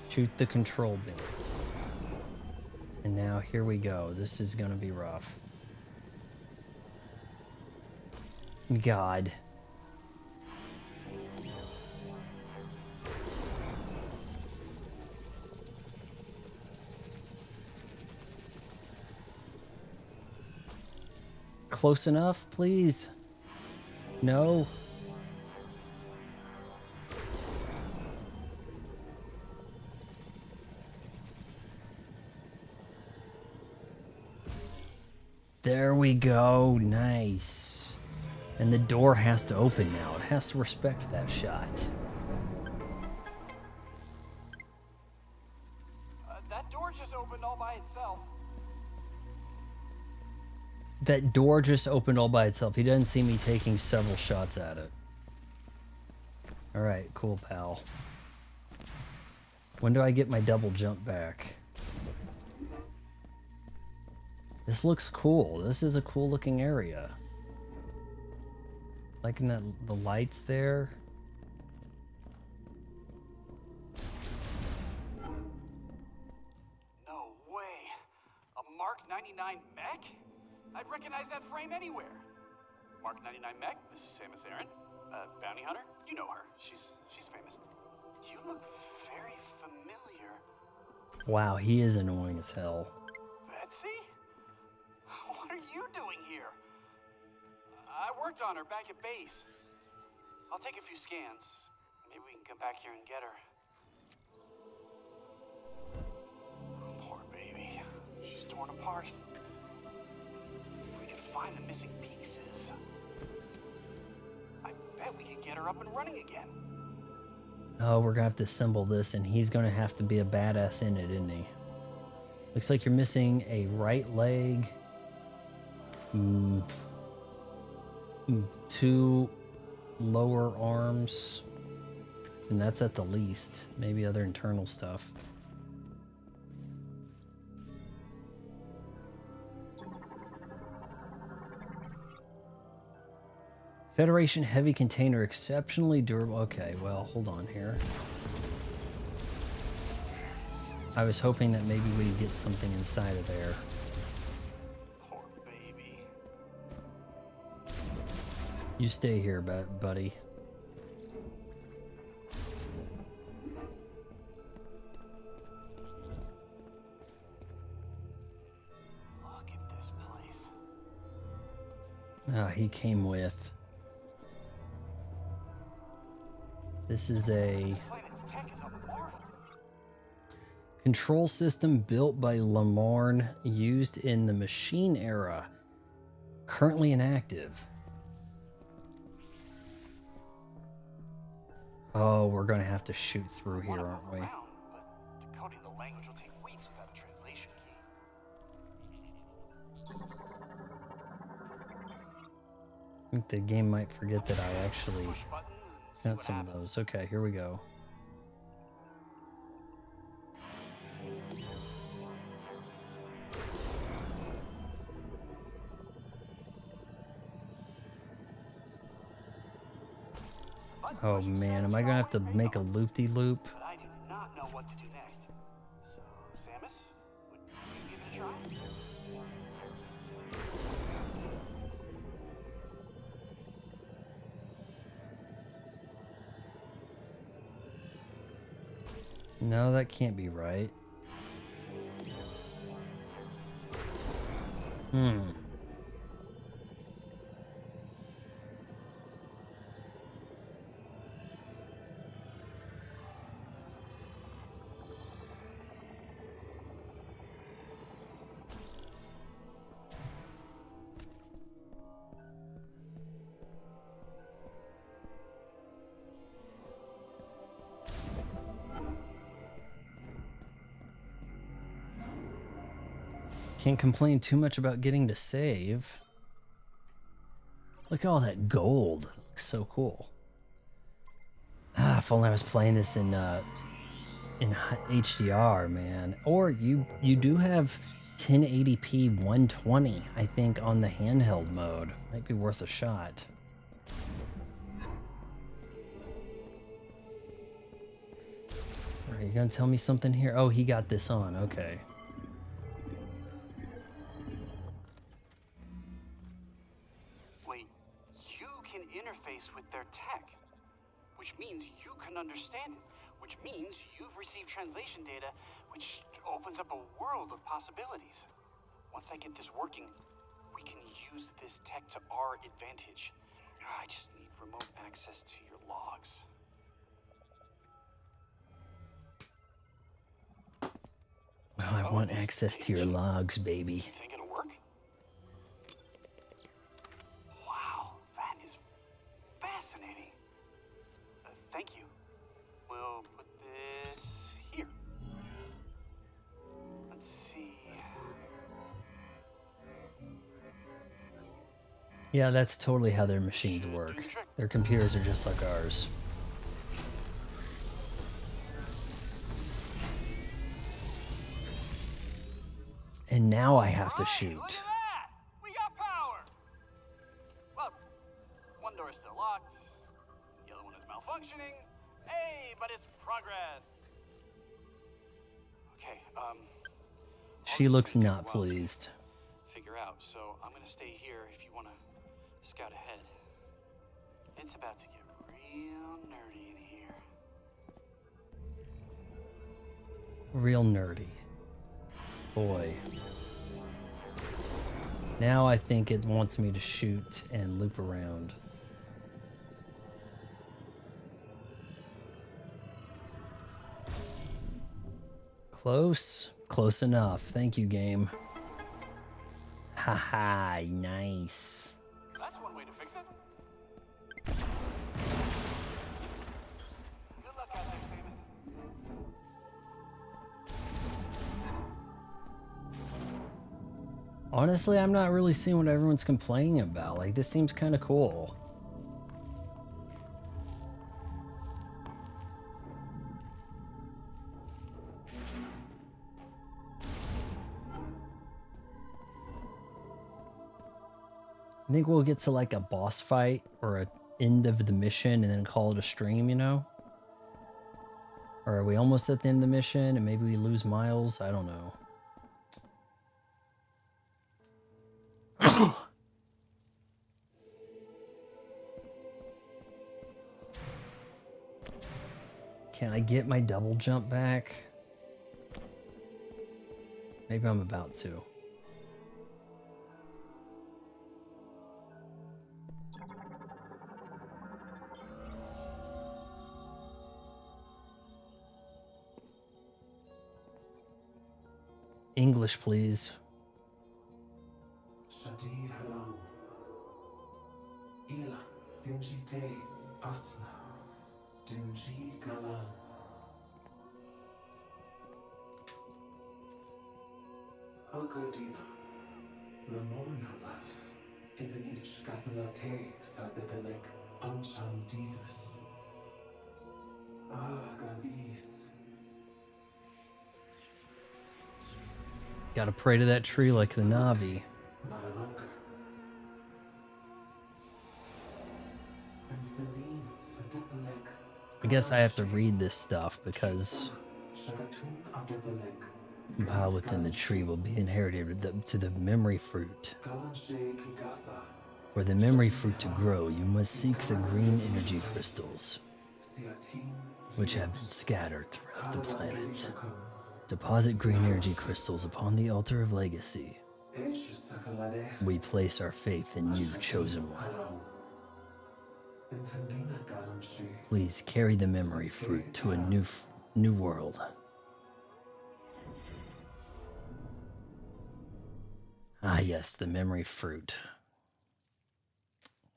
Shoot the control beam. And now here we go. This is going to be rough. God. Close enough, please. No. There we go. Nice. And the door has to open now. It has to respect that shot. That door just opened all by itself. That door just opened all by itself. He doesn't see me taking several shots at it. Alright, cool, pal. When do I get my double jump back? This looks cool. This is a cool looking area. Liking that the lights there. No way. A Mark 99 mech? I'd recognize that frame anywhere. Mark 99 mech, this is Samus Aran. Bounty hunter, you know her. She's famous. You look very familiar. Wow, he is annoying as hell. Betsy? What are you doing here? I worked on her back at base. I'll take a few scans. Maybe we can come back here and get her. Poor baby. She's torn apart. If we could find the missing pieces, I bet we could get her up and running again. Oh, we're gonna have to assemble this, and he's gonna have to be a badass in it, isn't he? Looks like you're missing a right leg. 2 lower arms. And that's at the least. Maybe other internal stuff. Federation heavy container, exceptionally durable. Okay, well, hold on here. I was hoping that maybe we'd get something inside of there. Poor baby. You stay here, buddy. Look at this place. Ah, he came with. This is a Planet's tech is a marvel. control system built by Lamarn, used in the machine era. Currently inactive. Oh, we're gonna have to shoot through here, aren't we? Around, but decoding the language will take weeks without a translation key. I think the game might forget that I actually Push buttons and see got what some happens. of those. Okay, here we go. Oh man, am I gonna have to make a loop-de-loop? But I do not know what to do next. So, Samus, would you give it a try? No, that can't be right. Can't complain too much about getting to save. Look at all that gold. Looks so cool. Ah, if only I was playing this in HDR, man. Or you do have 1080p 120, I think, on the handheld mode. Might be worth a shot. Are you gonna tell me something here? Oh, he got this on. Okay. Wait, you can interface with their tech, which means you can understand it, which means you've received translation data, which opens up a world of possibilities. Once I get this working, we can use this tech to our advantage. I just need remote access to your logs. Oh, I want access to your logs, baby. You think it'll work? Wow, that is fascinating. Thank you. We'll put this here. Let's see. Yeah, that's totally how their machines work. Their computers are just like ours. And now I have to Look shoot. at that! We got power! Well, one door is still locked. The other one is malfunctioning. Hey, but it's progress. Okay, all She this looks is gonna not take a while to pleased. figure out, so I'm gonna stay here if you wanna scout ahead. It's about to get real nerdy in here. Real nerdy. Boy. Now I think it wants me to shoot and loop around. Close. Close enough. Thank you, game. Haha, nice. That's one way to fix it. Good luck out there, Samus. Honestly, I'm not really seeing what everyone's complaining about. Like, this seems kind of cool. I think we'll get to like a boss fight or an end of the mission and then call it a stream, you know? Or are we almost at the end of the mission and maybe we lose Miles? I don't know. Can I get my double jump back? Maybe I'm about to. English, please. Shadi hello. Ila dinji te asna. Dinji galan. Algodina. Lamorna las. Indanich gathalate sadebelik anchandigas. Galis. Gotta pray to that tree like the Navi. Malalunga. And Celine Sadepele I guess I have to read this stuff because Shagatun Abdelek. compiled within the tree will be inherited to the memory fruit. Galanshe Kigatha. For the memory fruit to grow, you must seek the green energy crystals, Siatin. which have been scattered throughout the planet. Shakam. Deposit green energy crystals upon the altar of legacy. Esh Sakalade. We place our faith in you, chosen one. Hello. Intendina Galanshe. Please carry the memory fruit to a new world. Ah, yes, the memory fruit,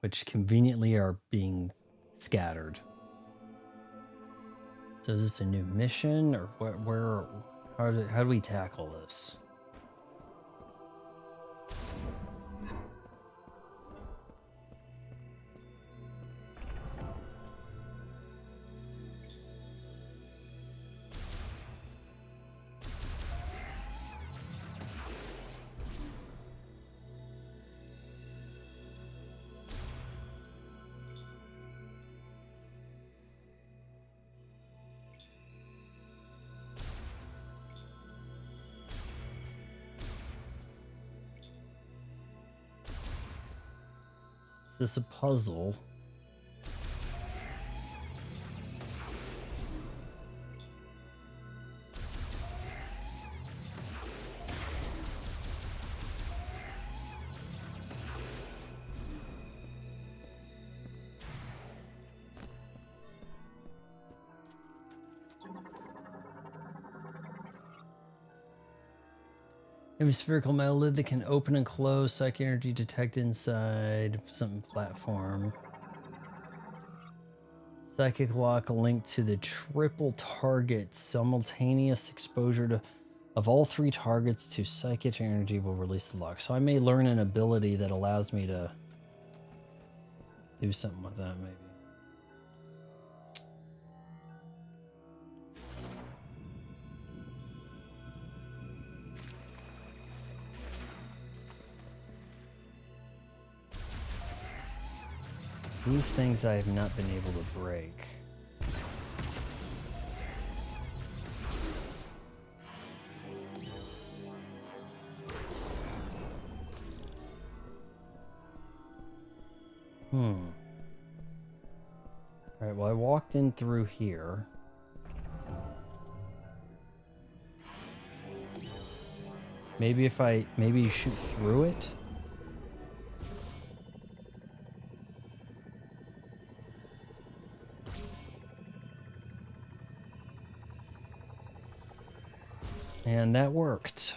which conveniently are being scattered. So is this a new mission, or how do we tackle this? Is this a puzzle? Hemispherical metal lid that can open and close. Psychic energy detected inside something platform. Psychic lock linked to the triple target. Simultaneous exposure of all three targets to psychic energy will release the lock. So I may learn an ability that allows me to do something with that, maybe. These things I have not been able to break. Alright, well I walked in through here. Maybe maybe you shoot through it? And that worked.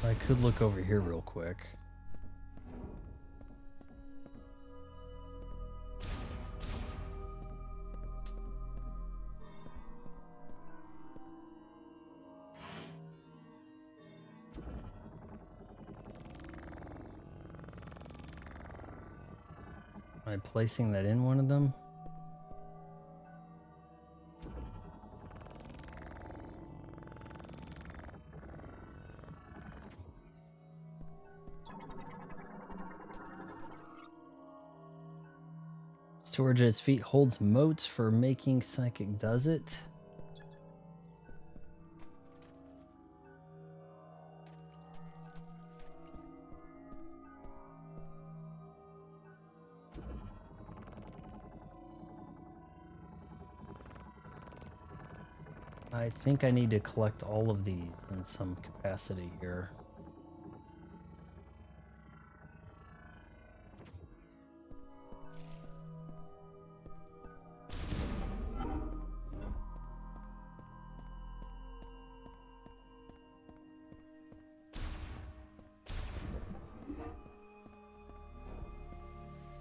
I could look over here real quick. Am I placing that in one of them? Storage at its feet holds motes for making psychic. Does it? I think I need to collect all of these in some capacity here.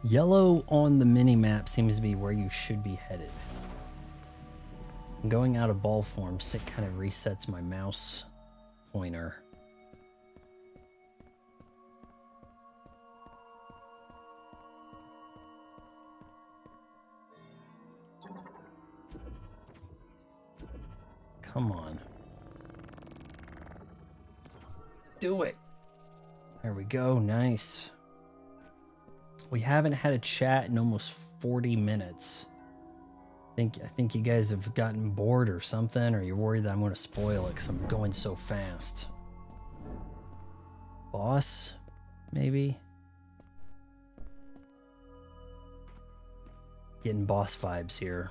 Yellow on the mini-map seems to be where you should be headed. Going out of ball form, it kind of resets my mouse pointer. Come on. do it. There we go. Nice. We haven't had a chat in almost 40 minutes. I think you guys have gotten bored or something, or you're worried that I'm going to spoil it because I'm going so fast. Boss, maybe? Getting boss vibes here.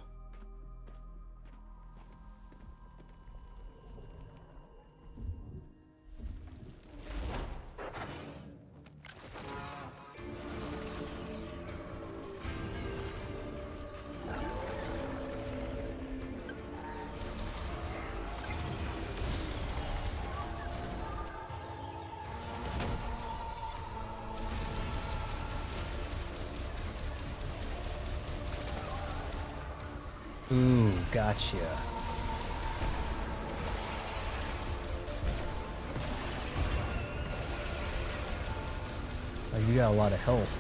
Ooh, gotcha. Oh, you got a lot of health.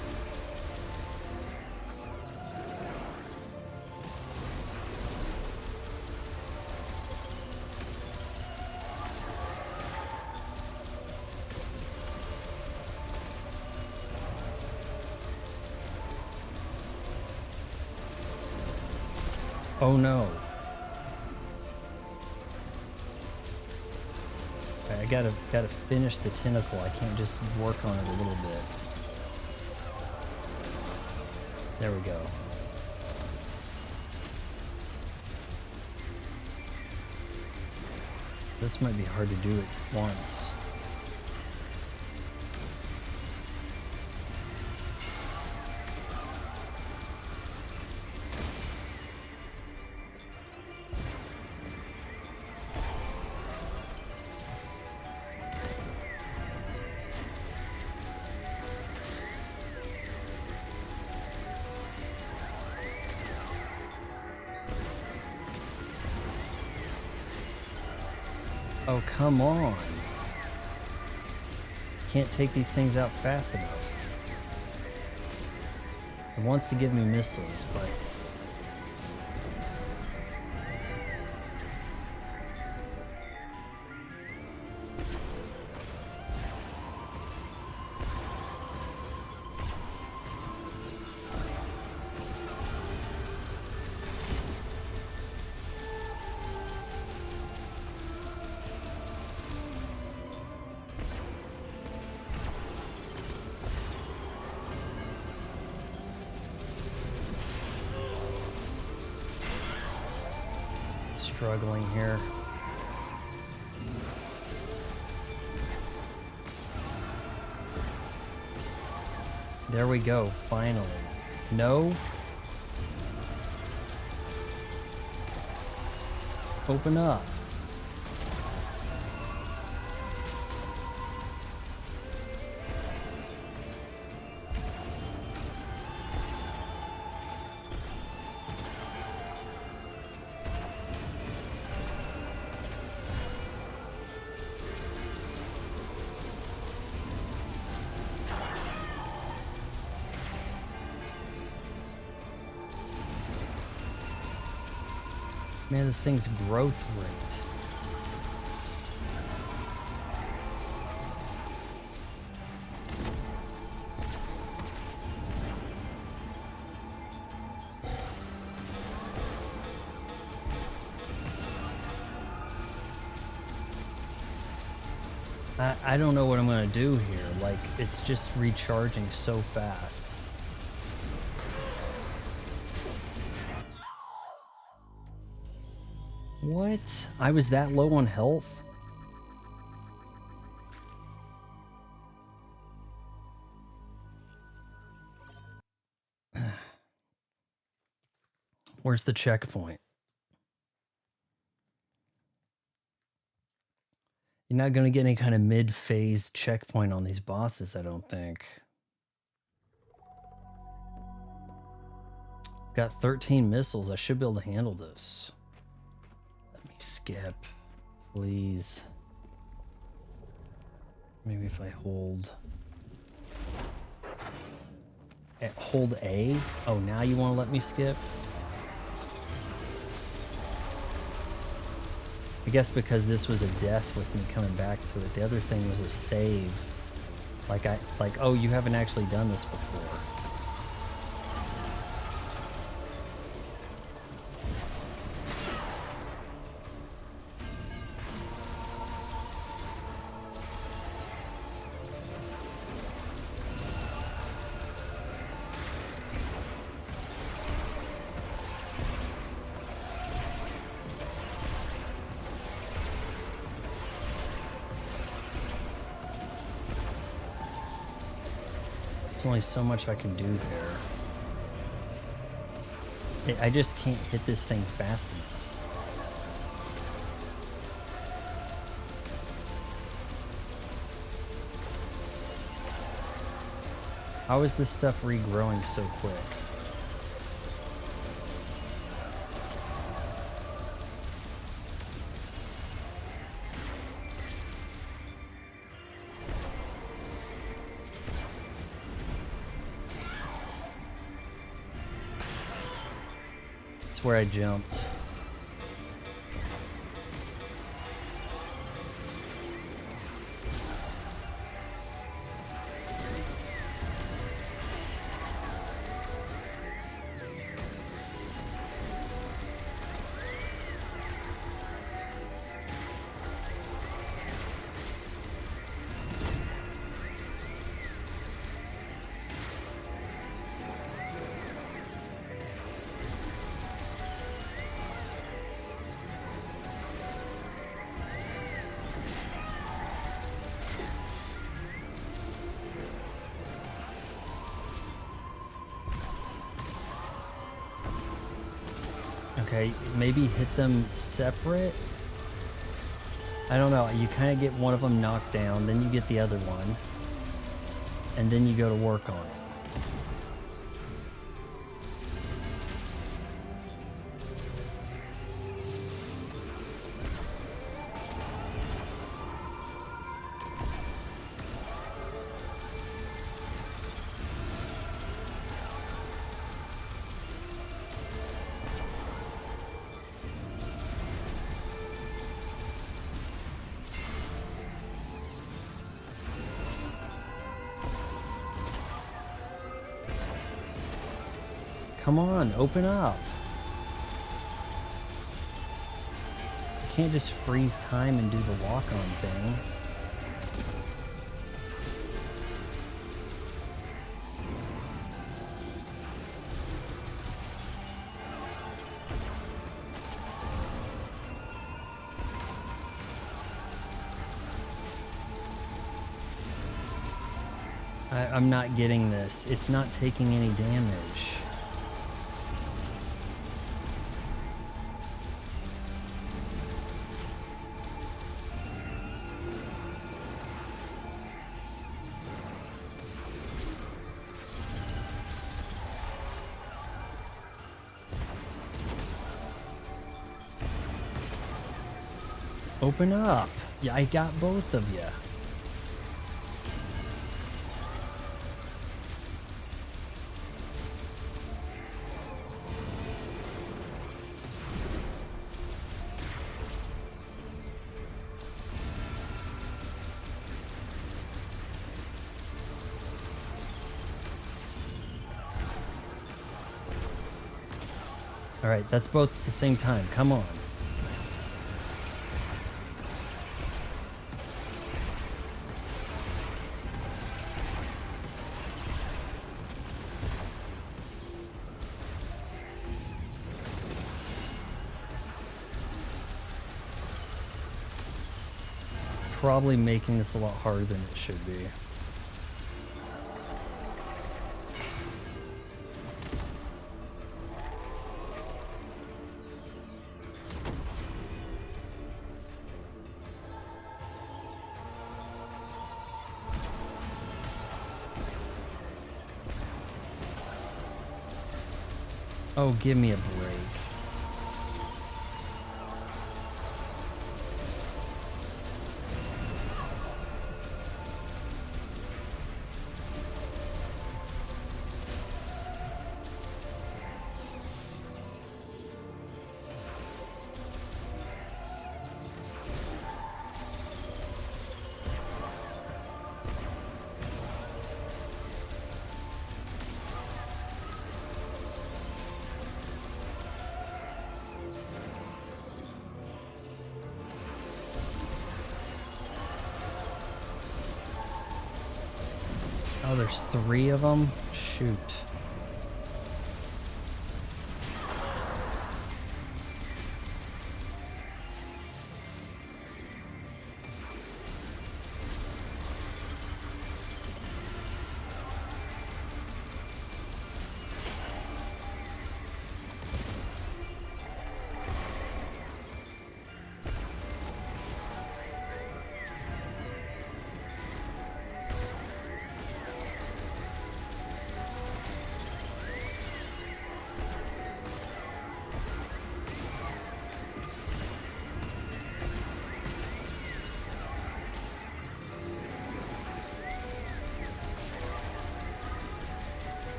Oh no. Okay, I gotta finish the tentacle. I can't just work on it a little bit. There we go. This might be hard to do at once. Oh, come on. Can't take these things out fast enough. It wants to give me missiles, but... struggling here. There we go, finally. No. Open up. Man, this thing's growth rate. I don't know what I'm gonna do here. Like, it's just recharging so fast. What? I was that low on health? Where's the checkpoint? You're not going to get any kind of mid-phase checkpoint on these bosses, I don't think. Got 13 missiles. I should be able to handle this. Let me skip, please. Maybe if I hold... Hold A? Oh, now you want to let me skip? I guess because this was a death with me coming back to it. The other thing was a save. Like, oh, you haven't actually done this before. There's only so much I can do there. I just can't hit this thing fast enough. How is this stuff regrowing so quick? It's where I jumped. Okay, maybe hit them separate? I don't know. You kind of get one of them knocked down, then you get the other one, and then you go to work on it. Come on, open up. I can't just freeze time and do the walk-on thing. I'm not getting this. It's not taking any damage. Open up. Yeah, I got both of you. All right, that's both at the same time. Come on. Probably making this a lot harder than it should be. Oh, give me a break. there's 3 of them. Shoot.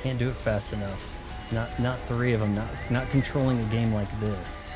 Can't do it fast enough. Not 3 of them. Not controlling a game like this.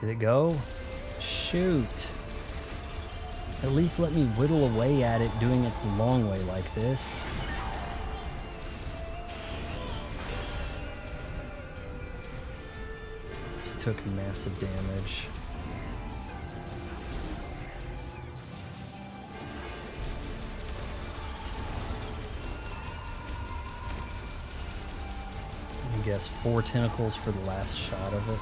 Did it go? Shoot. At least let me whittle away at it doing it the long way like this. Just took massive damage. I guess 4 tentacles for the last shot of it.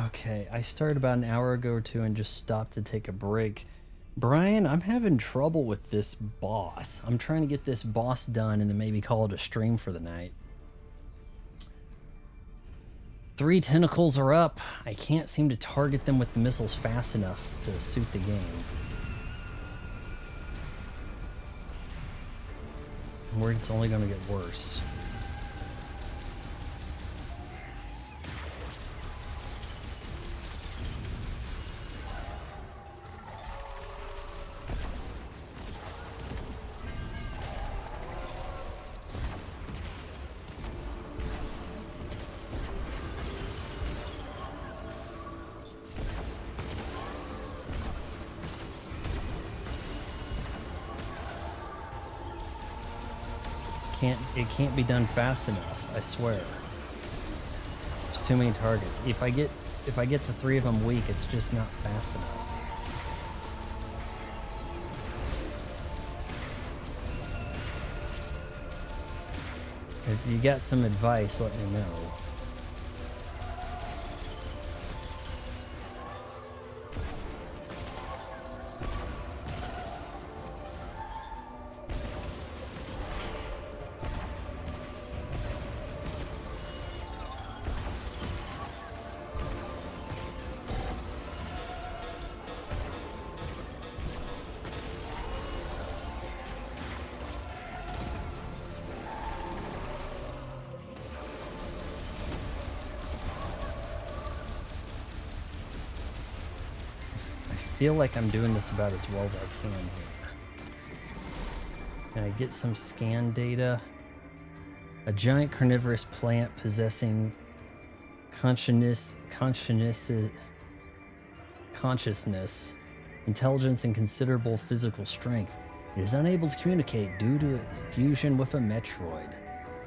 Okay, I started about an hour ago or 2 and just stopped to take a break. Brian, I'm having trouble with this boss. I'm trying to get this boss done and then maybe call it a stream for the night. 3 tentacles are up. I can't seem to target them with the missiles fast enough to suit the game. I'm worried it's only going to get worse. It can't be done fast enough, I swear. There's too many targets. If I get the 3 of them weak, it's just not fast enough. If you got some advice, let me know. I feel like I'm doing this about as well as I can here. Can I get some scan data? A giant carnivorous plant possessing consciousness, intelligence, and considerable physical strength. It is unable to communicate due to fusion with a Metroid.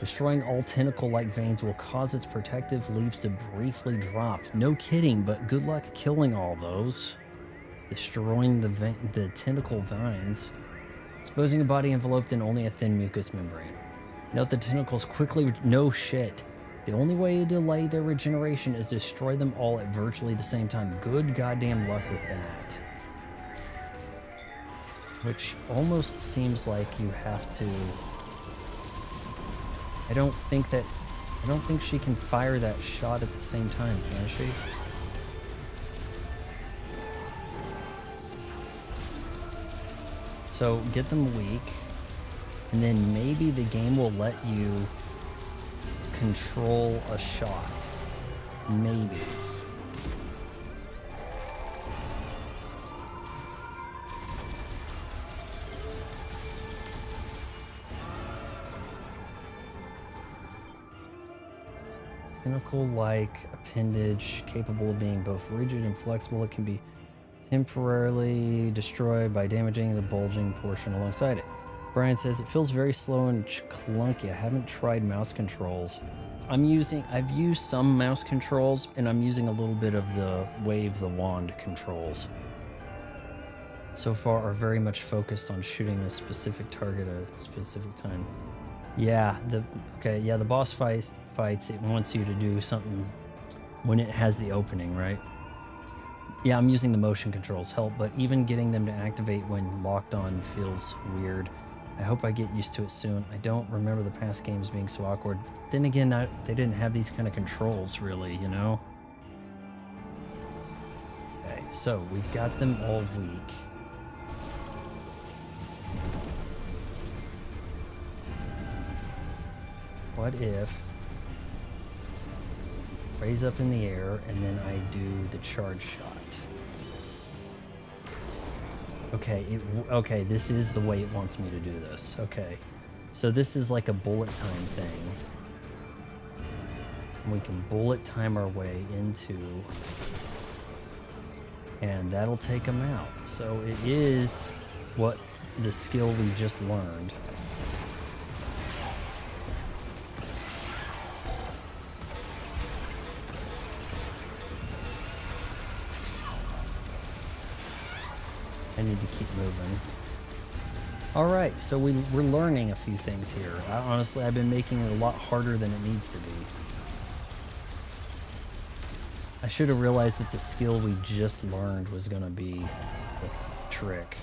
Destroying all tentacle-like veins will cause its protective leaves to briefly drop. No kidding, but good luck killing all those. Destroying the tentacle vines. Exposing a body enveloped in only a thin mucous membrane. Note the tentacles quickly... No shit. The only way to delay their regeneration is destroy them all at virtually the same time. Good goddamn luck with that. Which almost seems like you have to... I don't think she can fire that shot at the same time, can she? So get them weak, and then maybe the game will let you control a shot. Maybe. Tentacle-like appendage capable of being both rigid and flexible. It can be temporarily destroyed by damaging the bulging portion alongside it. Brian says it feels very slow and clunky. I haven't tried mouse controls. I've used some mouse controls, and I'm using a little bit of the wave the wand controls. So far are very much focused on shooting a specific target at a specific time. Yeah, the boss fights, it wants you to do something when it has the opening, right? Yeah, I'm using the motion controls help, but even getting them to activate when locked on feels weird. I hope I get used to it soon. I don't remember the past games being so awkward. Then again, they didn't have these kind of controls, really, you know? Okay, so we've got them all weak. What if... raise up in the air, and then I do the charge shot. Okay, this is the way it wants me to do this. Okay, so this is like a bullet time thing. We can bullet time our way into, and that'll take them out. So it is what the skill we just learned. I need to keep moving. All right, so we're learning a few things here. Honestly, I've been making it a lot harder than it needs to be. I should have realized that the skill we just learned was going to be the trick.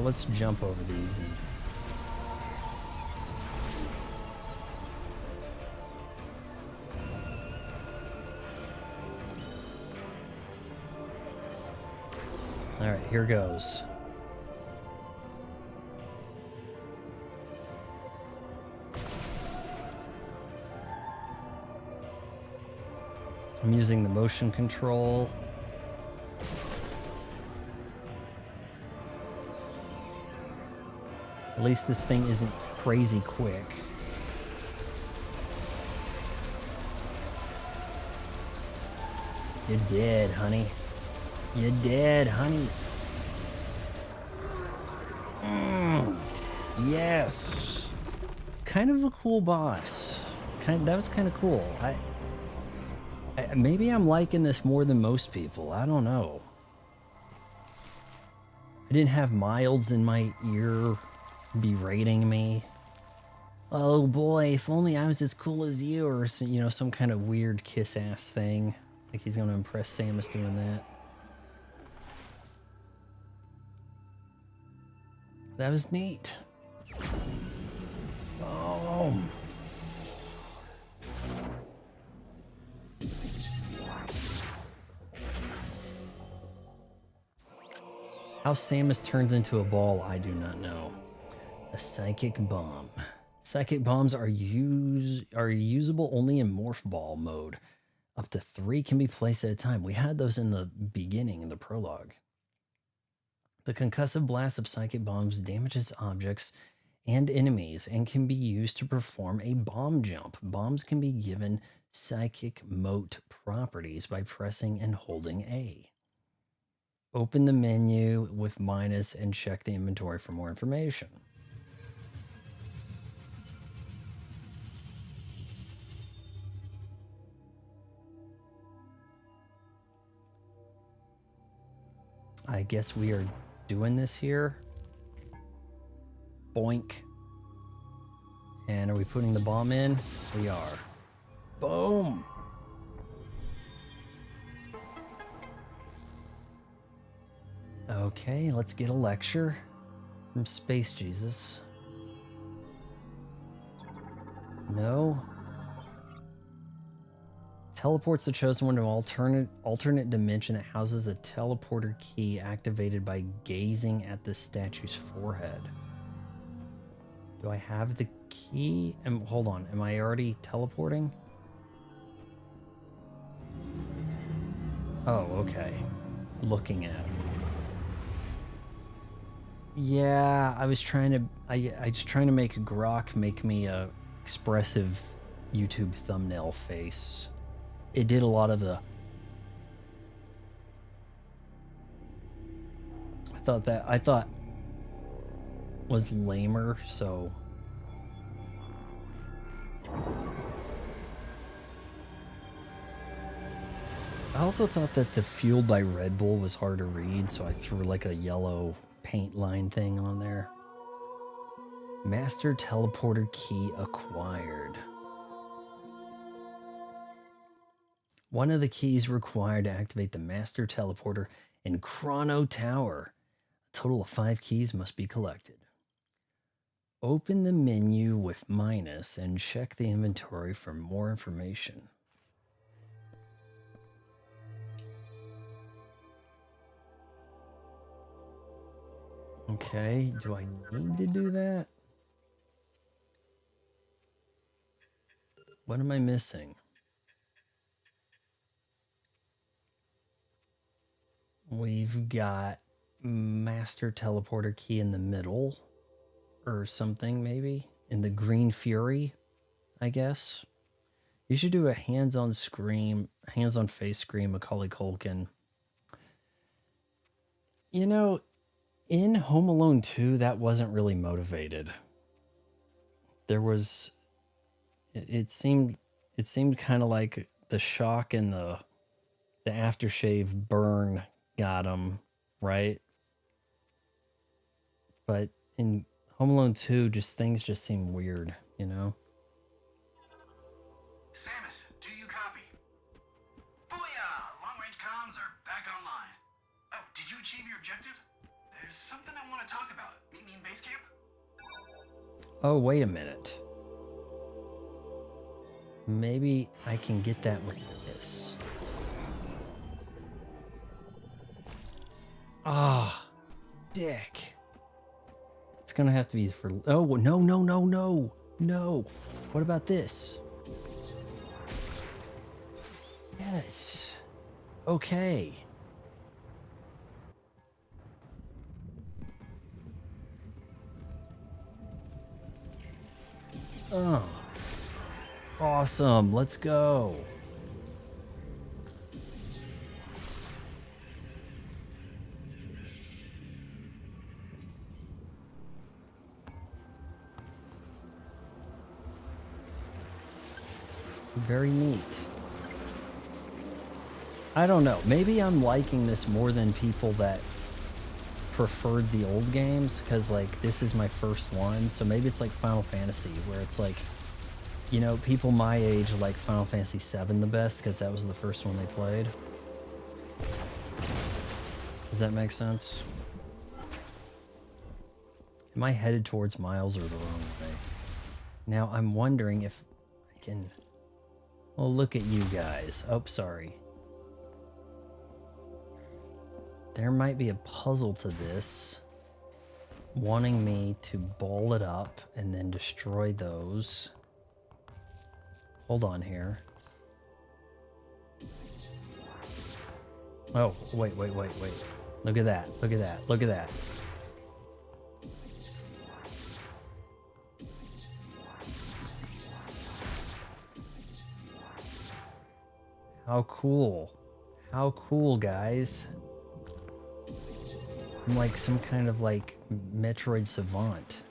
Let's jump over these and all right, here goes. I'm using the motion control. At least this thing isn't crazy quick. You're dead, honey. You're dead, honey. Yes. Kind of a cool boss. That was kind of cool. Maybe I'm liking this more than most people. I don't know. I didn't have Miles in my ear berating me. Oh boy, if only I was as cool as you, or you know, some kind of weird kiss ass thing. Like he's gonna impress Samus doing that. That was neat. Oh. How Samus turns into a ball, I do not know. A psychic bomb. Psychic bombs are usable only in morph ball mode. Up to 3 can be placed at a time. We had those in the beginning, in the prologue. The concussive blast of psychic bombs damages objects and enemies and can be used to perform a bomb jump. Bombs can be given psychic mote properties by pressing and holding A. Open the menu with minus and check the inventory for more information. I guess we are doing this here. Boink. And are we putting the bomb in? We are. Boom. Okay, let's get a lecture from Space Jesus. No. Teleports the chosen one to an alternate dimension that houses a teleporter key activated by gazing at the statue's forehead. Do I have the key? Hold on, am I already teleporting? Oh, okay. Looking at it. Yeah, I was trying to I was trying to make Grok make me a expressive YouTube thumbnail face. It did a lot of the I thought was lamer, so I also thought that the Fueled by Red Bull was hard to read, so I threw like a yellow paint line thing on there. Master teleporter key acquired. One of the keys required to activate the master teleporter in Chrono Tower. A total of 5 keys must be collected. Open the menu with minus and check the inventory for more information. Okay, do I need to do that? What am I missing? We've got master teleporter key in the middle or something, maybe in the Green Fury, I guess. You should do a hands-on face scream, Macaulay Culkin. You know, in Home Alone 2, that wasn't really motivated. There was, it seemed kind of like the shock and the aftershave burn got him, right? But in Home Alone 2, things just seem weird, you know? Samus, do you copy? Booyah! Long-range comms are back online. Oh, did you achieve your objective? There's something I want to talk about. Meet me in base camp? Oh, wait a minute. Maybe I can get that with this. Ah, dick. It's gonna have to be for... Oh, no, no, no, no. No. What about this? Yes. Okay. Oh. Awesome. Let's go. Very neat. I don't know. Maybe I'm liking this more than people that preferred the old games, because like this is my first one. So maybe it's like Final Fantasy, where it's like, you know, people my age like Final Fantasy VII the best because that was the first one they played. Does that make sense? Am I headed towards Miles or the wrong way? Now I'm wondering if I can... Oh, look at you guys. Oh, sorry. There might be a puzzle to this, wanting me to ball it up and then destroy those. Hold on here. Oh, wait. Look at that. Look at that. Look at that. How cool. How cool, guys. I'm like some kind of like Metroid savant.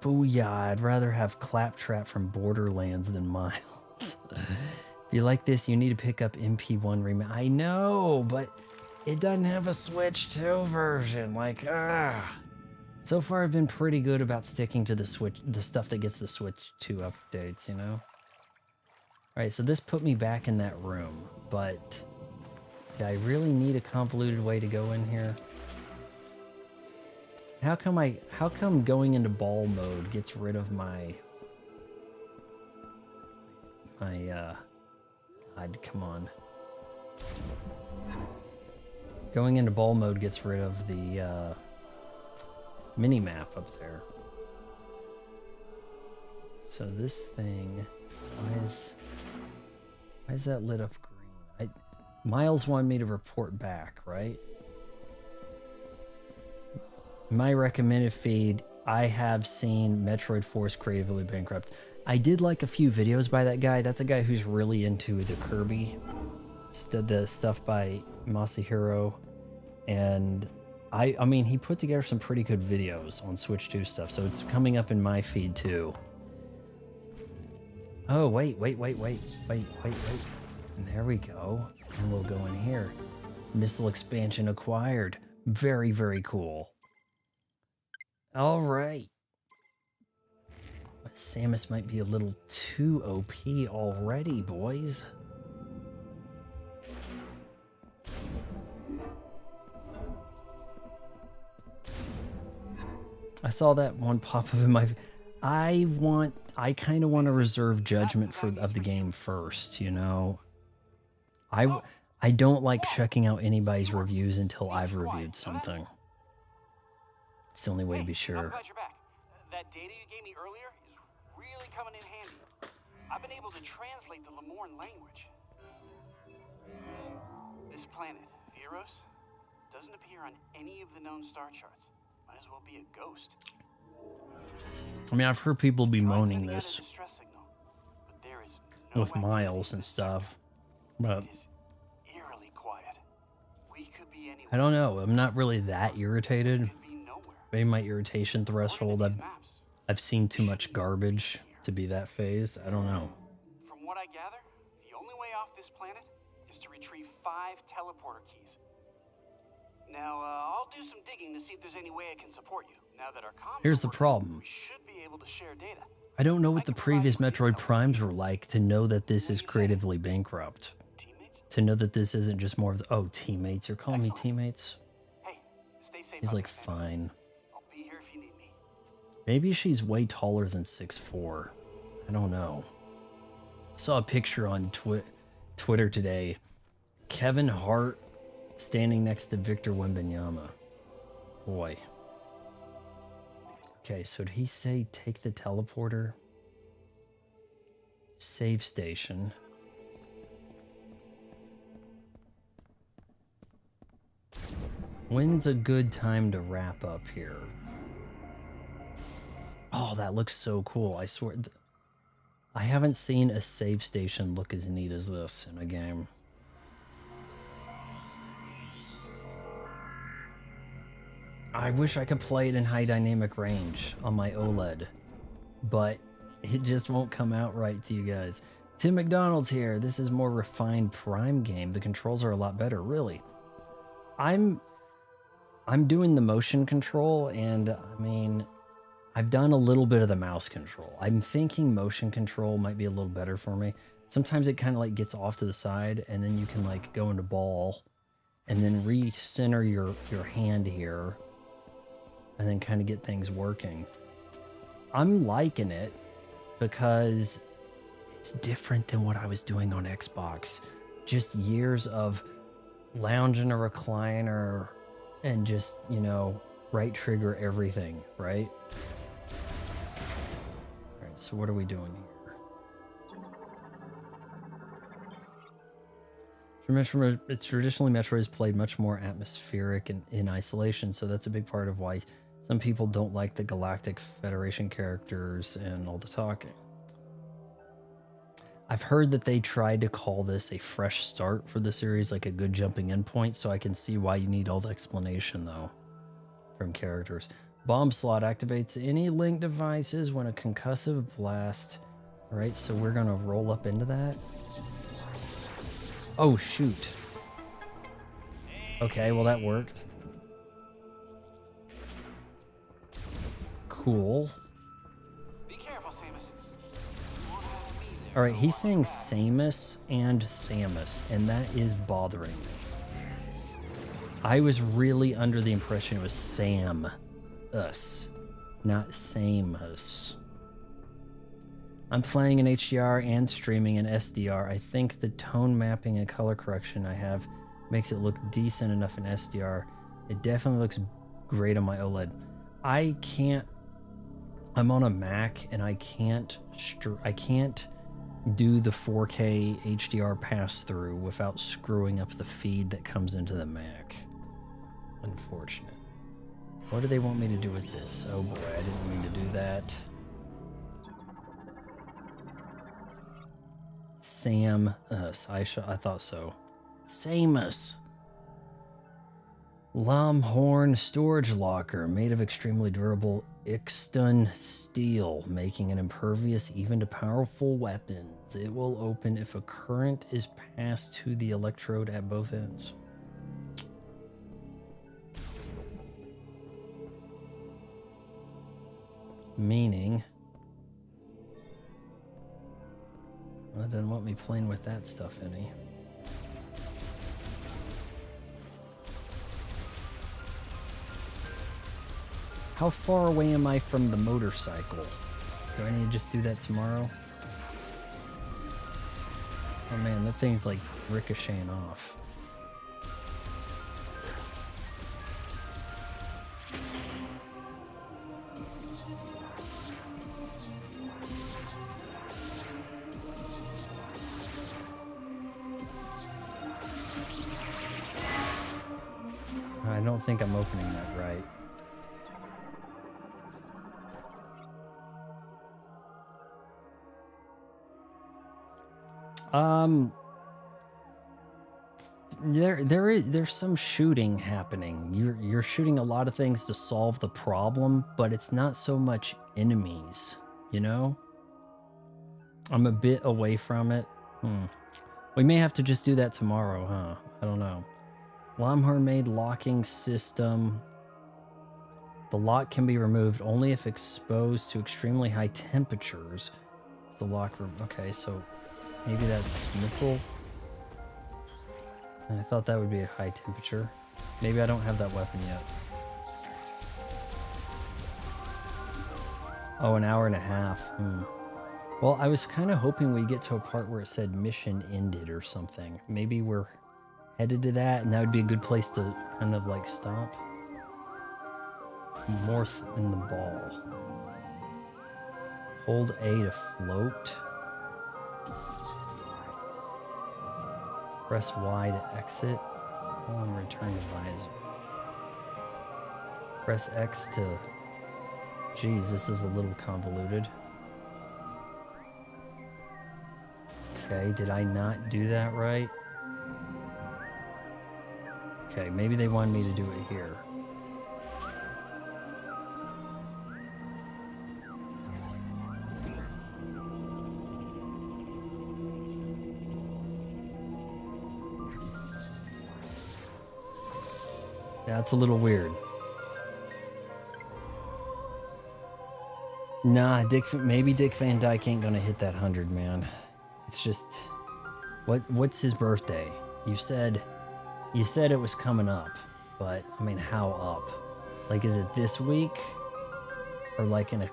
Booyah, I'd rather have Claptrap from Borderlands than Miles. If you like this, you need to pick up MP1 Remake. I know, but it doesn't have a Switch 2 version. Like, so far I've been pretty good about sticking to the stuff that gets the Switch 2 updates, you know? Alright, so this put me back in that room, but do I really need a convoluted way to go in here? How come going into ball mode gets rid of my God, come on. Going into ball mode gets rid of the mini-map up there. So this thing, why is that lit up green? Miles wanted me to report back, right? My recommended feed, I have seen Metroid Force Creatively Bankrupt. I did like a few videos by that guy. That's a guy who's really into the Kirby, the stuff by Masahiro. And I mean, he put together some pretty good videos on Switch 2 stuff. So it's coming up in my feed too. Oh, wait. And there we go. And we'll go in here. Missile expansion acquired. Very, very cool. All right. Samus might be a little too OP already, boys. I saw that one pop up in my... I kind of want to reserve judgment of the game first, you know? I don't like checking out anybody's reviews until I've reviewed something. It's the only way to be sure. I'm glad you're back. That data you gave me earlier is really coming in handy. I've been able to translate the Lemorn language. This planet, Viros, doesn't appear on any of the known star charts. Might as well be a ghost. I mean, I've heard people be Tried moaning sending out a this distress signal, but there is no with Miles and stuff, but It is eerily quiet. We could be anywhere. I don't know. I'm not really that irritated. Could be nowhere. Maybe my irritation threshold, According to these maps, I've seen too much garbage to be that phased. I don't know. from what I gather, the only way off this planet is to retrieve 5 teleporter keys. Now, I'll do some digging to see if there's any way I can support you. Now that our comms Here's are the working, problem. we should be able to share data. I don't know what the can provide previous you with Metroid intel. Primes were like to know that this is creatively bankrupt. Teammates? To know that this isn't just more of the, oh, teammates. You're calling me Excellent. teammates? Hey, stay safe. He's out like, there, Samus. fine. I'll be here if you need me. Maybe she's way taller than 6'4". I don't know. Saw a picture on Twitter today. Kevin Hart standing next to Victor Wembanyama. Boy. Okay, so did he say take the teleporter? Save station. When's a good time to wrap up here? Oh, that looks so cool. I swear. I haven't seen a save station look as neat as this in a game. I wish I could play it in high dynamic range on my OLED, but it just won't come out right to you guys. Tim McDonald's here. This is more refined Prime game. The controls are a lot better, really. I'm doing the motion control, and I mean, I've done a little bit of the mouse control. I'm thinking motion control might be a little better for me. Sometimes it kind of like gets off to the side, and then you can like go into ball and then recenter your hand here and then kind of get things working. I'm liking it because it's different than what I was doing on Xbox. Just years of lounge in a recliner and just, you know, right trigger everything, right? All right, so what are we doing here? Traditionally, Metroid is played much more atmospheric and in isolation, so that's a big part of why some people don't like the Galactic Federation characters and all the talking. I've heard that they tried to call this a fresh start for the series, like a good jumping in point, so I can see why you need all the explanation, though, from characters. Bomb slot activates any link devices when a concussive blast. All right, so we're going to roll up into that. Oh, shoot. Okay, well, that worked. Cool. Be careful, Samus. All right, he's saying Samus and Samus, and that is bothering me. I was really under the impression it was Sam-us, not Samus. I'm playing in HDR and streaming in SDR. I think the tone mapping and color correction I have makes it look decent enough in SDR. It definitely looks great on my OLED. I'm on a Mac and I can't do the 4K HDR pass through without screwing up the feed that comes into the Mac. Unfortunate. What do they want me to do with this? Oh boy, I didn't mean to do that. Sam-us. I thought so. Samus. Lomhorn storage locker made of extremely durable Ixtun steel, making it impervious even to powerful weapons. It will open if a current is passed to the electrode at both ends. Meaning, well, it doesn't want me playing with that stuff any. How far away am I from the motorcycle? Do I need to just do that tomorrow? Oh man, that thing's like ricocheting off. I don't think I'm opening that right. There's some shooting happening. You're shooting a lot of things to solve the problem, but it's not so much enemies, you know? I'm a bit away from it. We may have to just do that tomorrow, huh? I don't know. Lomhorn made locking system. The lock can be removed only if exposed to extremely high temperatures. The lock, okay, so maybe that's missile. I thought that would be a high temperature. Maybe I don't have that weapon yet. Oh, an hour and a half. Well, I was kind of hoping we'd get to a part where it said mission ended or something. Maybe we're headed to that, and that would be a good place to kind of like stop. Morph in the ball. Hold A to float. Press Y to exit. Hold on, return to visor. Press X to... Geez, this is a little convoluted. Okay, did I not do that right? Okay, maybe they wanted me to do it here. Yeah, it's a little weird. Nah, maybe Dick Van Dyke ain't gonna hit that 100, man. It's just, what's his birthday? You said it was coming up, but I mean, how up? Like, is it this week or like in a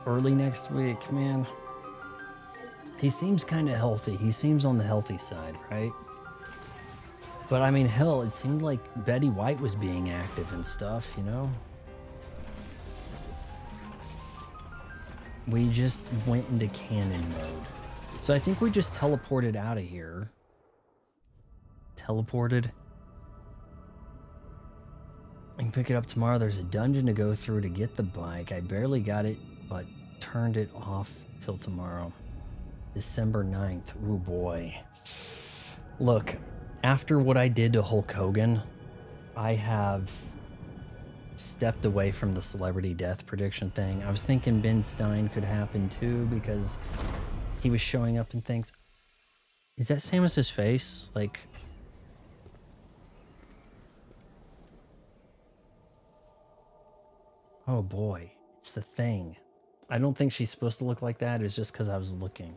early next week, man? He seems kind of healthy. He seems on the healthy side, right? But I mean, hell, it seemed like Betty White was being active and stuff, you know? We just went into cannon mode. So I think we just teleported out of here. teleported. I can pick it up tomorrow. There's a dungeon to go through to get the bike. I barely got it, but turned it off till tomorrow. December 9th. Ooh, boy. Look, after what I did to Hulk Hogan, I have stepped away from the celebrity death prediction thing. I was thinking Ben Stein could happen too because he was showing up in things. Is that Samus's face? Like, oh boy, it's the Thing. I don't think she's supposed to look like that. It's just because I was looking.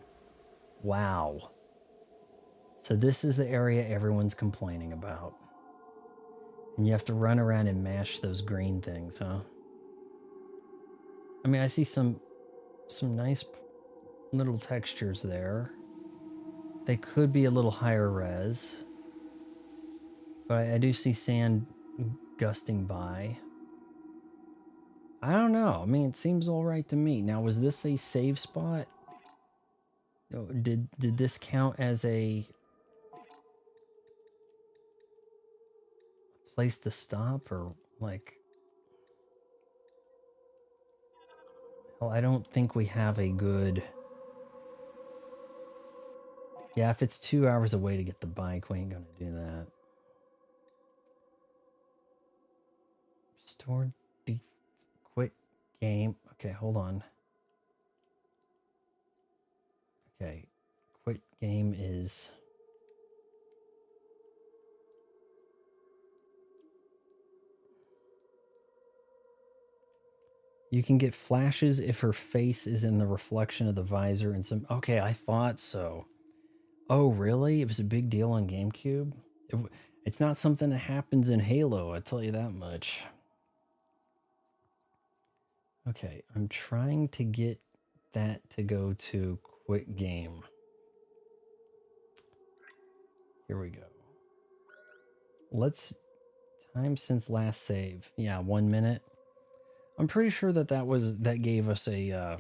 Wow. So this is the area everyone's complaining about. And you have to run around and mash those green things, huh? I mean, I see some nice little textures there. They could be a little higher res. But I do see sand gusting by. I don't know. I mean, it seems all right to me. Now, was this a save spot? Did this count as a place to stop, or like, well, I don't think we have a good, yeah, if it's 2 hours away to get the bike, we ain't gonna do that. Store quit game. Okay, hold on. Okay, quit game is you can get flashes if her face is in the reflection of the visor and some. Okay, I thought so. Oh, really? It was a big deal on GameCube? It's not something that happens in Halo, I'll tell you that much. Okay, I'm trying to get that to go to quit game. Here we go. Let's time since last save. Yeah, 1 minute. I'm pretty sure that gave us a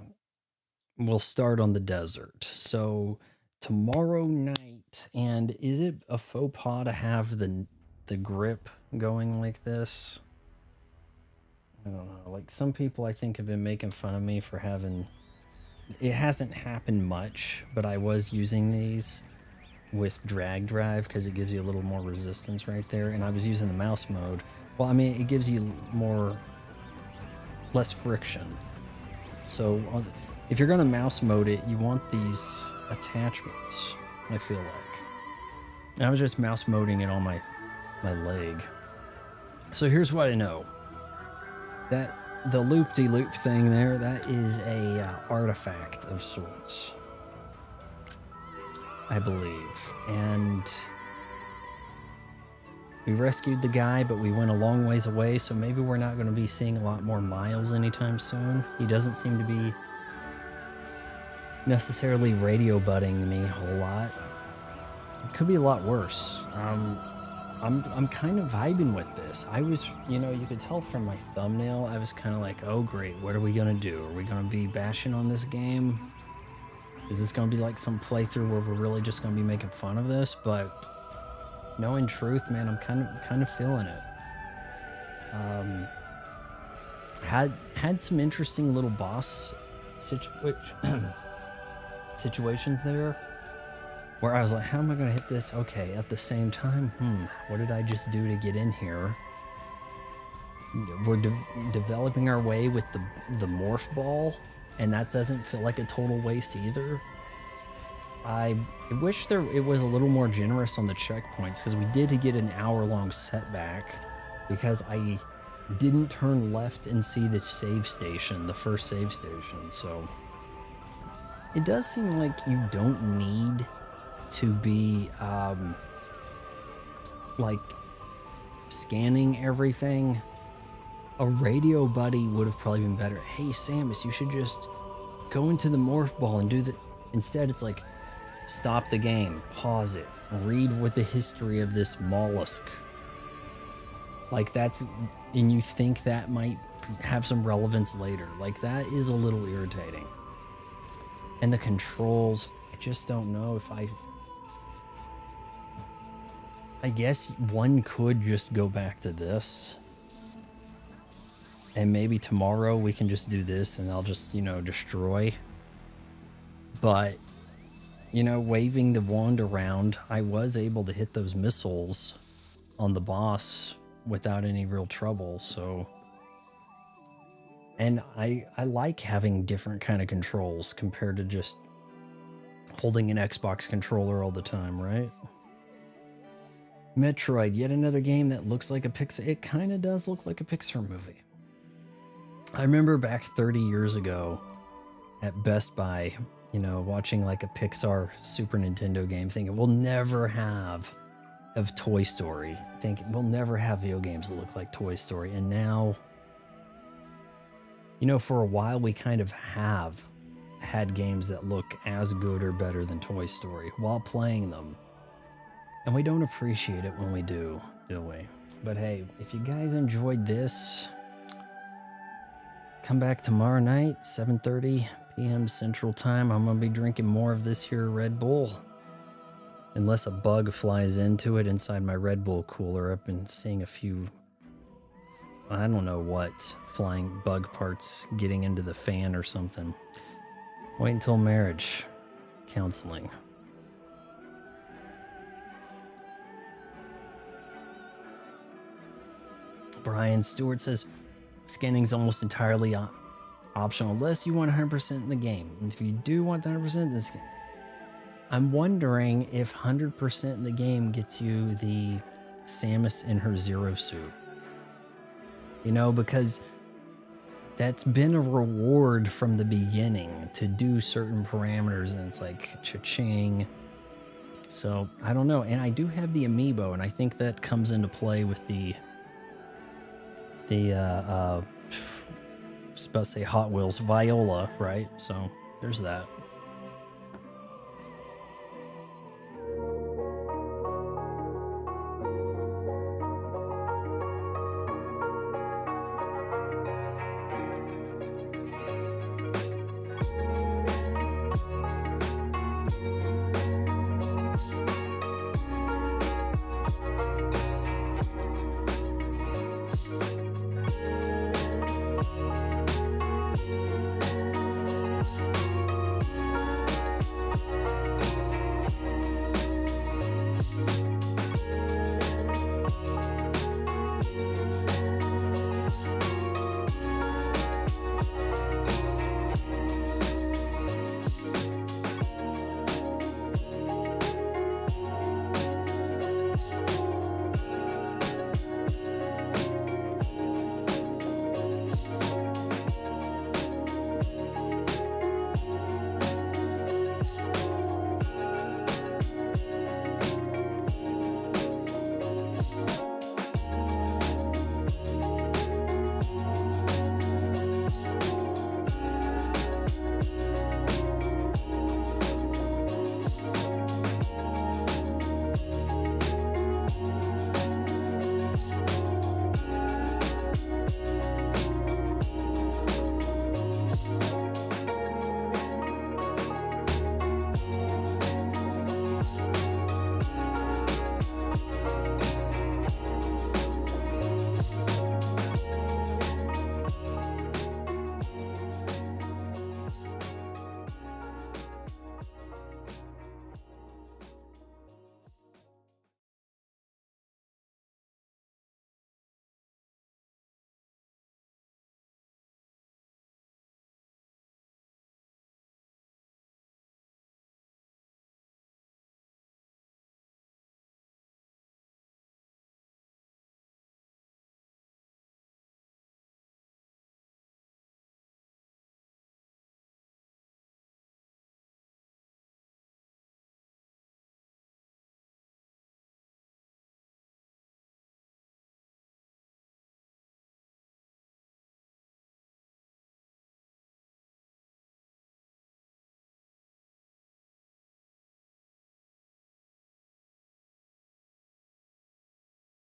we'll start on the desert. So tomorrow night, and is it a faux pas to have the grip going like this? I don't know. Like, some people I think have been making fun of me for having, it hasn't happened much, but I was using these with drag drive because it gives you a little more resistance right there, and I was using the mouse mode. Well, I mean, it gives you less friction. So if you're going to mouse mode it, you want these attachments, I feel like. And I was just mouse moding it on my leg. So here's what I know. That the loop-de-loop thing there, that is a artifact of sorts, I believe. And we rescued the guy, but we went a long ways away, so maybe we're not going to be seeing a lot more Miles anytime soon. He doesn't seem to be necessarily radio butting me a whole lot. It could be a lot worse. I'm kind of vibing with this. I was, you could tell from my thumbnail, I was kind of like, oh great, what are we gonna do? Are we gonna be bashing on this game? Is this gonna be like some playthrough where we're really just gonna be making fun of this? But no, in truth, man, I'm kind of feeling it. Had some interesting little boss situations there, where I was like, how am I going to hit this? Okay, at the same time, what did I just do to get in here? We're developing our way with the morph ball, and that doesn't feel like a total waste either. I wish it was a little more generous on the checkpoints, because we did get an hour-long setback because I didn't turn left and see the save station, the first save station. So it does seem like you don't need to be like scanning everything. A radio buddy would have probably been better. Hey Samus, you should just go into the morph ball and do the. Instead it's like, stop the game, pause it, read what the history of this mollusk. Like, that's, and you think that might have some relevance later. Like, that is a little irritating. And the controls, I just don't know if I I guess one could just go back to this. And maybe tomorrow we can just do this and I'll just, you know, destroy. But, you know, waving the wand around, I was able to hit those missiles on the boss without any real trouble, so... And I like having different kind of controls compared to just holding an Xbox controller all the time, right? Metroid, yet another game that looks like a Pixar... It kind of does look like a Pixar movie. I remember back 30 years ago at Best Buy, you know, watching like a Pixar Super Nintendo game thinking, we'll never have of Toy Story. Thinking, we'll never have video games that look like Toy Story. And now... You know, for a while we kind of have had games that look as good or better than Toy Story while playing them. And we don't appreciate it when we do we? But hey, if you guys enjoyed this, come back tomorrow night, 7:30 p.m. Central Time. I'm going to be drinking more of this here Red Bull. Unless a bug flies into it inside my Red Bull cooler. I've been seeing a few... I don't know what, flying bug parts getting into the fan or something. Wait until marriage counseling. Brian Stewart says, scanning's almost entirely optional, unless you want 100% in the game. And if you do want 100% this game, I'm wondering if 100% in the game gets you the Samus in her Zero suit. You know, because that's been a reward from the beginning to do certain parameters, and it's like cha-ching. So I don't know. And I do have the amiibo, and I think that comes into play with the I was about to say Hot Wheels Viola, right? So there's that.